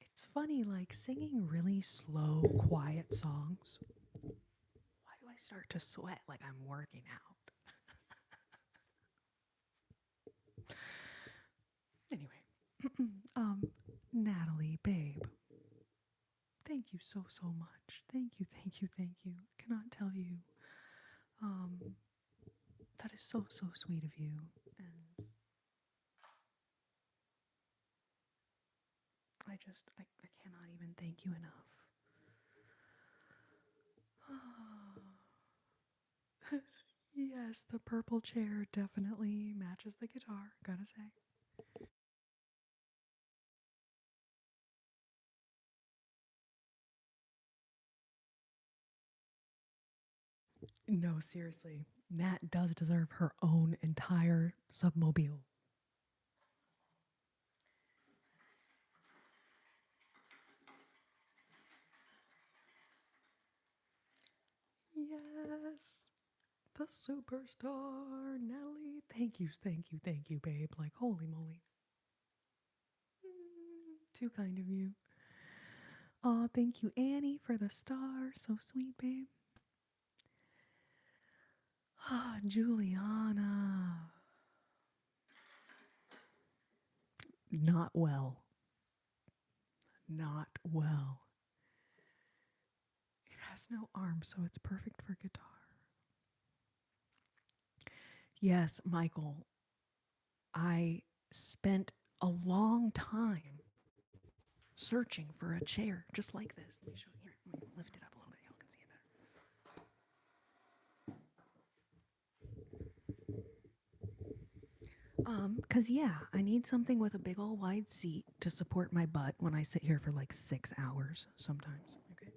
[SPEAKER 1] It's funny, like singing really slow, quiet songs. Why do I start to sweat like I'm working out? Anyway, Natalie, babe, thank you so, so much. Thank you, thank you, thank you. Cannot tell you. That is so, so sweet of you. And I cannot even thank you enough. Yes, the purple chair definitely matches the guitar, gotta say. No, seriously. Nat does deserve her own entire submobile. Yes. The superstar, Nelly. Thank you, thank you, thank you, babe. Like, holy moly. Too kind of you. Aw, thank you, Annie, for the star. So sweet, babe. Ah, Juliana. Not well. Not well. It has no arms, so it's perfect for guitar. Yes, Michael, I spent a long time searching for a chair just like this. Let me show you. Here, let me lift it up a little bit. Y'all can see it better. Cause yeah, I need something with a big old wide seat to support my butt when I sit here for like 6 hours sometimes. Okay.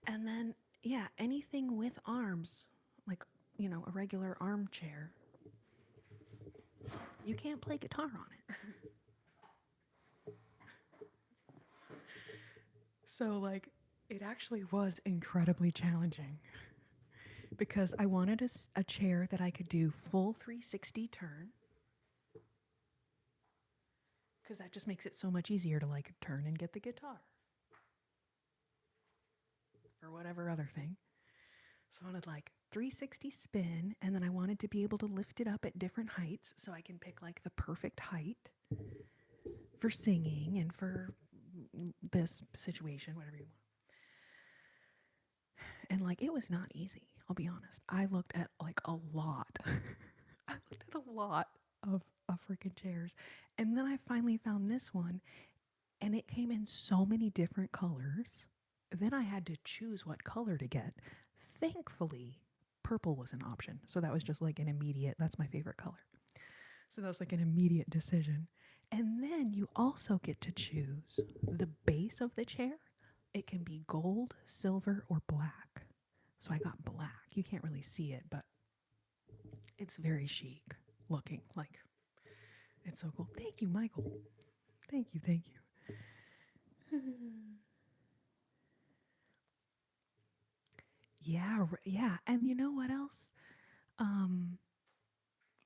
[SPEAKER 1] And then yeah, anything with arms, like a regular armchair. You can't play guitar on it. So like it actually was incredibly challenging because I wanted a chair that I could do full 360 turn, because that just makes it so much easier to like turn and get the guitar or whatever other thing. So I wanted like 360 spin, and then I wanted to be able to lift it up at different heights so I can pick like the perfect height for singing and for this situation, whatever you want. And like it was not easy, I'll be honest. I looked at like a lot. I looked at a lot of freaking chairs. And then I finally found this one, and it came in so many different colors. Then I had to choose what color to get. Thankfully, purple was an option. So that was just like an immediate, that's my favorite color. So that was like an immediate decision. And then you also get to choose the base of the chair. It can be gold, silver, or black. So I got black. You can't really see it, but it's very chic looking. Like, it's so cool. Thank you, Michael. Thank you, thank you. Yeah. And you know what else? Um,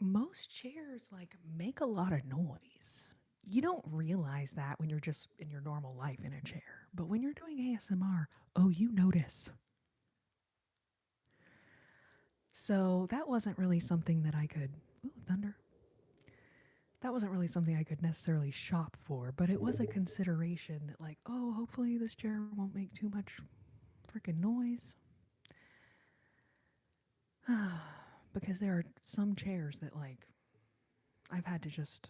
[SPEAKER 1] most chairs like make a lot of noise. You don't realize that when you're just in your normal life in a chair. But when you're doing ASMR, oh, you notice. So that wasn't really something that I could, ooh, thunder. That wasn't really something I could necessarily shop for, but it was a consideration that, like, oh, hopefully this chair won't make too much freaking noise. Because there are some chairs that, like, I've had to just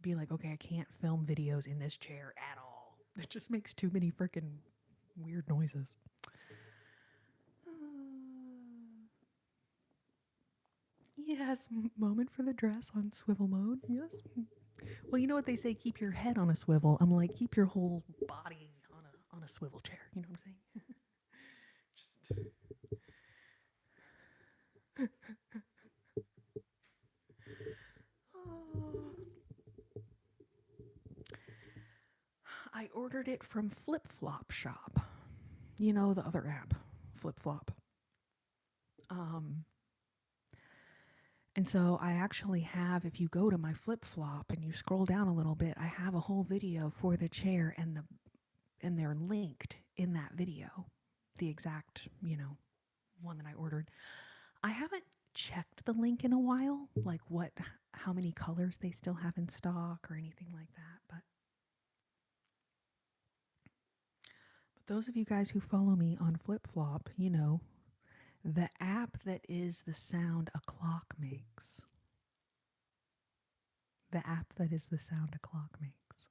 [SPEAKER 1] be like, okay, I can't film videos in this chair at all. It just makes too many freaking weird noises. Yes, moment for the dress on swivel mode. Yes. Well, you know what they say, keep your head on a swivel. I'm like, keep your whole body on a swivel chair. You know what I'm saying? Just oh. I ordered it from Flip Flop Shop. You know, the other app, Flip Flop. And so I actually have, if you go to my Flip Flop and you scroll down a little bit, I have a whole video for the chair, and they're linked in that video, the exact, one that I ordered. I haven't checked the link in a while, like how many colors they still have in stock or anything like that, but those of you guys who follow me on Flip Flop, the app that is the sound a clock makes. The app that is the sound a clock makes.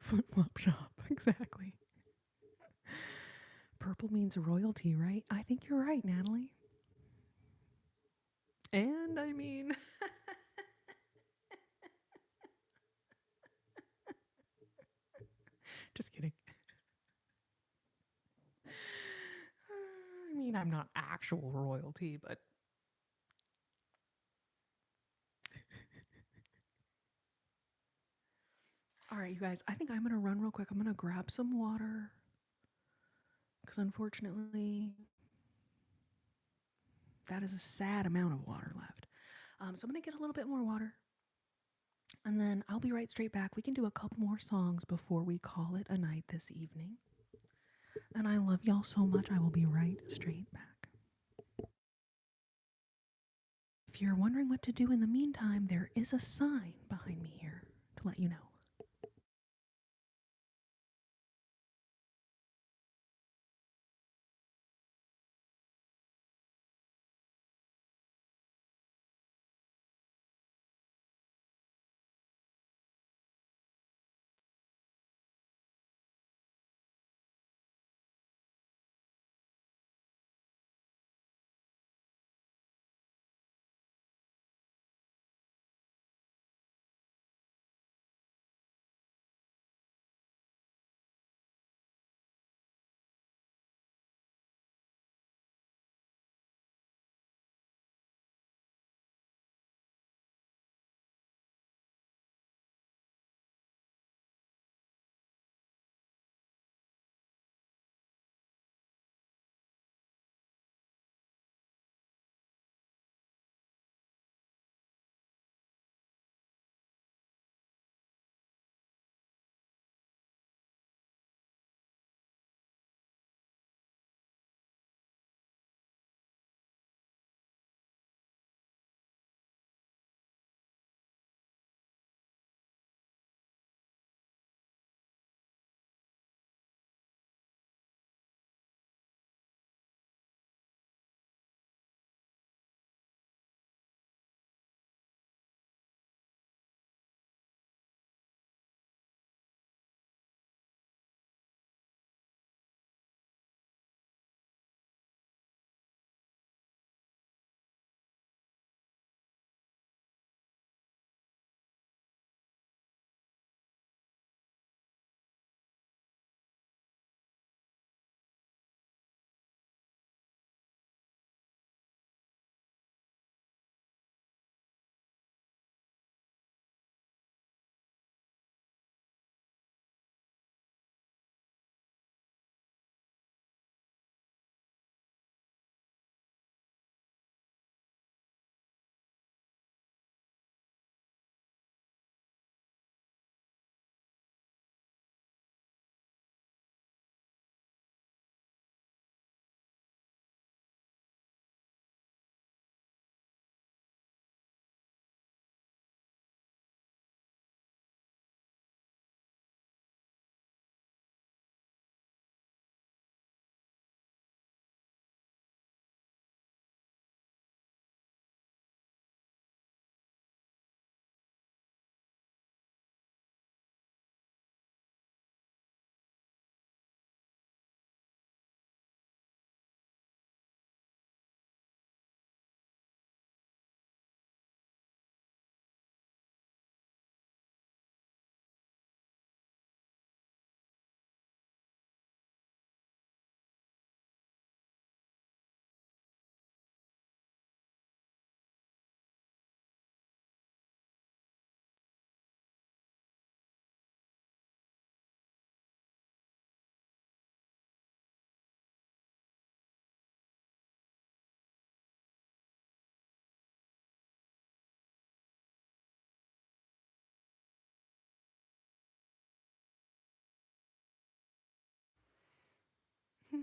[SPEAKER 1] Flip Flop Shop, exactly. Purple means royalty, right? I think you're right, Natalie. And I mean, just kidding. I mean, I'm not actual royalty, but all right, you guys, I think I'm going to run real quick. I'm going to grab some water because unfortunately, that is a sad amount of water left. So I'm going to get a little bit more water, and then I'll be right straight back. We can do a couple more songs before we call it a night this evening. And I love y'all so much. I will be right straight back. If you're wondering what to do in the meantime, there is a sign behind me here to let you know.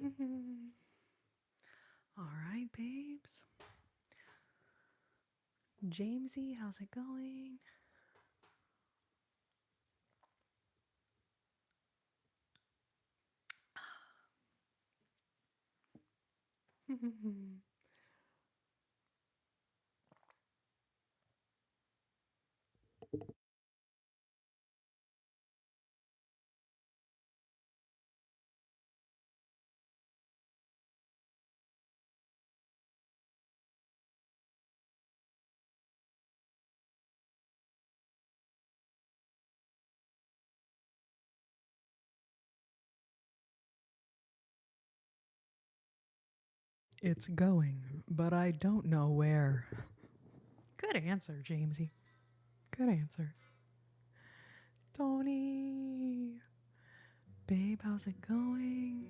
[SPEAKER 1] All right, babes. Jamesy, how's it going? It's going, but I don't know where. Good answer, Jamesy. Good answer. Tony. Babe, how's it going?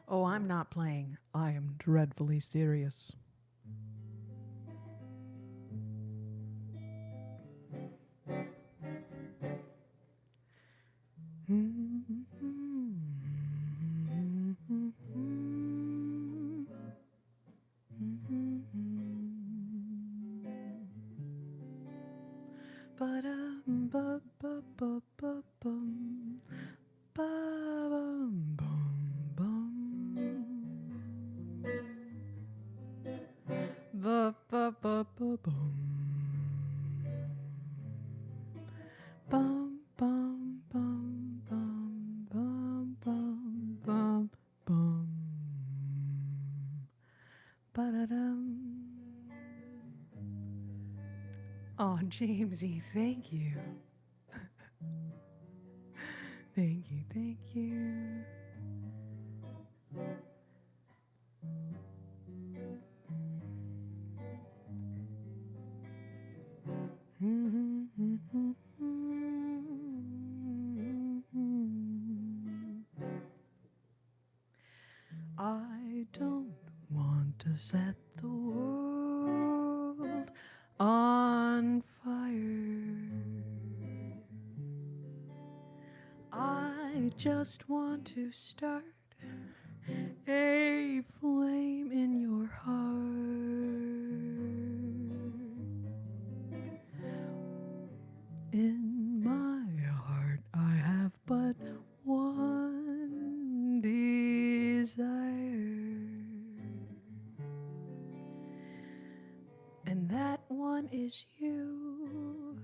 [SPEAKER 1] Oh, I'm not playing. I am dreadfully serious. Bum bum bum bum bum bum bum bum. Ba-da-dum. Oh, Jamesy, thank you. Thank you, thank you. I don't want to set the world on fire. I just want to start a flame in your heart. In my heart, I have but one desire, and that one is you.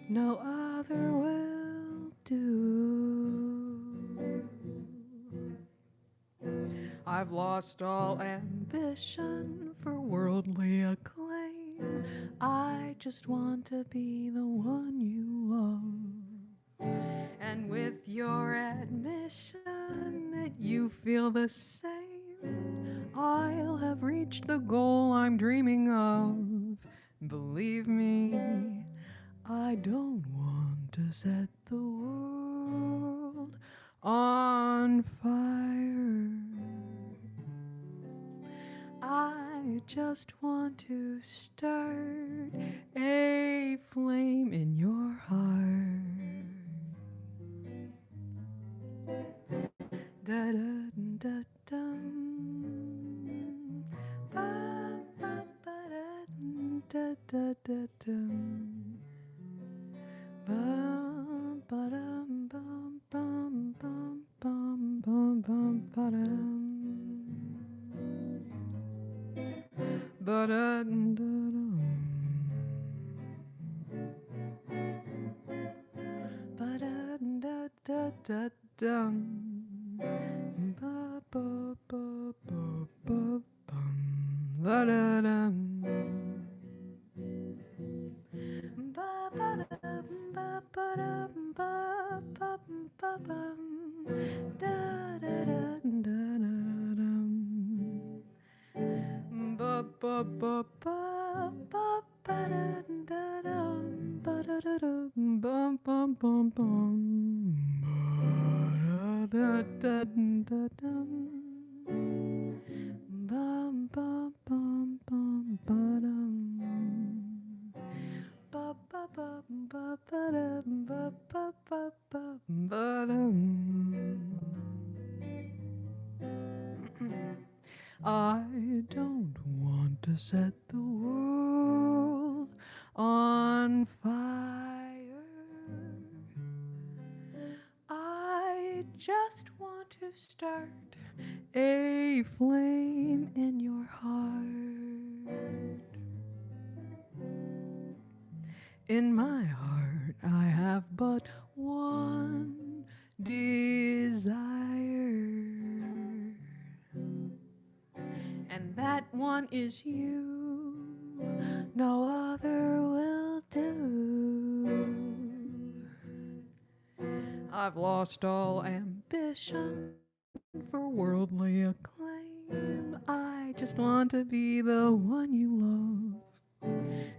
[SPEAKER 1] No other will do. I've lost all ambition for worldly acclaim. I just want to be the one you love. And with your admission that you feel the same, I'll have reached the goal I'm dreaming of. Believe me, I don't want to set the world on fire. I just want to start a flame in your heart. Da da da dum. Ba ba ba da da da dum. Bum ba dum bum bum bum bum bum bum ba dum. Ba da dum dum. Ba da da da da dum. Ba ba ba ba ba bum. Ba da dum. Ba ba da ba ba da ba ba ba bum. Da da da da da dum. Ba ba ba ba ba ba da da dum. Ba da da dum. Bum bum bum bum. Ba da da da dum. Bum bum bum bum ba dum. Ba ba ba ba ba dum ba ba ba ba ba I don't want to set the world on fire. I just want to start a flame in your heart. In my heart, I have but one desire, and that one is you. No other will do. I've lost all ambition for worldly acclaim. I just want to be the one you love.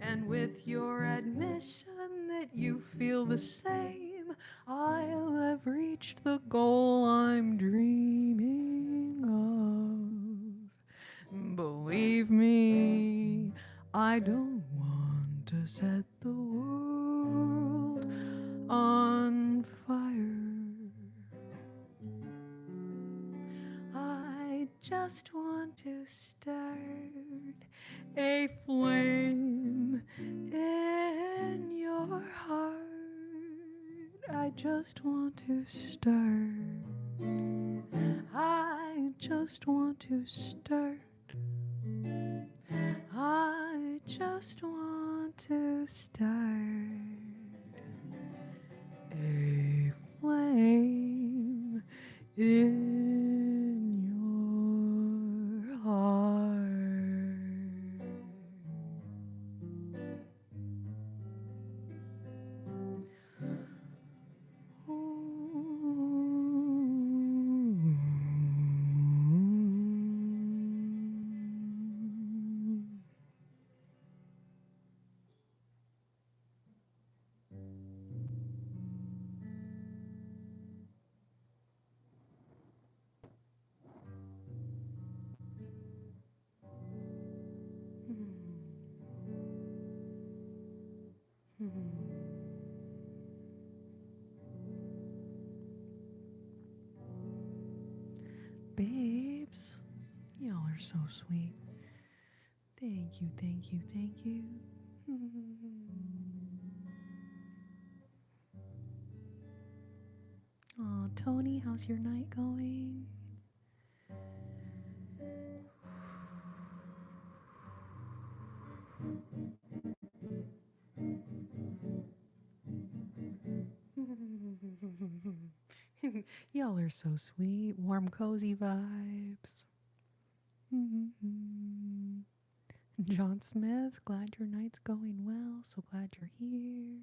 [SPEAKER 1] And with your admission that you feel the same, I'll have reached the goal I'm dreaming of. Believe me, I don't want to set the world on fire. I just want to start a flame in your heart. I just want to start. I just want to start. I just want to start a flame in your heart. Babes, y'all are so sweet. Thank you, thank you, thank you. Oh, Tony, how's your night going? Y'all are so sweet. Warm, cozy vibes. John Smith, glad your night's going well. So glad you're here.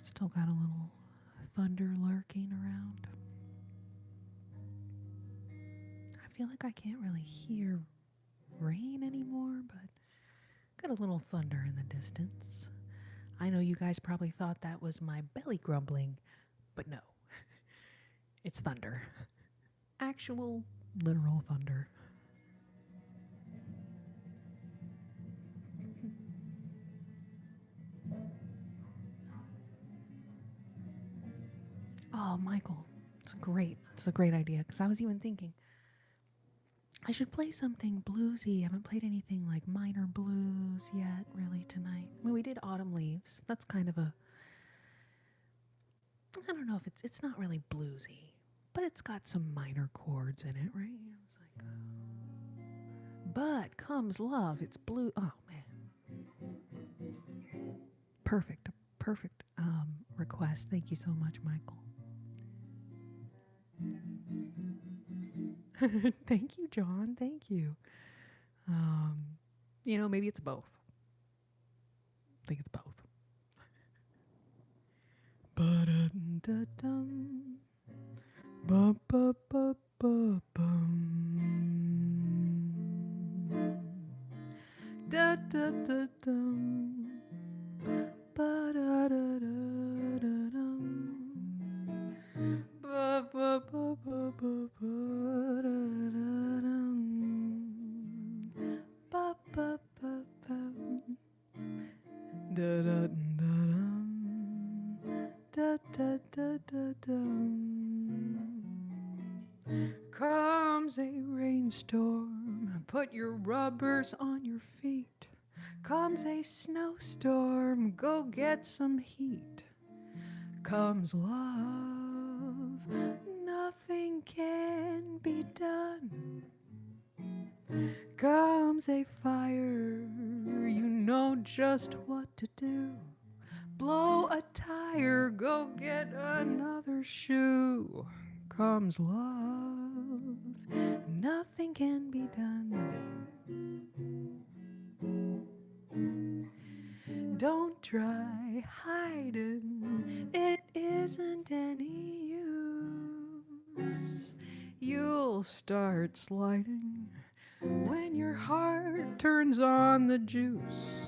[SPEAKER 1] Still got a little thunder lurking around. I feel like I can't really hear rain anymore, but got a little thunder in the distance. I know you guys probably thought that was my belly grumbling, but no. It's thunder. Actual, literal thunder. Oh, Michael, it's great. It's a great idea, because I was even thinking I should play something bluesy. I haven't played anything like minor blues yet, really, tonight. I mean, we did Autumn Leaves. That's kind of a, I don't know if it's not really bluesy, but it's got some minor chords in it, right? It's like, but comes love. It's blue. Oh man, perfect request. Thank you so much, Michael. Thank you, John. Thank you. Maybe it's both. I think it's both. Ba-da-da-dum. Ba-ba-ba-ba-bum. Da-da-da-dum. Da da da da da da da da. Comes a rainstorm, put your rubbers on your feet. Comes a snowstorm, go get some heat. Comes love, nothing can be done. Comes a fire, you know just what to do. Blow a tire, go get another shoe. Comes love, nothing can be done. Don't try hiding, it isn't any use. You'll start sliding when your heart turns on the juice.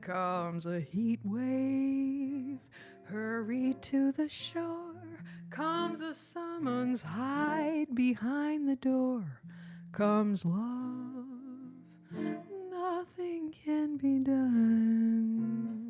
[SPEAKER 1] Comes a heat wave, hurry to the shore. Comes a summons, hide behind the door. Comes love, nothing can be done.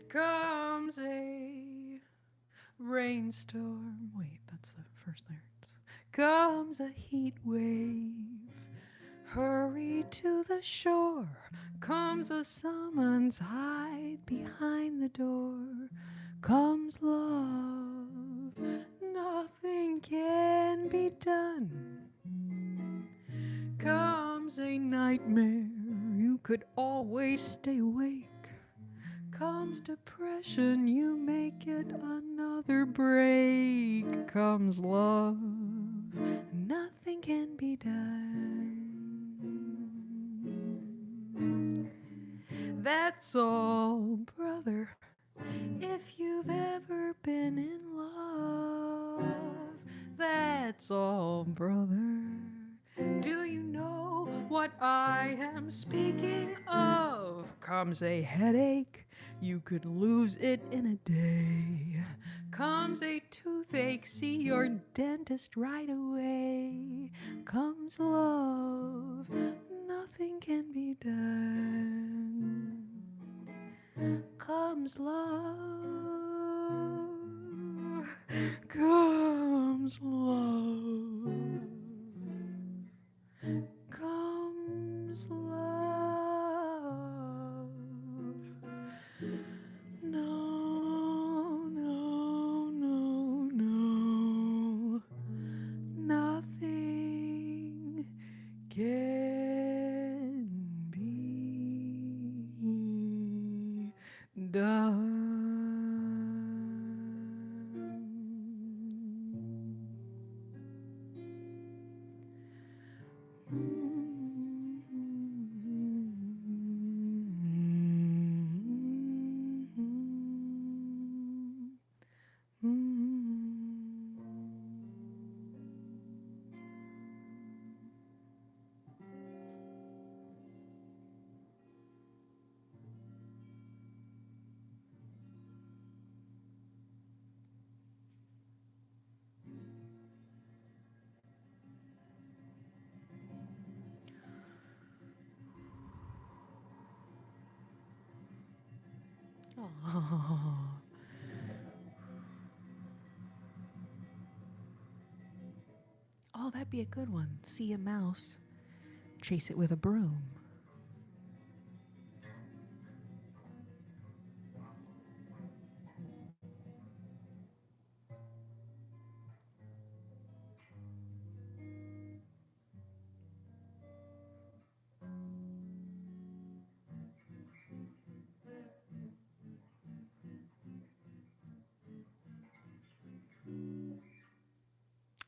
[SPEAKER 1] Comes a rainstorm. Wait, that's the first lyrics. Comes a heat wave. Hurry to the shore. Comes a summons, hide behind the door. Comes love, nothing can be done. Comes a nightmare, you could always stay awake. Comes depression, you make it another break. Comes love, nothing can be done. That's all, brother, if you've ever been in love. That's all, brother. Do you know what I am speaking of? Comes a headache, you could lose it in a day. Comes a toothache, see your dentist right away. Comes love, nothing can be done. Comes love, comes love, comes love. No, no, no, no, nothing can be done. Oh. be a good one. See a mouse, chase it with a broom.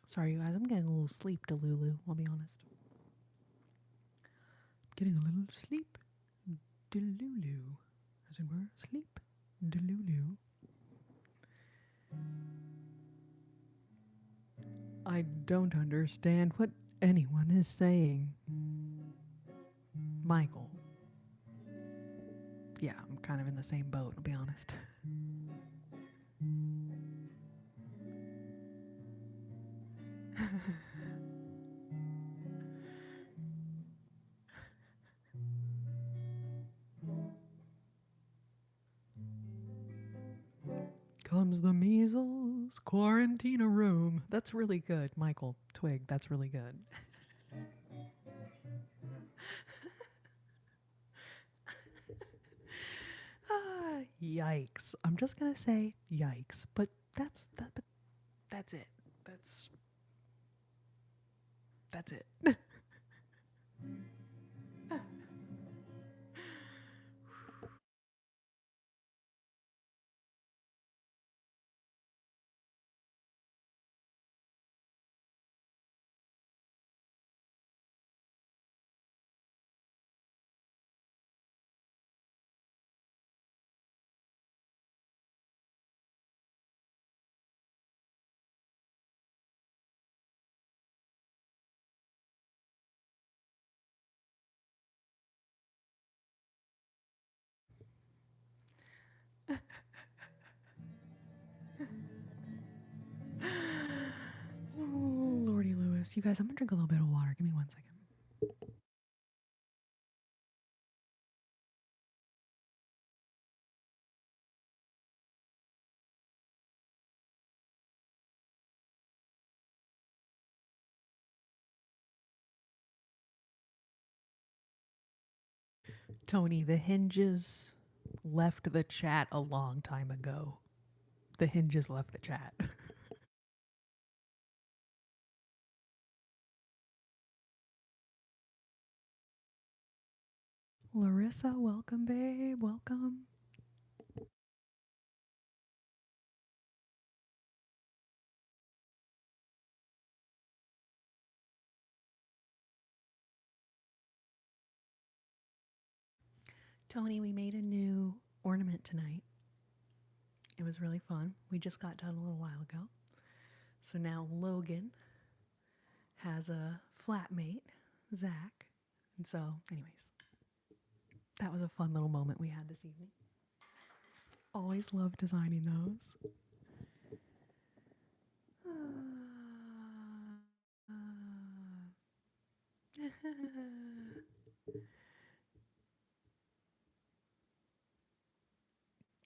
[SPEAKER 1] Sorry, you guys, I'm getting a little sleep delulu, I'll be honest. Getting a little sleep delulu. As it were, sleep delulu. I don't understand what anyone is saying. Michael. Yeah, I'm kind of in the same boat, I'll be honest. Comes the measles, quarantine a room. That's really good, Michael Twig. That's really good. Yikes. I'm just gonna say yikes, but that's it. That's it. Oh, Lordy Lewis. You guys, I'm gonna drink a little bit of water. Give me 1 second. Tony, the hinges left the chat a long time ago. The hinges left the chat. Larissa, welcome, babe. Welcome. Tony, we made a new ornament tonight. It was really fun. We just got done a little while ago. So now Logan has a flatmate, Zach. And so, anyways, that was a fun little moment we had this evening. Always love designing those.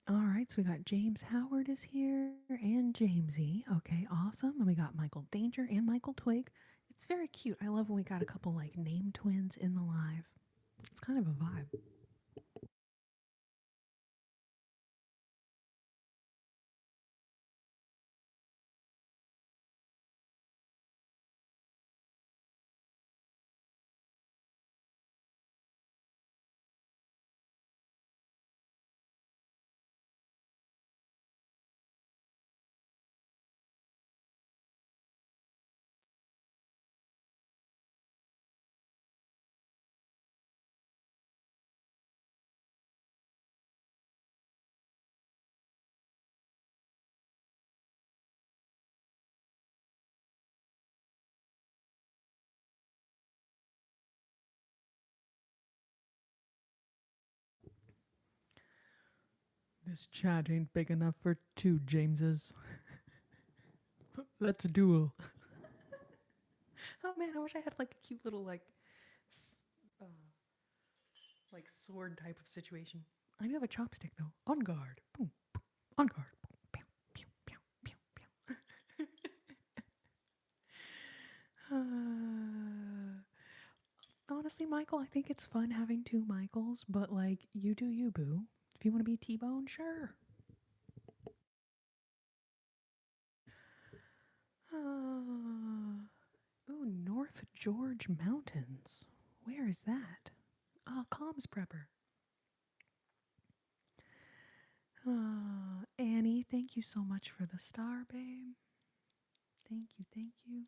[SPEAKER 1] All right, so we got James Howard is here and Jamesy. Okay, awesome. And we got Michael Danger and Michael Twig. It's very cute. I love when we got a couple like name twins in the live. It's kind of a vibe. This chat ain't big enough for two Jameses. Let's duel. Oh man, I wish I had like a cute little like sword type of situation. I do have a chopstick though. On guard. Boom. Boom. On guard. Boom. Pew, pew, pew, pew, pew. honestly, Michael, I think it's fun having two Michaels, but like, you do you, boo. If you want to be T-Bone, sure. Ooh, North George Mountains. Where is that? Comms prepper. Annie, thank you so much for the star, babe. Thank you, thank you.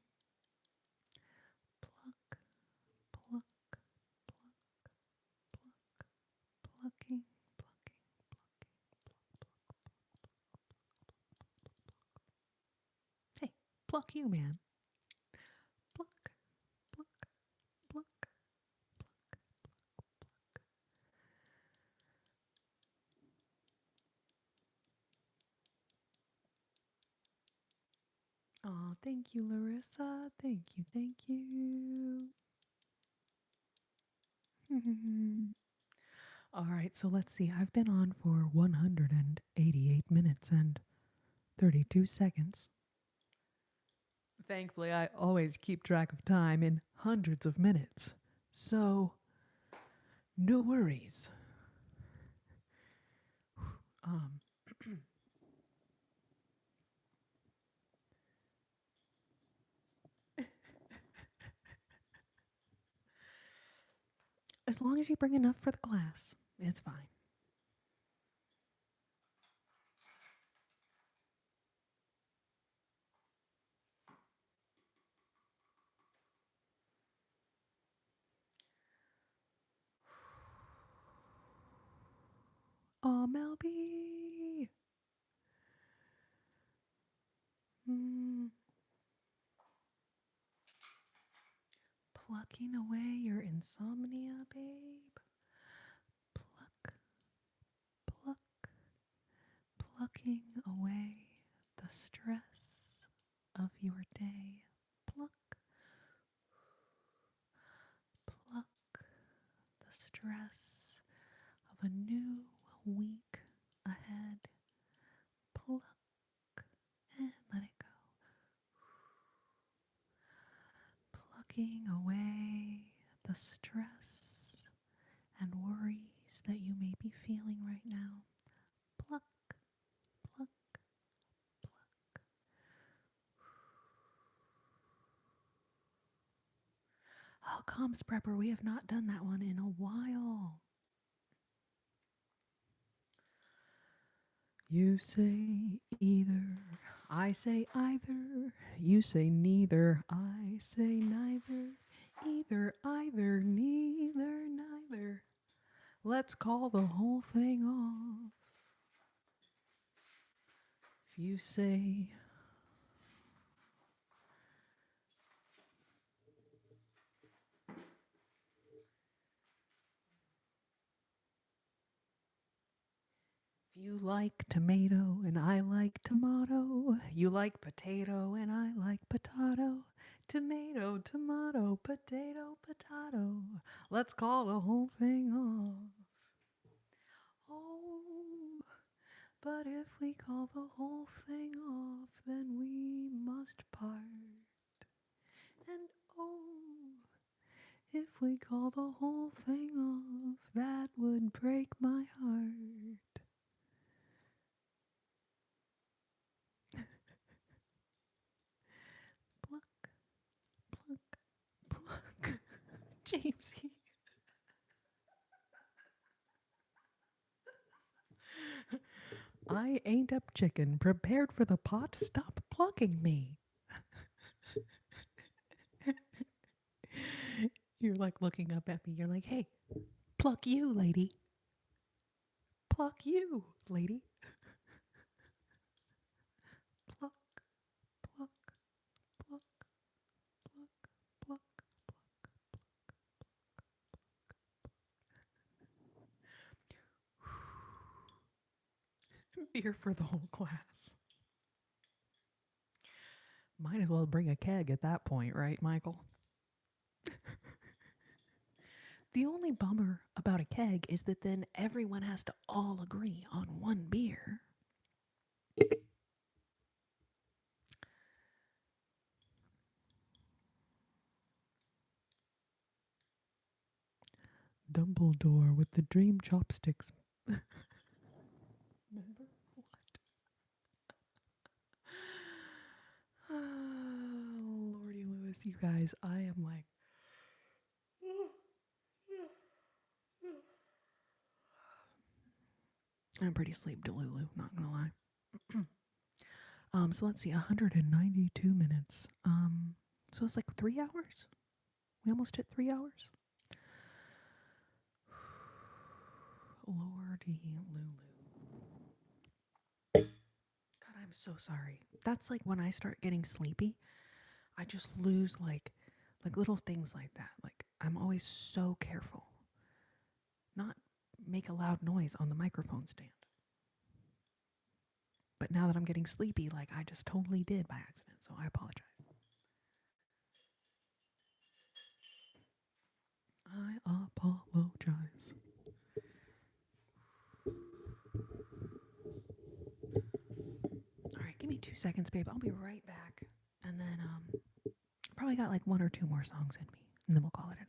[SPEAKER 1] Pluck, pluck, plucking, plucking. Hey, pluck you, man. Pluck, pluck, pluck. Oh, thank you, Larissa. Thank you, thank you. All right, so let's see. I've been on for 188 minutes and 32 seconds. Thankfully, I always keep track of time in hundreds of minutes. So, no worries. Um, as long as you bring enough for the class, it's fine. Oh, Melby. Plucking away your insomnia, babe. Pluck, pluck, plucking away the stress of your day. Pluck, pluck the stress of a new week ahead. Pluck and let it go. Plucking away the stress and worries that you may be feeling right now. Pluck, pluck, pluck. Oh, comms prepper, we have not done that one in a while. You say either, I say either. You say neither, I say neither. Either, either, neither, neither. Let's call the whole thing off. If you say, if you like tomato and I like tomato, you like potato and I like potato. Tomato, tomato, potato, potato. Let's call the whole thing off. Oh, but if we call the whole thing off, then we must part. And oh, if we call the whole thing off, that would break my heart. Pluck, pluck, pluck. Jamesy. I ain't up chicken, prepared for the pot. Stop plucking me. You're like looking up at me. You're like, hey, pluck you, lady. Pluck you, lady. Pluck, pluck, pluck, pluck, pluck. Beer for the whole class. Might as well bring a keg at that point, right, Michael? The only bummer about a keg is that then everyone has to all agree on one beer. Dumbledore with the dream chopsticks. Remember? What? Lordy Lewis, you guys, I am like. I'm pretty sleep delulu, not gonna lie. So let's see, 192 minutes. So it's like 3 hours. We almost hit 3 hours. Lordy Lulu. God, I'm so sorry. That's like when I start getting sleepy, I just lose like little things like that. Like I'm always so careful. Not make a loud noise on the microphone stand. But now that I'm getting sleepy, like I just totally did by accident, so I apologize. I apologize. All right, give me 2 seconds, babe. I'll be right back. And then probably got like 1 or 2 more songs in me, and then we'll call it a night.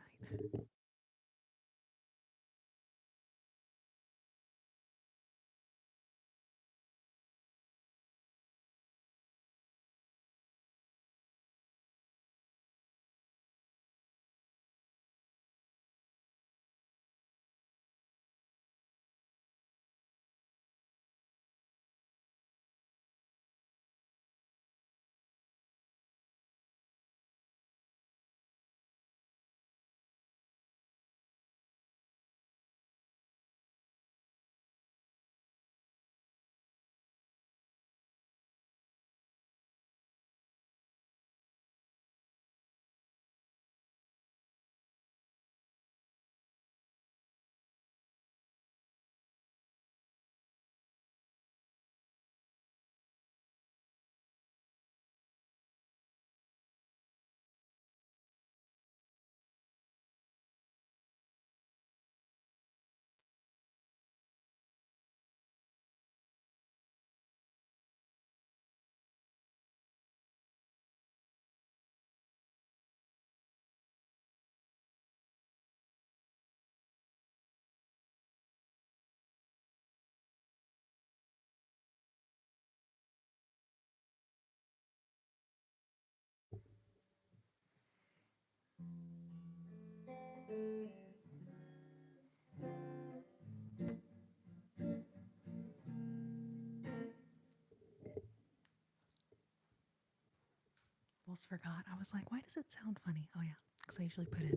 [SPEAKER 1] Almost forgot. I was like, why does it sound funny? Oh, yeah, because I usually put in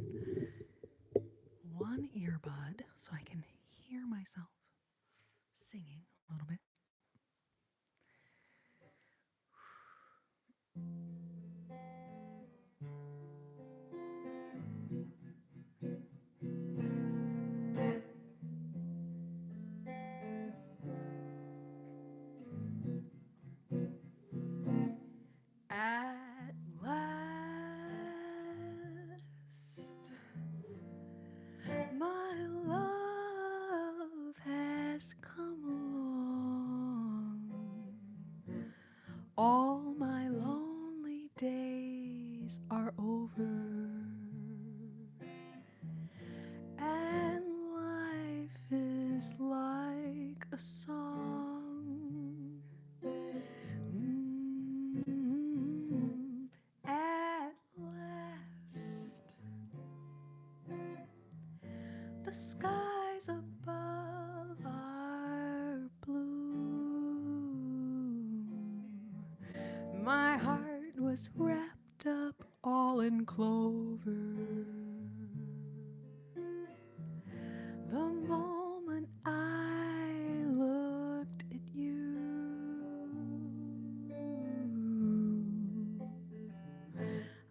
[SPEAKER 1] one earbud so I can hear myself singing a little bit. At last, my love has come along. All my lonely days are over, and life is like a song. At last, the skies above are blue. My heart was wrapped up all in clover. The moment I looked at you,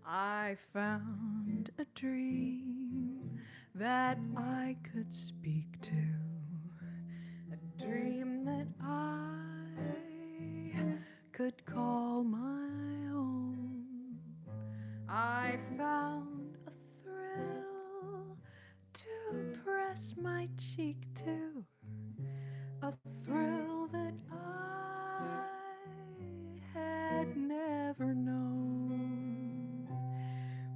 [SPEAKER 1] I found a dream that I could speak to, a dream that I could call my own. I found a thrill to press my cheek to, a thrill that I had never known.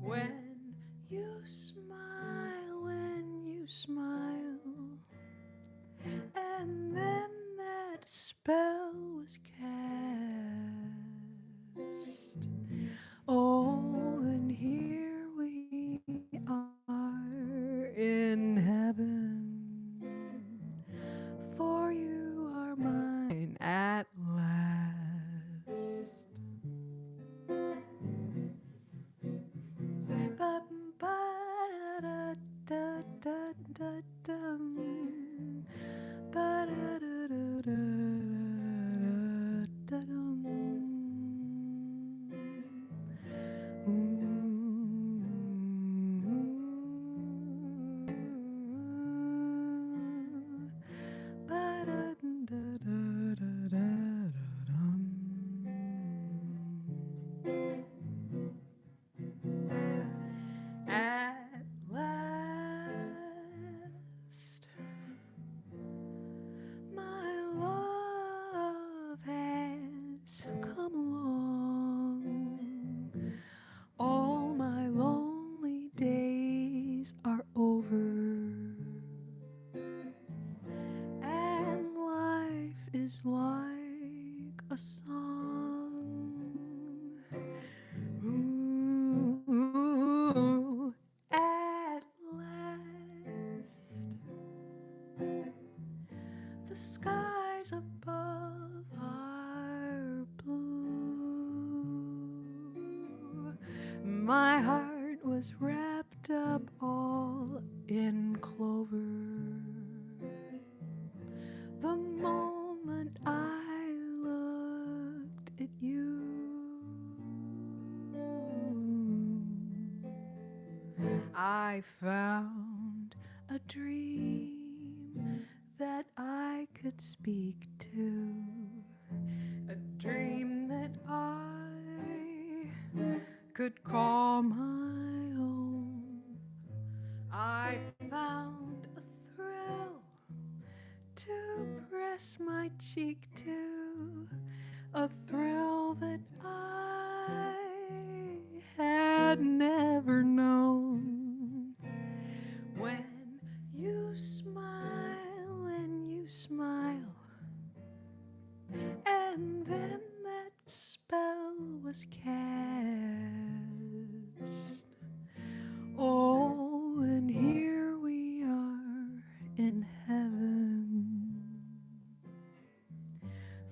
[SPEAKER 1] When you smile, is like a song. Ooh, at last, the skies above are blue. My heart was wrapped up all in clover. The moment I looked at you, I found a dream that I could speak to, a dream that I could call my own. I found a thrill to press my cheek to, a thrill that I had never known. When you smile, and then that spell was cast. Oh, and here we are in heaven,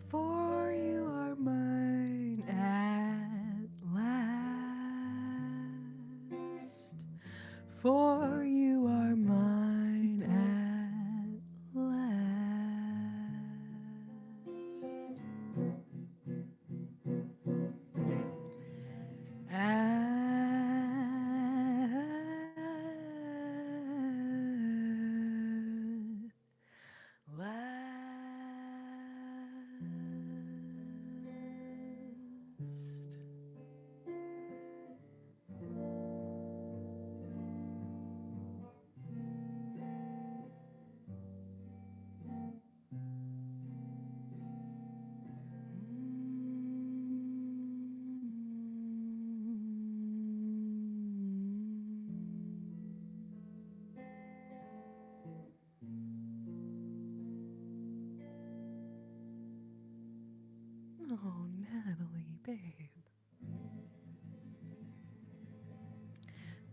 [SPEAKER 1] for you are mine at last. For you are mine at last. At last. Oh, Natalie, babe.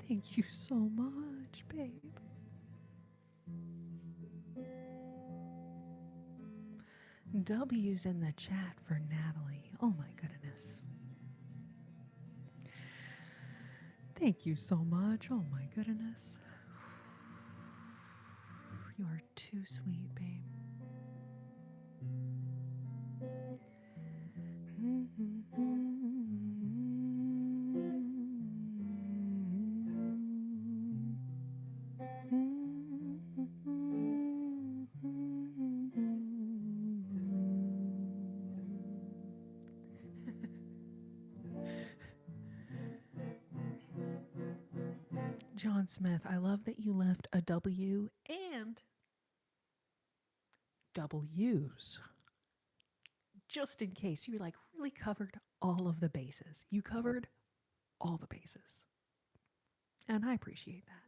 [SPEAKER 1] Thank you so much, babe. W's in the chat for Natalie. Oh my goodness. Thank you so much. Oh my goodness. You are too sweet, babe. John Smith, I love that you left a W and W's. Just in case you like really covered all of the bases. You covered all the bases. And I appreciate that.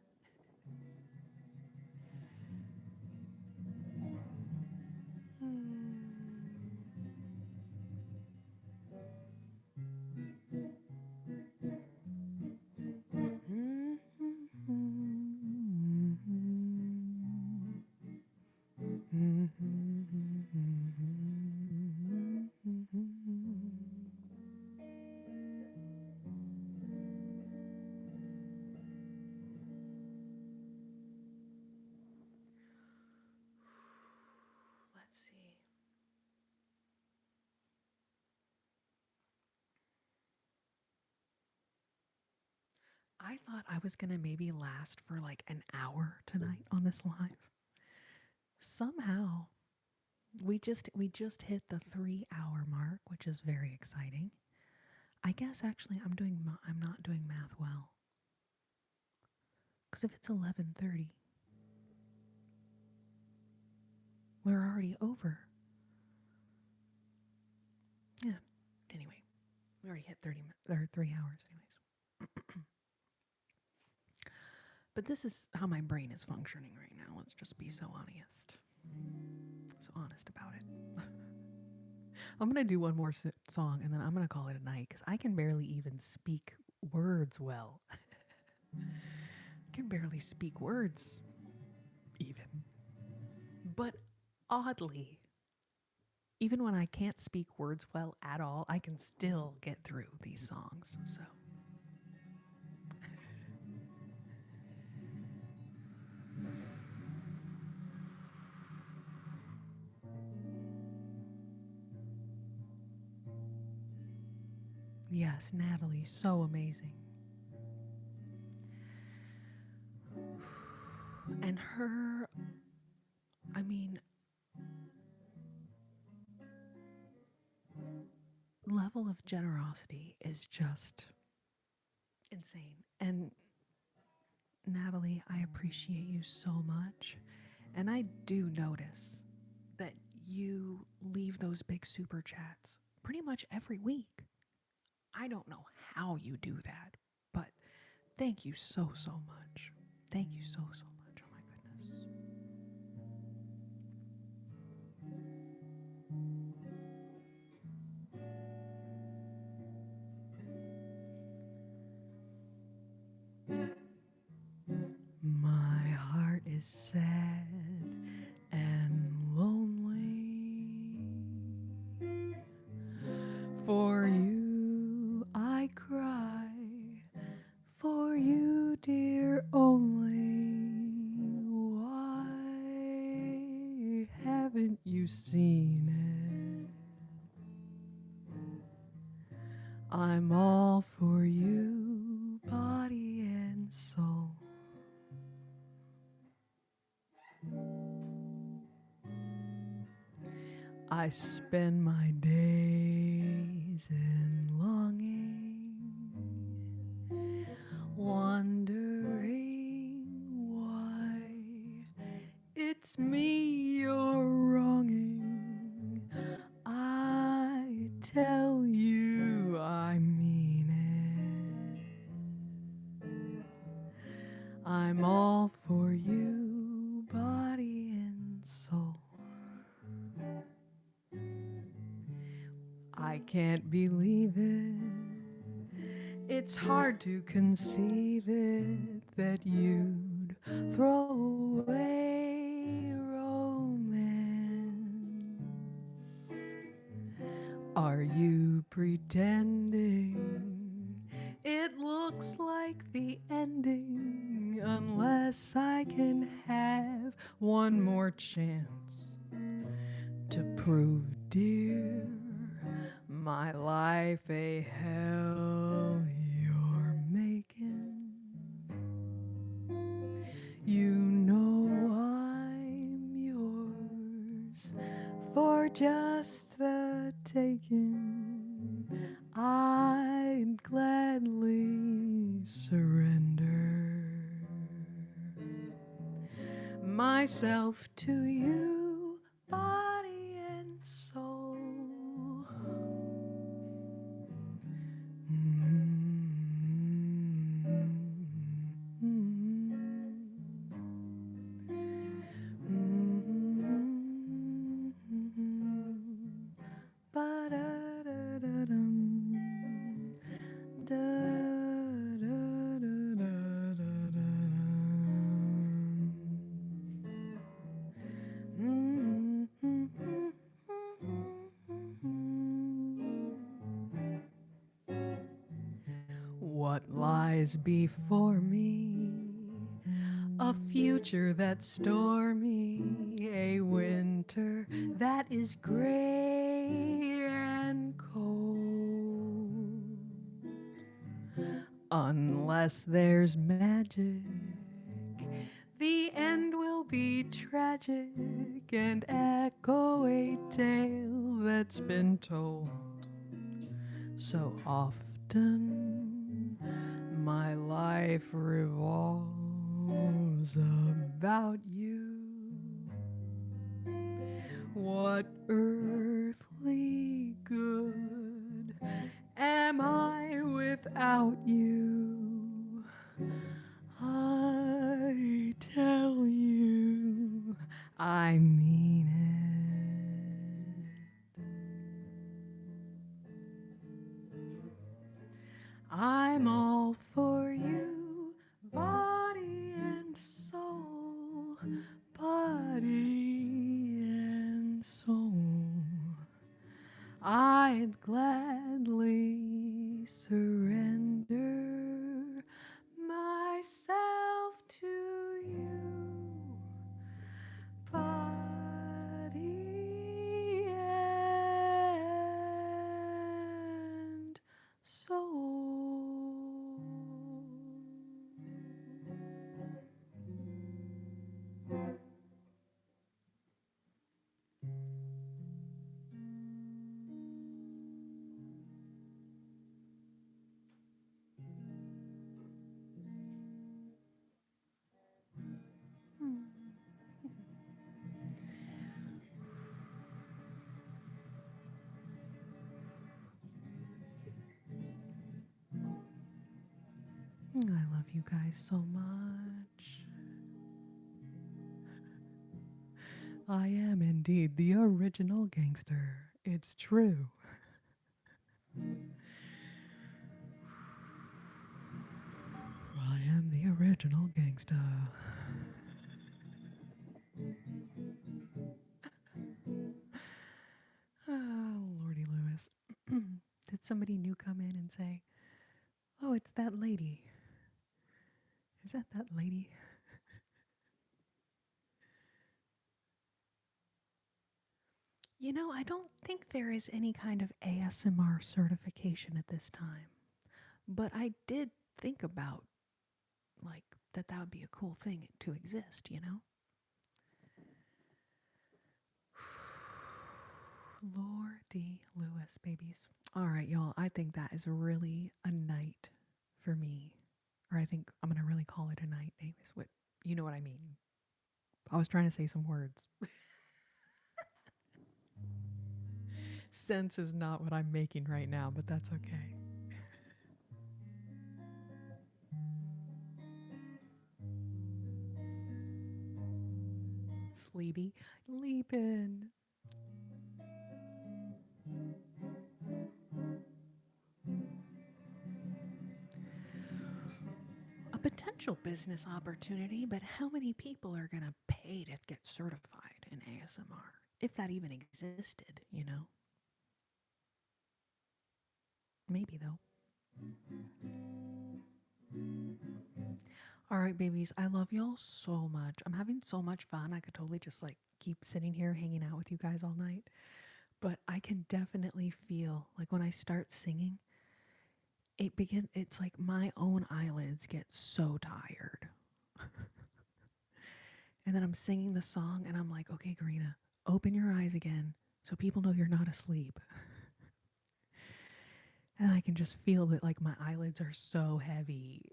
[SPEAKER 1] Let's see. I thought I was going to maybe last for like an hour tonight on this live. Somehow we just hit the 3-hour mark, which is very exciting. I guess actually I'm not doing math well. Cuz if it's 11:30, we're already over. Yeah. Anyway, we already hit 3 hours anyways. But this is how my brain is functioning right now. Let's just be so honest. So honest about it. I'm going to do one more song and then I'm going to call it a night because I can barely even speak words well. I can barely speak words, even. But oddly, even when I can't speak words well at all, I can still get through these songs. So. Yes, Natalie, so amazing. And her, I mean, level of generosity is just insane. And Natalie, I appreciate you so much. And I do notice that you leave those big super chats pretty much every week. I don't know how you do that, but thank you so, so much. Thank you so, so much. Oh my goodness. My heart is sad and lonely. For you I cry, for you, dear, only. Why haven't you seen it? I'm all for you, body and soul. I spend my days in longing, wondering why it's me you're wronging. I tell you I mean it. I'm all for you, body and soul. I can't believe it. It's hard to conceive it that you'd throw away romance. Are you pretending it looks like the ending unless I can have one more chance to prove, dear, my life a hell you're making? You know I'm yours for just the taking. I'd gladly surrender myself to you, body and soul. What lies before me? A future that's stormy, a winter that is gray and cold. Unless there's magic, the end will be tragic and echo a tale that's been told so often. My life revolves about you. What earthly good am I without you? I tell you, I mean it. I'm all for you, body and soul, body and soul. I'd gladly surrender myself to you, body and soul. I love you guys so much. I am indeed the original gangster. It's true. I am the original gangster. Oh, Lordy Lewis. Did somebody new come in and say, "Oh, it's that lady"? Is that lady? You know, I don't think there is any kind of ASMR certification at this time. But I did think about, like, that would be a cool thing to exist, you know? Lordy Lewis, babies. All right, y'all. I think that is really a night for me. Or I think I'm going to really call it a night, anyways. What, you know what I mean. I was trying to say some words. Sense is not what I'm making right now, but that's okay. Sleepy. Leapin'. A potential business opportunity, but how many people are going to pay to get certified in ASMR? If that even existed, you know? Maybe, though. All right, babies, I love y'all so much. I'm having so much fun. I could totally just like keep sitting here hanging out with you guys all night. But I can definitely feel like when I start singing, it's like my own eyelids get so tired. And then I'm singing the song and I'm like, okay, Corrina, open your eyes again so people know you're not asleep. And I can just feel that like my eyelids are so heavy.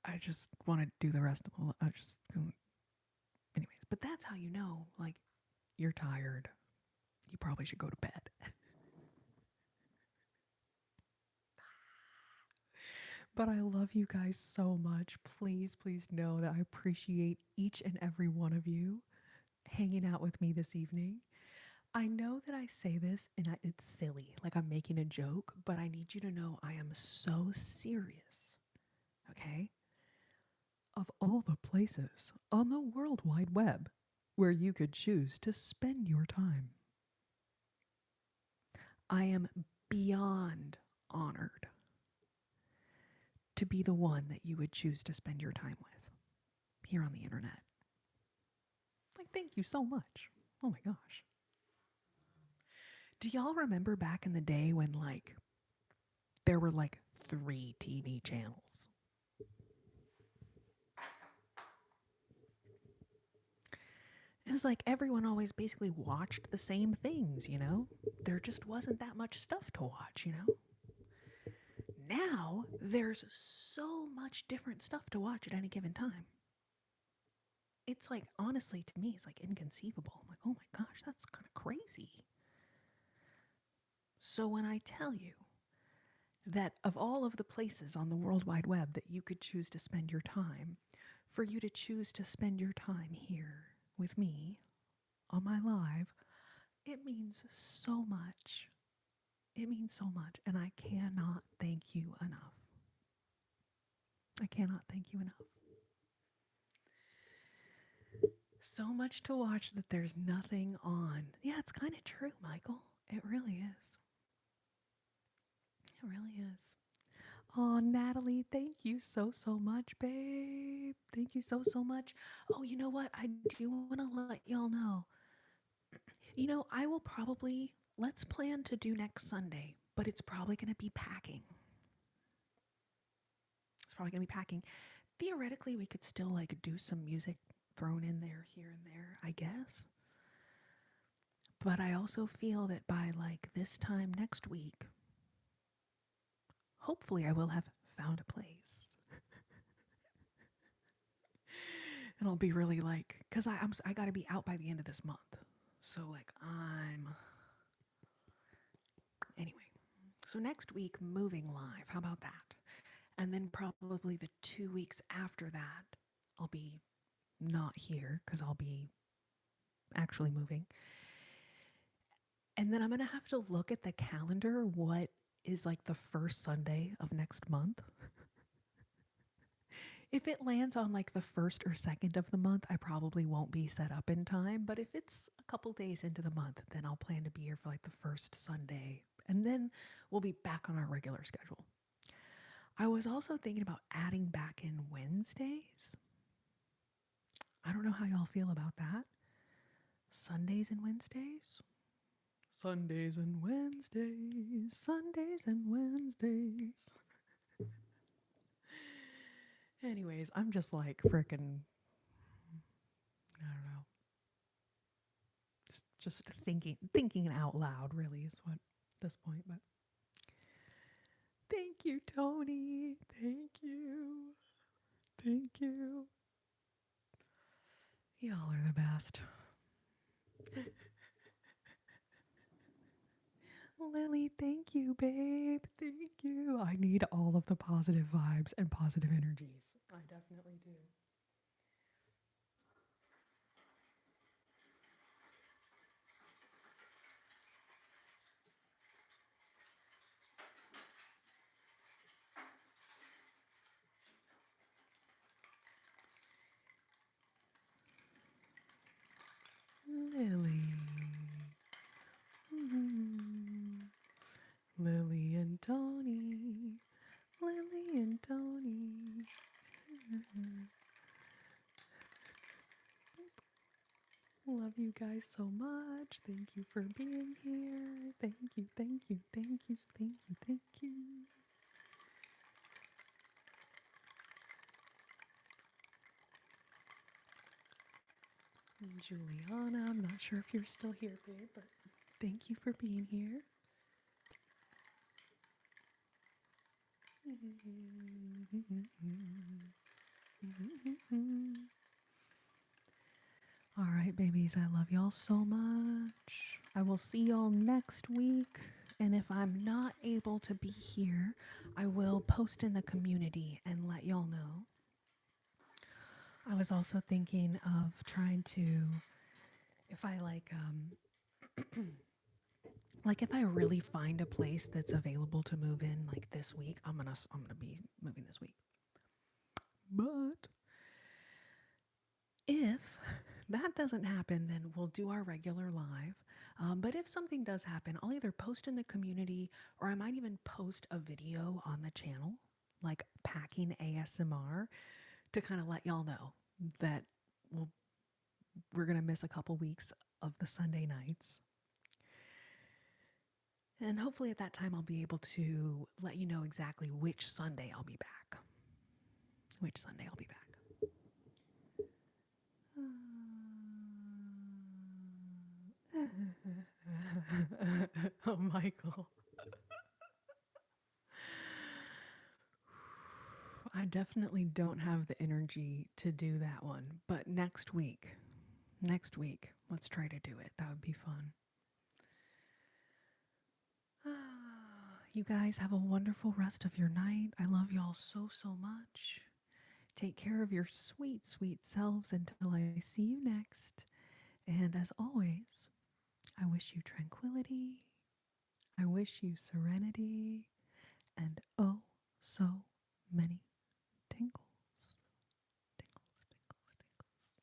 [SPEAKER 1] I just want to do the rest of the. Anyways, but that's how you know, like, you're tired. You probably should go to bed. But I love you guys so much. Please, please know that I appreciate each and every one of you hanging out with me this evening. I know that I say this and it's silly, like I'm making a joke, but I need you to know I am so serious. Okay? Of all the places on the World Wide Web where you could choose to spend your time, I am beyond honored to be the one that you would choose to spend your time with here on the internet. Like, thank you so much. Oh my gosh. Do y'all remember back in the day when, like, there were like 3 TV channels? It was like everyone always basically watched the same things, you know? There just wasn't that much stuff to watch, you know? Now, there's so much different stuff to watch at any given time. It's like, honestly, to me, it's like inconceivable. I'm like, oh my gosh, that's kind of crazy. So when I tell you that of all of the places on the World Wide Web that you could choose to spend your time, for you to choose to spend your time here with me on my live, it means so much. It means so much, and I cannot thank you enough. I cannot thank you enough. So much to watch that there's nothing on. Yeah, it's kind of true, Michael. It really is. It really is. Oh, Natalie, thank you so much, babe. Thank you so much. Oh, you know what? I do want to let y'all know. I will probably, let's plan to do next Sunday, but it's probably going to be packing. It's probably going to be packing. Theoretically, we could still like do some music thrown in there here and there, I guess. But I also feel that by like this time next week, hopefully I will have found a place. And I'll be really like, because I got to be out by the end of this month. So like anyway. So next week, moving live. How about that? And then probably the 2 weeks after that, I'll be not here because I'll be actually moving. And then I'm going to have to look at the calendar, what is like the first Sunday of next month. If it lands on like the first or second of the month, I probably won't be set up in time. But if it's a couple days into the month, then I'll plan to be here for like the first Sunday. And then we'll be back on our regular schedule. I was also thinking about adding back in Wednesdays. I don't know how y'all feel about that. Sundays and Wednesdays? Sundays and Wednesdays. Sundays and Wednesdays. Anyways, I'm just like frickin', I don't know. Just thinking out loud really is what at this point, but thank you, Tony. Thank you. Thank you. Y'all are the best. Lily, thank you, babe. Thank you. I need all of the positive vibes and positive energies. I definitely do. Lily. Mm-hmm. Lily and Tony. Lily and Tony. Love you guys so much. Thank you for being here. Thank you, thank you, thank you, thank you, thank you. And Juliana, I'm not sure if you're still here, babe, but thank you for being here. All right, babies, I love y'all so much. I will see y'all next week. And if I'm not able to be here, I will post in the community and let y'all know. I was also thinking of trying to, if I like if I really find a place that's available to move in like this week, I'm gonna be moving this week. But if that doesn't happen, then we'll do our regular live. But if something does happen, I'll either post in the community or I might even post a video on the channel, like packing ASMR, to kind of let y'all know that we're going to miss a couple weeks of the Sunday nights. And hopefully at that time I'll be able to let you know exactly which Sunday I'll be back. Which Sunday I'll be back. Oh, Michael. I definitely don't have the energy to do that one, but next week, let's try to do it. That would be fun. You guys have a wonderful rest of your night. I love y'all so much. Take care of your sweet, sweet selves until I see you next. And as always, I wish you tranquility. I wish you serenity and oh, so many tingles, tingles, tingles,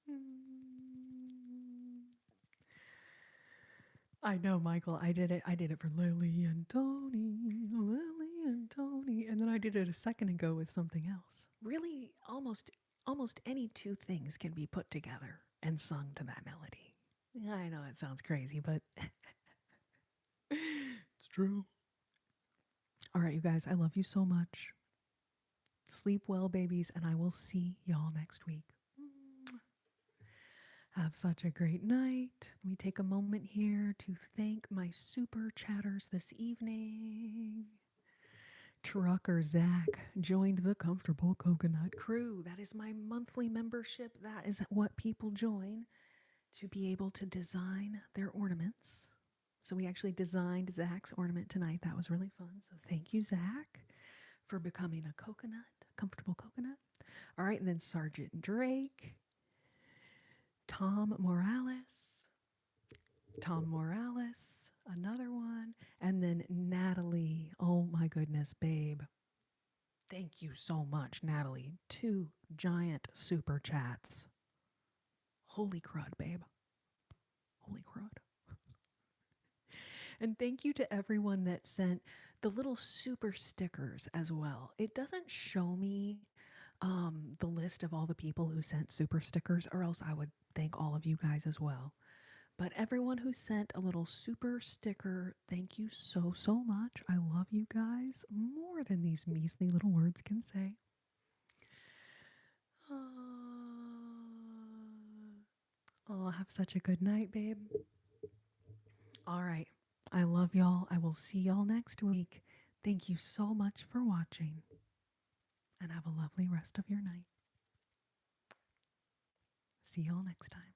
[SPEAKER 1] tingles. I know, Michael. I did it. I did it for Lily and Tony, Lily and Tony, and then I did it a second ago with something else. Really, almost any two things can be put together and sung to that melody. Yeah, I know it sounds crazy, but it's true. All right, you guys, I love you so much. Sleep well, babies, and I will see y'all next week. Have such a great night. Let me take a moment here to thank my super chatters this evening. Trucker Zach joined the Comfortable Coconut Crew. That is my monthly membership. That is what people join to be able to design their ornaments. So we actually designed Zach's ornament tonight. That was really fun. So thank you, Zach, for becoming a coconut, comfortable coconut. All right, and then Sergeant Drake, Tom Morales, another one, and then Natalie. Oh my goodness, babe. Thank you so much, Natalie. 2 giant super chats. Holy crud, babe. Holy crud. And thank you to everyone that sent the little super stickers as well. It doesn't show me the list of all the people who sent super stickers, or else I would thank all of you guys as well. But everyone who sent a little super sticker, thank you so, so much. I love you guys more than these measly little words can say. Oh, have such a good night, babe. All right. I love y'all. I will see y'all next week. Thank you so much for watching, and have a lovely rest of your night. See y'all next time.